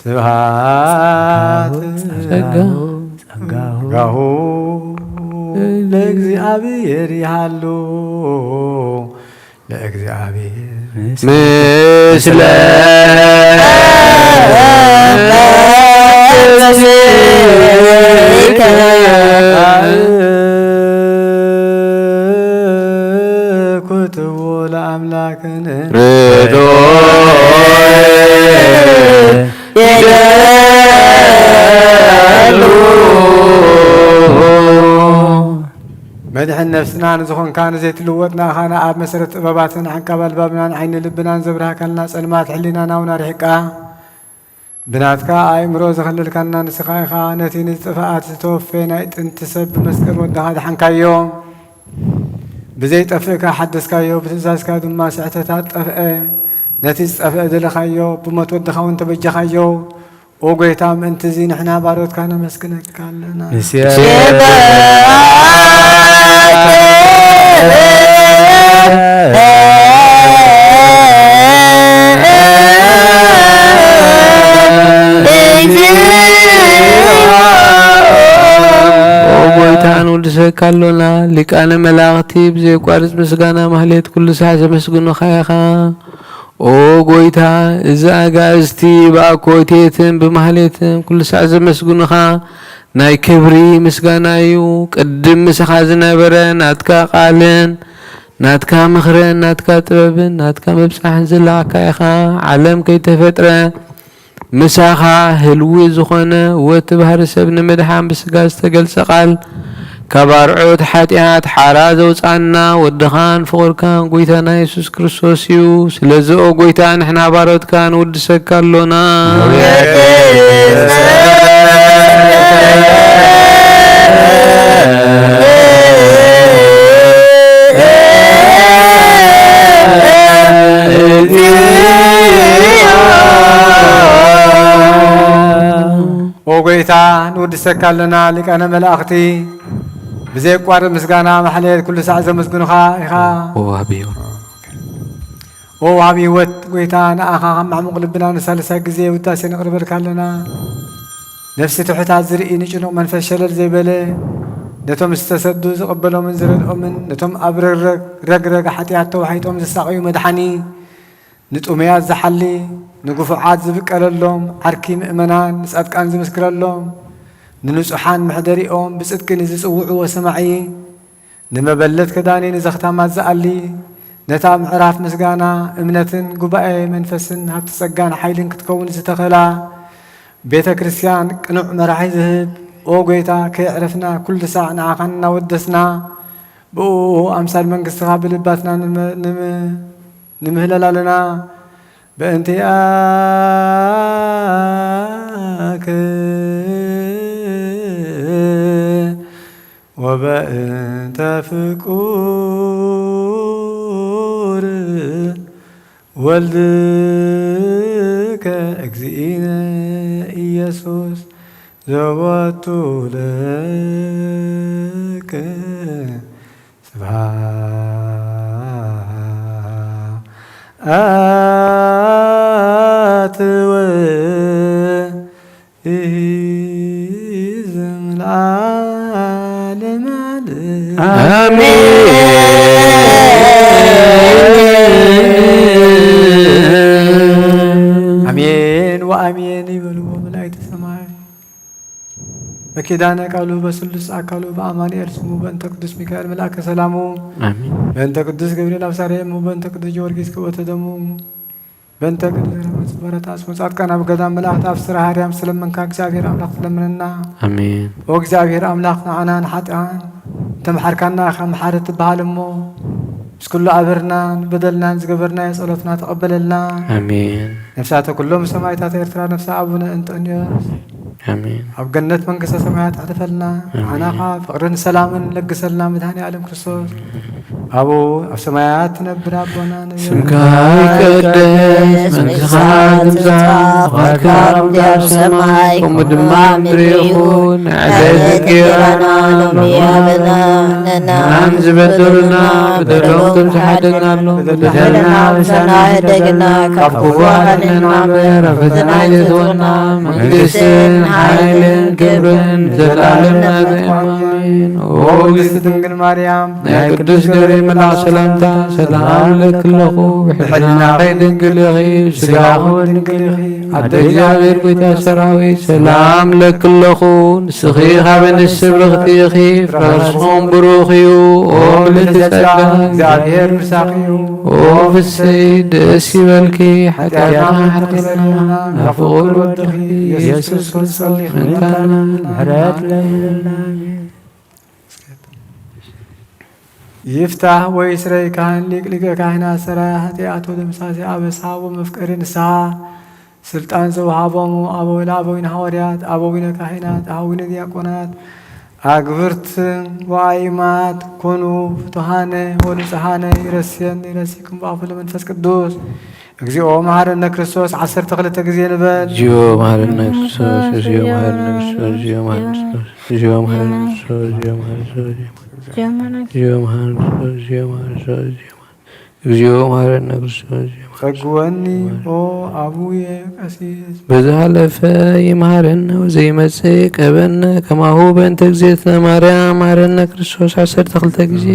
S5: ስብሐት ጸጋሁ ለእግዚአብሔር ይሃሉ ለእግዚአብሔር
S2: ምስለ
S5: ኩትቡ ለአምላክን
S2: ርዶ
S5: መድሕን ነፍስና ንዝኾንካ ንዘይትልወጥና ኻና ኣብ መሰረት ጥበባትን ዓንቃብ ኣልባብናን ዓይኒ ልብናን ዘብርሃከልና ጸልማት ሕሊናና እውን ኣርሒቃ ብናትካ ኣእምሮ ዘኸልልካና ንስኻ ኢኻ ነቲ ንዝጥፍኣት ዝተወፈ ናይ ጥንቲ ሰብ ብመስቀል ወድኻ ድሓንካዮ ብዘይጠፍእካ ሓደስካዮ ብትእዛዝካ ድማ ስዕተታት ጠፍአ ነቲ ዝጠፍአ ዘለኻዮ ብሞት ወድኻ እውን ተበጀኻዮ ኦ ጐይታ ምእንቲ እዚ ንሕና ባሮትካ ነመስግነካ ኣለና
S2: ጐይታ ንውድሰካ ኣሎና ሊቃነ መላእኽቲ ብዘይቋርፅ ምስጋና ማህሌት ኩሉ ሰዓት ዘመስግኑኻ ኢኻ ኦ ጐይታ እዚ ኣጋእዝቲ ብኣኮቴትን ብማህሌትን ኩሉ ሰዓት ዘመስግኑኻ ናይ ክብሪ ምስጋና እዩ ቅድም ምስኻ ዝነበረ ናትካ ቃልን ናትካ ምኽርን ናትካ ጥበብን ናትካ መብፃሕን ዘለዓካ ኢኻ ዓለም ከይተፈጥረ ምሳኻ ህልዊ ዝኾነ ወቲ ባህሪ ሰብ ንምድሓን ብስጋ ዝተገልጸ ቃል ካብ ኣርዑት ሓጢኣት ሓራ ዘውፃና ወድኻን ፍቑርካን ጐይታና ኢየሱስ ክርስቶስ እዩ ስለዚ ኦ ጐይታ ንሕና ባሮትካ ንውድሰካ ኣሎና
S5: ኦ ጐይታ ንውድሰካ ኣለና ሊቃነ መላእኽቲ ብዘይቋርፅ ምስጋና ማሕሌት ኩሉ ሰዓት ዘመስግኑኻ ኢኻ ኦ ዋሃቢ ህይወት ጐይታ ንኣኻ ካብ ማዕሙቕ ልብና ንሳልሳይ ግዜ ውዳሴ ነቕርበልካ ኣለና ነፍሲ ትሑታት ዝርኢ ንጭኑቕ መንፈስ ሸለል ዘይበለ ነቶም ዝተሰዱ ዝቕበሎምን ዝረድኦምን ነቶም ኣብ ረግረግ ሓጢኣት ተዋሒጦም ዝሳቐዩ መድሓኒ ንጡመያት ዝሓሊ ንጉፉዓት ዝብቀለሎም ዓርኪ ምእመናን ንጻድቃን ዝምስክረሎም ንንጹሓን ምሕደሪኦም ብጽድቂ ንዝጽውዑ ወሰማዒ ንመበለት ክዳኒ ንዘኽታማት ዝኣሊ ነታ ምዕራፍ ምስጋና እምነትን ጉባኤ መንፈስን ሃብቲ ጸጋን ሓይልን ክትከውን ዝተኸላ ቤተ ክርስቲያን ቅኑዕ መራሒ ዝህብ ኦ ጐይታ ከየዕረፍና ኩሉ ሳዕ ንዓኻ እናወደስና ብኡ ኣምሳል መንግሥትኻ ብልባትና ንምህለል ኣለና በእንቲአከ ወበእንተ ፍቁር ወልድከ እግዚእነ ኢየሱስ ዘወቱ ለከ ስብሐት ወኢዝም ለዓለመ አሜን ወአሜን ይበሉ መላእክተ ሰማይ በኪዳነ ቃሉ በስሉስ አካሉ በአማኑኤል ስሙ በእንተ ቅዱስ ሚካኤል መልአከ ሰላሙ በእንተ ቅዱስ ገብርኤል አብሳሪሙ በእንተ ቅዱስ ጊዮርጊስ ክቦተ ደሙ በእንተ ቅዱስ በረታ ስሙ ጻድቃን ኣብ ገዳም መላእክት ኣብ ስራ ሃርያም ስለመንካ እግዚአብሔር አምላክ ስለምንና
S2: አሜን
S5: ኦ እግዚአብሔር አምላክ ንዓና ንሓጢኣን ተምሓርካና ከም ሓረት ትበሃል እሞ እስኩሉ ኣበርናን በደልናን ዝገበርናዮ ጸሎትና ተቐበለልና አሜን ነፍሳተ ኩሎም ሰማዕታት ኤርትራ ነፍሳ አቡነ እንጦንዮስ አሜን ኣብ ገነት መንግስተ ሰማያት ኣሕልፈልና ዓናኻ ፍቅርን ሰላምን ለግሰልና መድኃኔ ዓለም ክርስቶስ أبو السماوات نبر أبونا
S2: ስምካ ይቀደስ መንግሥትኻ ትምጻእ ፈቃድካ ኣብ ሰማይ ከምኡ ድማ ምድሪ ይኹን ዕለት ጌራና ናን ዝበደሉና በደሎም ተምሓደግናሎ በደልና በሳና ህደግና ካብ ክፉ ኣድነና እምበር ኣብ ፈተና ኣይተወና መንግስትን ሓይልን ክብርን ዘለዓለም ኣሜን። ኦ
S5: ቅድስት ድንግል ማርያም
S2: ናይ ቅዱስ ገብርኤል መልአክ ሰላምታ ሰላም ለክለኹ ብሕልና ድንግል ኢኺ ስጋኹን ድንግል ኢኺ ኣደ እግዚአብሔር ጌታ ሰራዊት ሰላም ለክለኹ ንስኺ ካብ ንስብ ርኽቲ ኢኺ ፍረስኹም ብሩኽ እዩ። ኦ ምልዕቲ ጸጋ
S5: እግዚአብሔር ምሳኺ እዩ።
S2: ኦ ፍስይ ደስ ይበልኪ ሓጢአትና ሓጢአትና ናብ ፍቑር ወድኺ ኢየሱስ ክርስቶስ ምንካና ምሕረት ለይለና
S5: ይፍታህ ወይስረይ ካህን ሊቀ ካህናት ሰራይ ኃጢአቱ ደምሳሴ አበሳ ወመፍቀሪ ንስሐ ስልጣን ዘውሃቦሙ አበዊነ ሐዋርያት አበዊነ ካህናት አበዊነ ዲያቆናት አግብርት ወአይማት ኮኑ ፍቱሃነ ወንጽሐነ ይረሲኩም በአፉ ለመንፈስ ቅዱስ እግዚኦ መሐረነ ክርስቶስ 12 ጊዜ ንበል።
S2: እግዚኦ መሐረነ ክርስቶስ እግዚኦ መሐረነ ክርስቶስ እግዚኦ መሐረነ ክርስቶስ እግዚኦ መሐረነ ክርስቶስ እግዚኦ መሐረነ ክርስቶስ እግዚኦ መሐረነ ክርስቶስ
S5: ጸግወኒ ኦ አቡየ ቀሲስ
S2: በዛለፈ ይመሐረነ ወዘይመጽእ ቀበነ ከማሁ በእንተ እግዝእትነ ማርያም መሐረነ ክርስቶስ 12 ጊዜ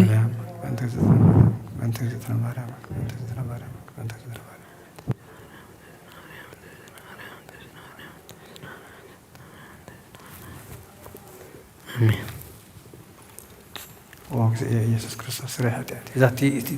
S2: አሜን።
S5: ኢየሱስ ክርስቶስ ስራ ኃጢአት ዛቲ እቲ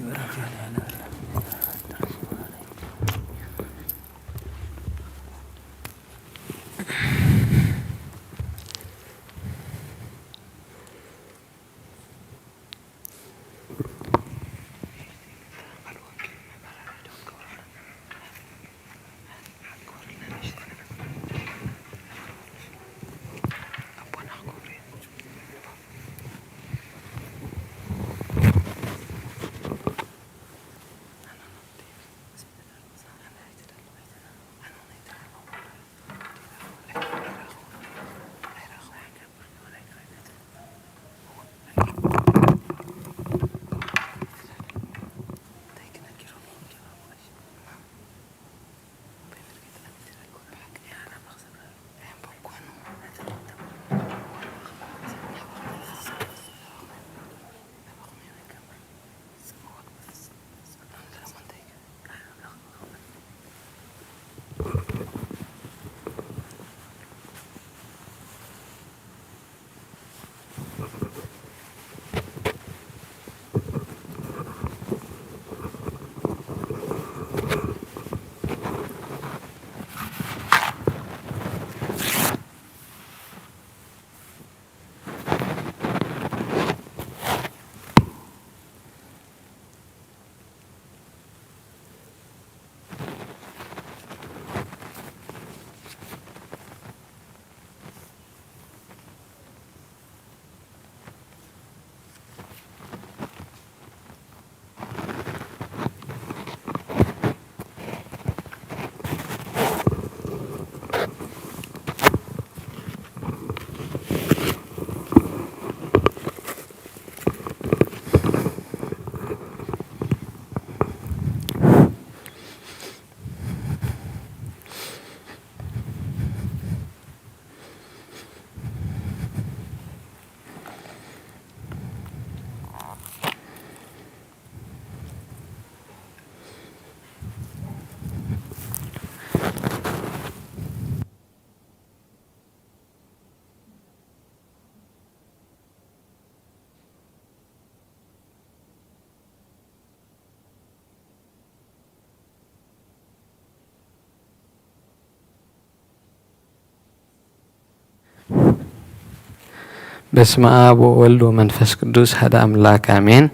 S2: በስመ አብ ወወልድ ወመንፈስ ቅዱስ ሓደ አምላክ አሜን።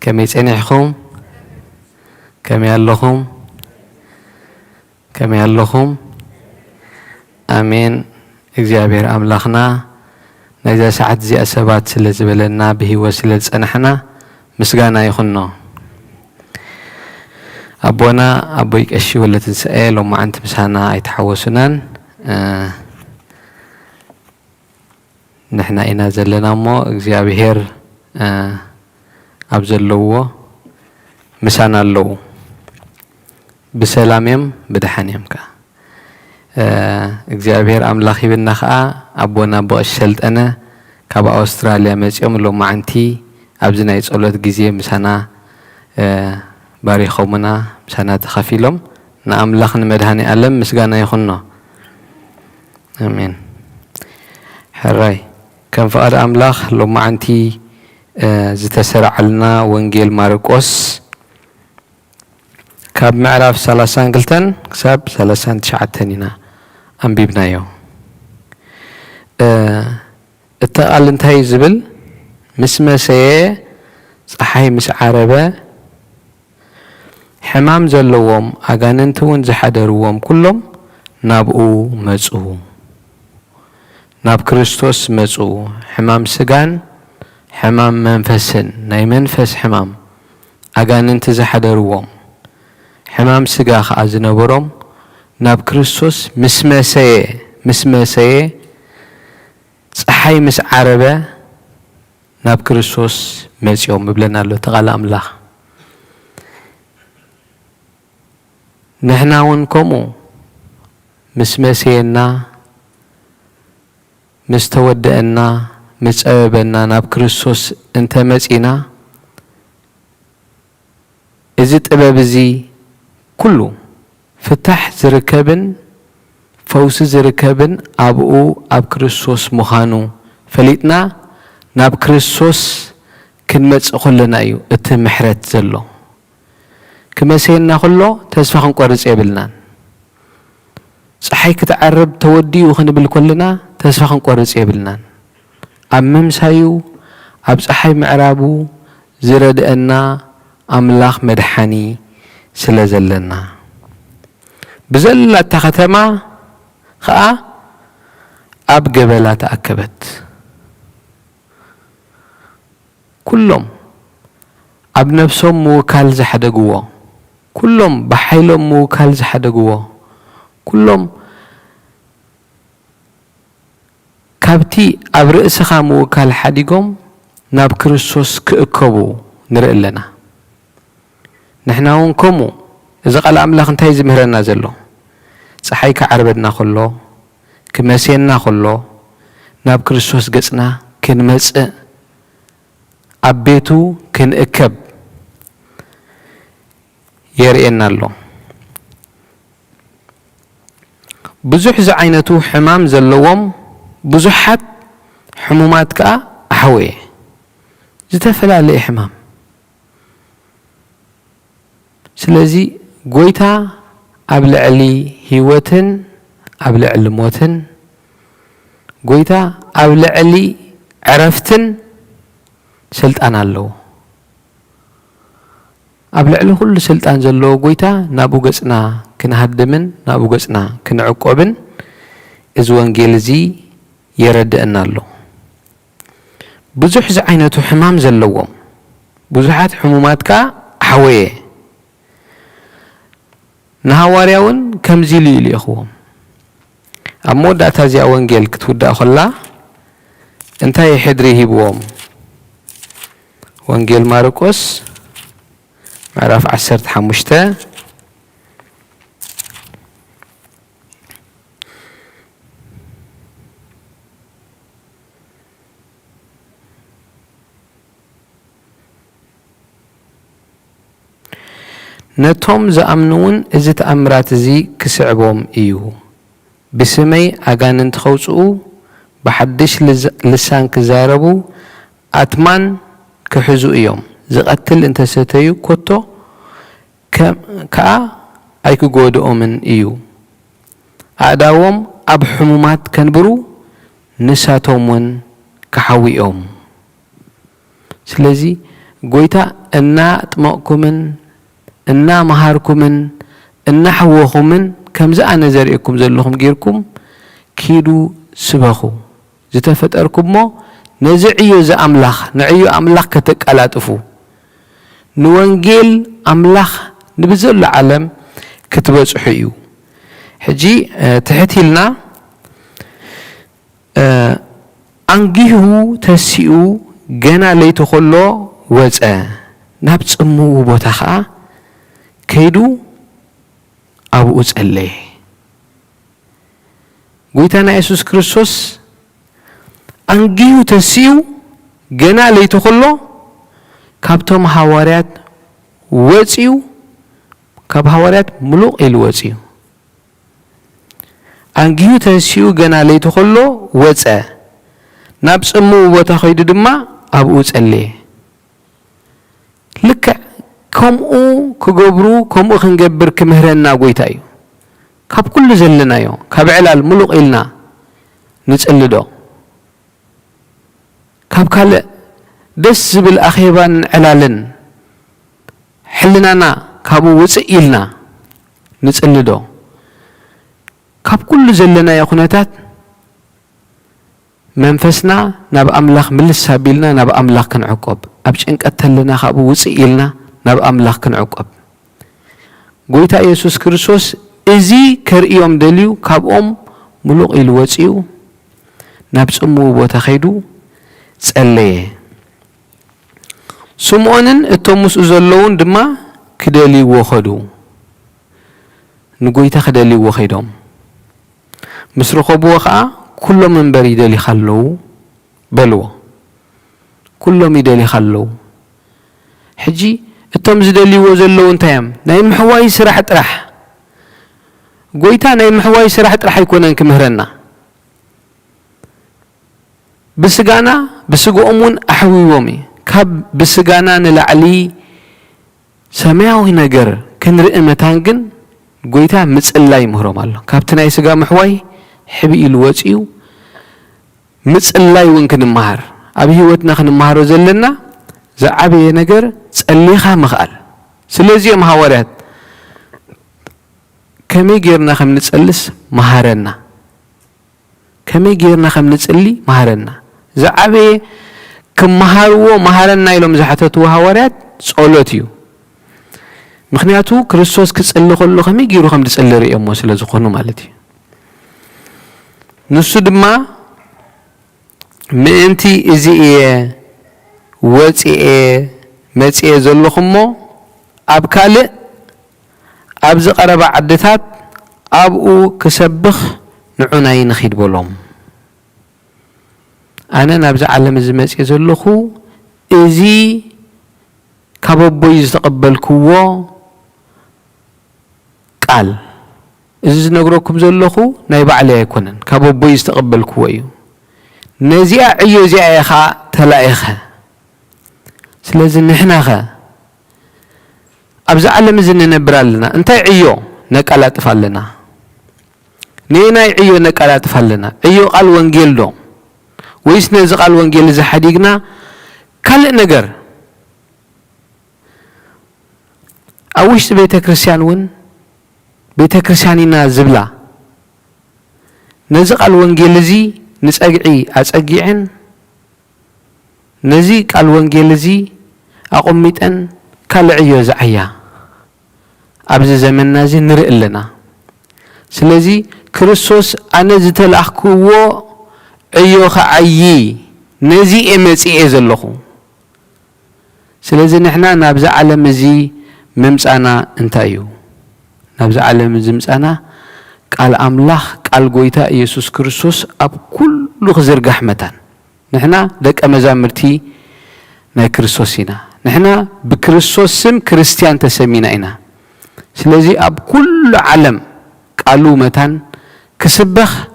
S2: ከመይ ጸኒሕኩም ከመይ ኣለኹም አሜን። እግዚአብሔር አምላኽና ነዛ ሰዓት እዚኣ ሰባት ስለ ዝበለና ብሂወት ስለ ዝጸንሕና مسغانا يخنو أبونا أبويك أشي ولا تنسأل وما أنت مسانا يتحوسنان نحنا إنا زلنا مو እግዚአብሔር أبزلوه مسانا اللو بسلاميم بدحانيم كا እግዚአብሔር أملاخ يبنا خا أبونا بقشلت أنا كابا أستراليا مزيوم لو ما أنتي أبزنا يتقولت جزية مسانا باريخومنا مسانا تخافيلهم نأملاخ نمدهاني ألم مسغانا يخنو آمين حراي كان فقد أملاخ لو ما أنتي زتسرع لنا وانجيل ماركوس كاب معرف 30 قلتن كساب 30 تشعتنينا أنبيبنا يو التقال انتهي زبل مسمى سيه صحي مس عربة حمام زلوهم أغاننتون زحدروهم كلهم نابقو مزقو ناب كريستوس مزقو حمام سجان حمام منفسن ناي منفس حمام أغاننت زحدروهم حمام سجا خازنبرهم ناب كريستوس مسمى سيه صحي مس عربة ناب كريستوس مزيوم بلنا له تغالى أملاخ نحنا ونكمو مسمسينا مستودئنا مصابنا ناب كريستوس انت مصينا إذا طببزي كله فتح زركبن فوس زركبن أبو أب كريستوس مخانو فليتنا ناب كريستوس كنمص خلنا ايو ات محرت زلو كمسينا كله تسفخ نقرص يبلنا صحي كتعرب تودي وخنبل كلنا تسفخ نقرص يبلنا امم سايو اب صحي معرابو زردنا املاخ مدحاني سلازلنا بزلة تختما خا اب جبلات تاكبت كلهم اب نفسهم موكال زحدقوا كلهم بحيلهم موكال زحدقوا كلهم كابتي اب رأسخا موكال حديقهم ناب كريستوس كأكبو نرئ لنا نحنا ونكمو إذا قال أملاخ انتهي زمهرنا زلو صحيك عربتنا خلو كمسينا خلو ناب كريستوس قصنا كنمسء أبيتو كن اكب يرئينا له بزح زعينتو حمام زلوهم بزحات حمومات كا أحوي زتفلا لي حمام سلازي قويتا أبلع لي هيوتن أبلع الموتن قويتا أبلع لي عرفتن سلطان اللو أبلع له كل سلطان زلو قويتا نابو قصنا كنهدمن نابو قصنا كنعقوبن إذ وانجيل زي يردئنا اللو بزح زعينتو حمام زلوهم بزحات حمومات كا حويه نهاوارياون كم زيلي لي أخوهم أمو داتا زي وانجيل كتودا خلا انتا يحدري هيبوهم وانجيل ماركوس معرف 15 نتهم زأمنون إذا تأمرات زي كسعبهم إيو بسمي أغانن تخوصو بحدش لسان كزاربو أتمان كحزو إيوم زقتل انت ستيو كوتو كا أيكو قودو من إيو أعداوهم أب حمومات كنبرو نساتهم كحويهم سلازي قويتا إنا تمأكمن إنا مهاركمن إنا حوخمن كم زأنا زرئكم زلهم غيركم كيدو سبخو زتفتركم مو نزعيو زأملاخ نعيو أملاخ كتك ألاتفو نوانجيل أملاخ نبزل العالم كتبز حيو حجي تحتي لنا أنجيه تسيو جنا ليتو خلو وزأ نبت أمو بوتخا كيدو أبو أزأليه قويتنا يسوس كريستوس أنجيه تسيو جنا ليتو خلو كابتم حواريات وزيو كاب حواريات ملوك الوزيو أنجيو تنسيو جنا ليتو خلو وزأ نابس أمو وتخيد دما أبو أزأليه لك كمو كجبرو كمو خنجبر كمهرنا قويتايو كاب كل زلنا يو كاب علال ملوك إلنا نتسألدو كاب كال دس بالأخيبان علالن حلنا كابو وسئلنا نتسألدو كاب كل زلنا يا خناتات منفسنا نب أملاخ ملس سابيلنا نب أملاخ كن عقب أبش إنك أتلنا كابو وسئلنا نب أملاخ كن عقب قويتا يسوس كريستوس إزي كرئيوم دليو كاب ملوك الوسيو نبس أمو بوتخيدو تسأليه سمعونن التومس أزلون دما كدالي وخدو نقويتا خدالي وخيدهم مسرقو بوخا كل من بريد اللي خلو بلو كل ميدالي خلو حجي التومس دالي وزلون تام نايم حواي سراح ترح قويتا نايم حواي سراح ترح يكونن كمهرنا بسقانا بسقو أمون أحوي ومي كاب بسجانا نلعلي سماعه نجر كن رئمتانجن قويتا مسألة مهرم الله كابتنا يسجا محوي حبي الوجيو مسألة وينكن المهر أبي هوتنا خن المهر وزلنا زعبي نجر تسأليها مخال سلزي محاورات كمي غيرنا خم نتسألس مهارنا كمي غيرنا خم نتسألي مهارنا زعبي كم مهارو مهارنا يلوم زحتتو هوارات صولتيو مخنياتو كريستوس كتسأل خلو خمي جيرو خم تسأل رئيمو سلازخونو مالتي نسو دما مئنتي إزي إيه واتي إيه ماتي إيه زلو خمو أبكالي أبزق أربع عدتات أبقو كسبخ نعوناي نخيد بولوم أنا نبزع على مزمات يزلخو إزي كابوبو يستقبل كوا قال إزي نقولكم زلخو نايب عليه يكونن كابوبو يستقبل كوا نزيع عيو زيع يخا تلايخا سلازم نحنا خا أبزع على مزن نبرالنا انت عيو نقالات فالنا نينا عيو نقالات فالنا عيو قال وانجيل دوم ويس نزق الوانجيل إذا حديقنا كل نجر أوش بيت كريستيان ون بيت كريستياننا زبلا نزق الوانجيل زي نسأجعي أسأجعن نزيق الوانجيل زي أقوميت أن كل عيو زعيا أبز زمن نازي نرئ لنا سلازي كريستوس أنا زت الأحكو أيوخا عيي نزي إمسي إزلخو سلازي نحنا نبزع على مزي ممسانا انتايو نبزع على مزي ممسانا قال أملاخ قال قويتا يسوس كريستوس أب كل خزر قحمتان نحنا دك أمزامرتي نا كريستوسينا نحنا بكريستوس سم كريستيان تسمينا إنا سلازي أب كل عالم قالوا متان كسبخ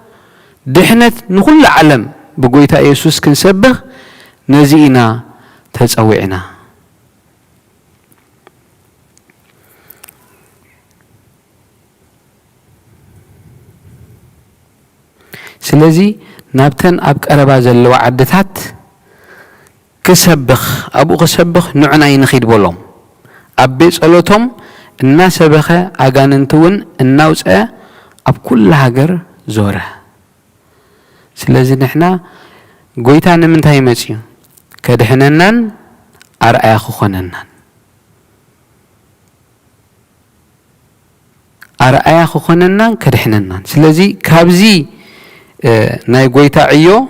S2: دحنت نقول عالم بقويتا يسوس كنسبخ نزينا تزوعنا سلازي نابتن أبك أربا زلو عدتات كسبخ أبو كسبخ نعنا ينخيد بولهم أبي صلوتهم الناس بخا أغاننتون الناوس أب كل هاجر زوره سلازي نحنا قويتان من تايمتي كدحننان أرأي خخننان أرأيا خوننا كدحننا سلزي كابزي ناي قويتا عيو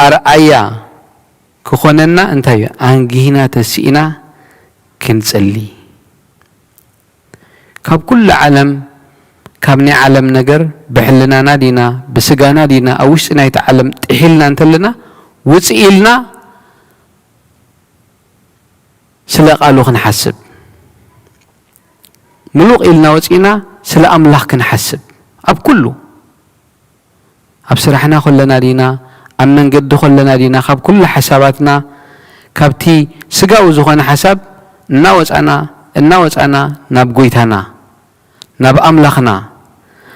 S2: أرأيا كخوننا انتهي أنجينا تسئنا كنتسلي كاب كل عالم كابني عالم نجر بحلنا نادينا بسجانا دينا أوش نايتعلم تحلنا انتلنا وتسئلنا سلا قالو خنحسب ملوق إلنا وتسئنا سلا أملاح كنحسب أب كله أب سرحنا خلنا دينا أمن قد خلنا دينا خاب كل حساباتنا كابتي سجاو زخنا حساب الناوز أنا نبقيتنا نب أملاخنا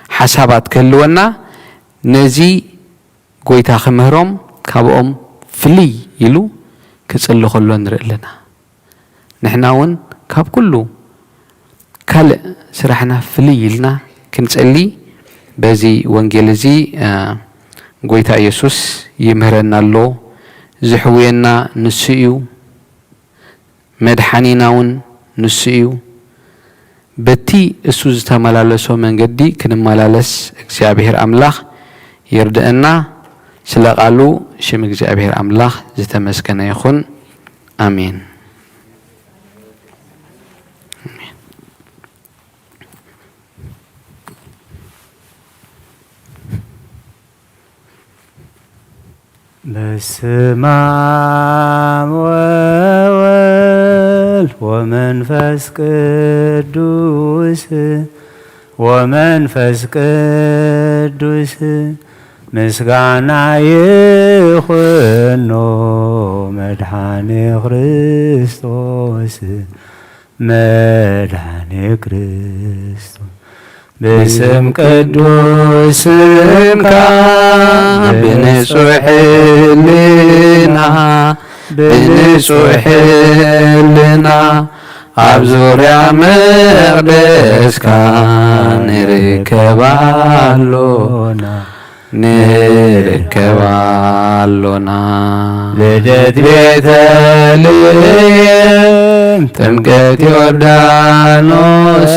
S2: حسابات كلونا نزي قويتا خمهرم كابهم فلي يلو كتسلو خلون رئلنا نحناون كاب كله كالق سرحنا فلي لنا كنتسألي بزي وانجيلزي قويتا يسوس يمهرنا اللو زحوينا نسيو مدحانيناون نسيو بتي اسوز تملالسو من قدي كنملالس እግዚአብሔር አምላክ ይርዳና ስለቃሉ ሽም እግዚአብሔር አምላክ ዝተመስገነ ይኹን አሜን
S3: በስመ አብ ወወልድ ወመንፈስ ቅዱስ ምስጋና ይኹኖ መድኃኔ ክርስቶስ باسم قدوس سمك بنصح لنا أبزوريا مقدس كان نركبالونا لدت بيتلين تمكت يردانوس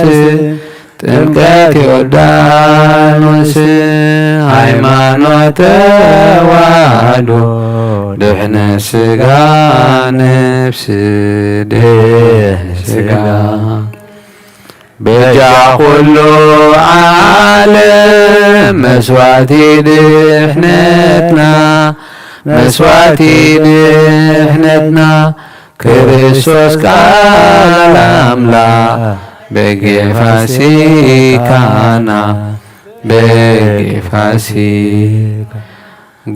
S3: ሃይማኖተ ተዋህዶ ድሕነ ስጋ ነፍስ ስጋ በጃ ኩሉ ዓለም መስዋዕቲ ድሕነትና ክርስቶስ ቃል አምላክ በጌፋሲካና በጌፋሲካ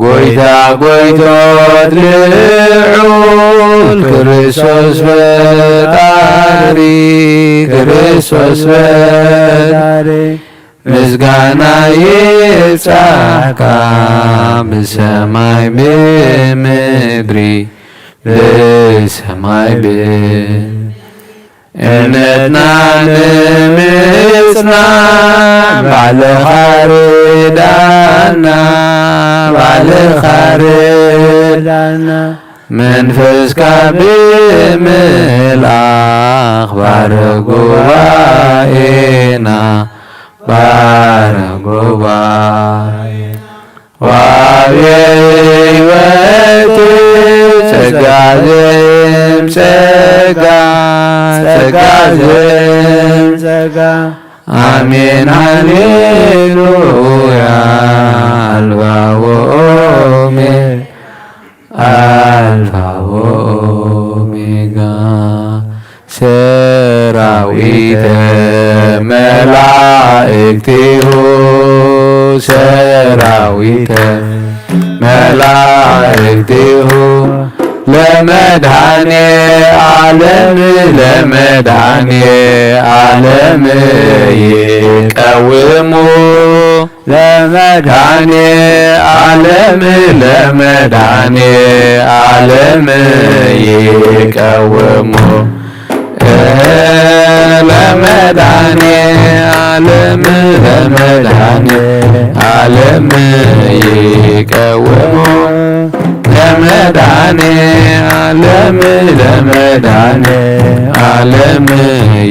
S3: ጎይታ ጎይቶት ልዑል ክርስቶስ ፈጣሪ ምስጋና ይብጻሕካ ብሰማይ ብምድሪ እምነትና ንምጽና ባዕልኻ ርዳና መንፈስካ ብምልኣኽ ባረክ ጉባኤና ወአብየ ሕይወት ጸጋ ጸጋ አሜን ሃሌሉያ አልፋ ወኦሜጋ ሰራዊተ መላእክቲሁ ለመድኃኔ ዓለም ይቀውሙ ለመድኃኔ ዓለም ይቀውሙ ለመድኃኔ ዓለም ይቀውሙ ለመድኃኔ ዓለም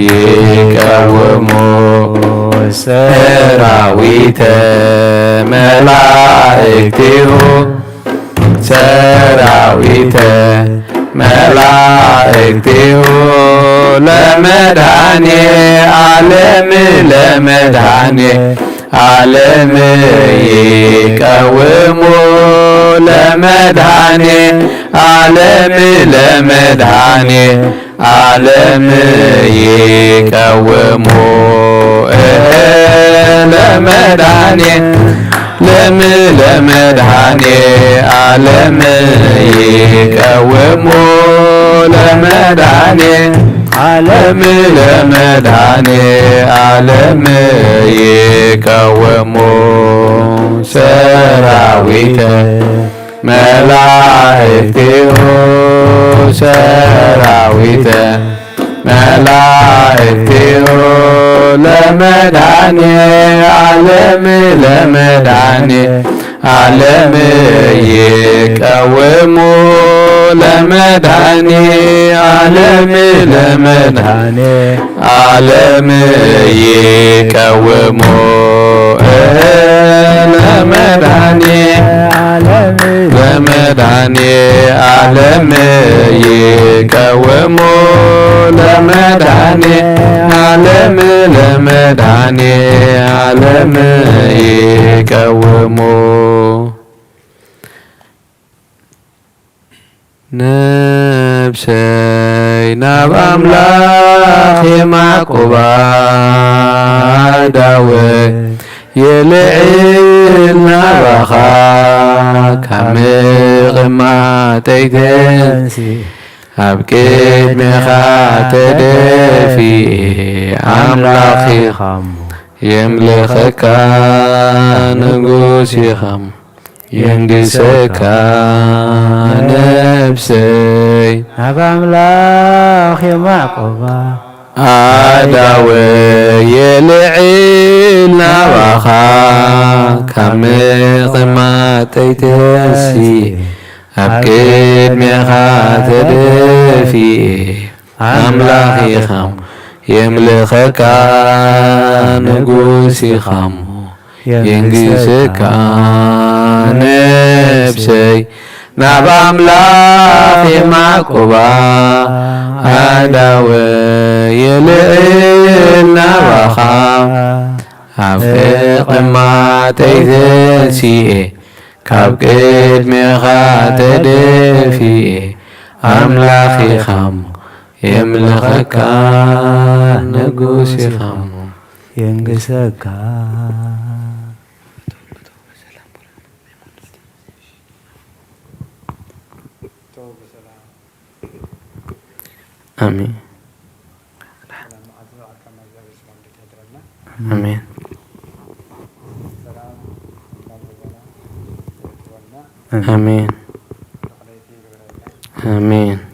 S3: ይቀውሙ
S2: ሰራዊተ መላእክቲሁ ሰራዊተ መላእክቲሁ ለመድኃኔ ዓለም ለመድኃኔ ዓለም ይቀውሙ ለመድኃኔ ዓለም ለመድኃኔ ዓለም ይቀውሙ ለመድኃኔ ለመድኃኔ ዓለም ይቀውሙ ለመድኃኔ ዓለም ለመድኃኔ ዓለም ይቀውሙ ሰራዊተ መላእክቲሁ ሰራዊተ መላእክቲሁ ለመድኃኔ ዓለም ለመድኃኔ ዓለም ይቀውሙ ለመድኃኔ ዓለም ለመድኃኔ ዓለም ይቀውሙ ለመድኃኔ ዓለም ለመድኃኔ ዓለም ይቀውሙ ለመድኃኔ ዓለም ለመድኃኔ ዓለም ይቀውሙ ነፍሰይ ናብ አምላኽ የማቁባ ዳወይ የልዕል ናባኻ ካብ ምቕማጠይ ተንሲ ኣብ ቅድሜኻ ተደፊአ ኣምላኽ ኢኻ የምልኸካ ንጉስ ኢኻ የንግሰካ ነፍሰይ ናብ ኣምላኽ የማቆባ ኣዳወ የልዕል ናባኻ ካብ ምቕማጠይ ተንሲእ ኣብ ቅድሜኻ ተደፊአ ኣምላኽ ኢኻ የምልኸካ ንጉስ ኢኻ የንግሰካ ነፍሰይ ናብ ኣምላኽ የማቁባ ኣዳወ የልዕል ናባኻ ኣብ ቅድማተይ ተንሲአ ካብ ቅድሜኻ ተደፊአ ኣምላኽ ኢኻ የምልኸካ ንጉስ ኢኻ የንግሰካ آمين آمين آمين آمين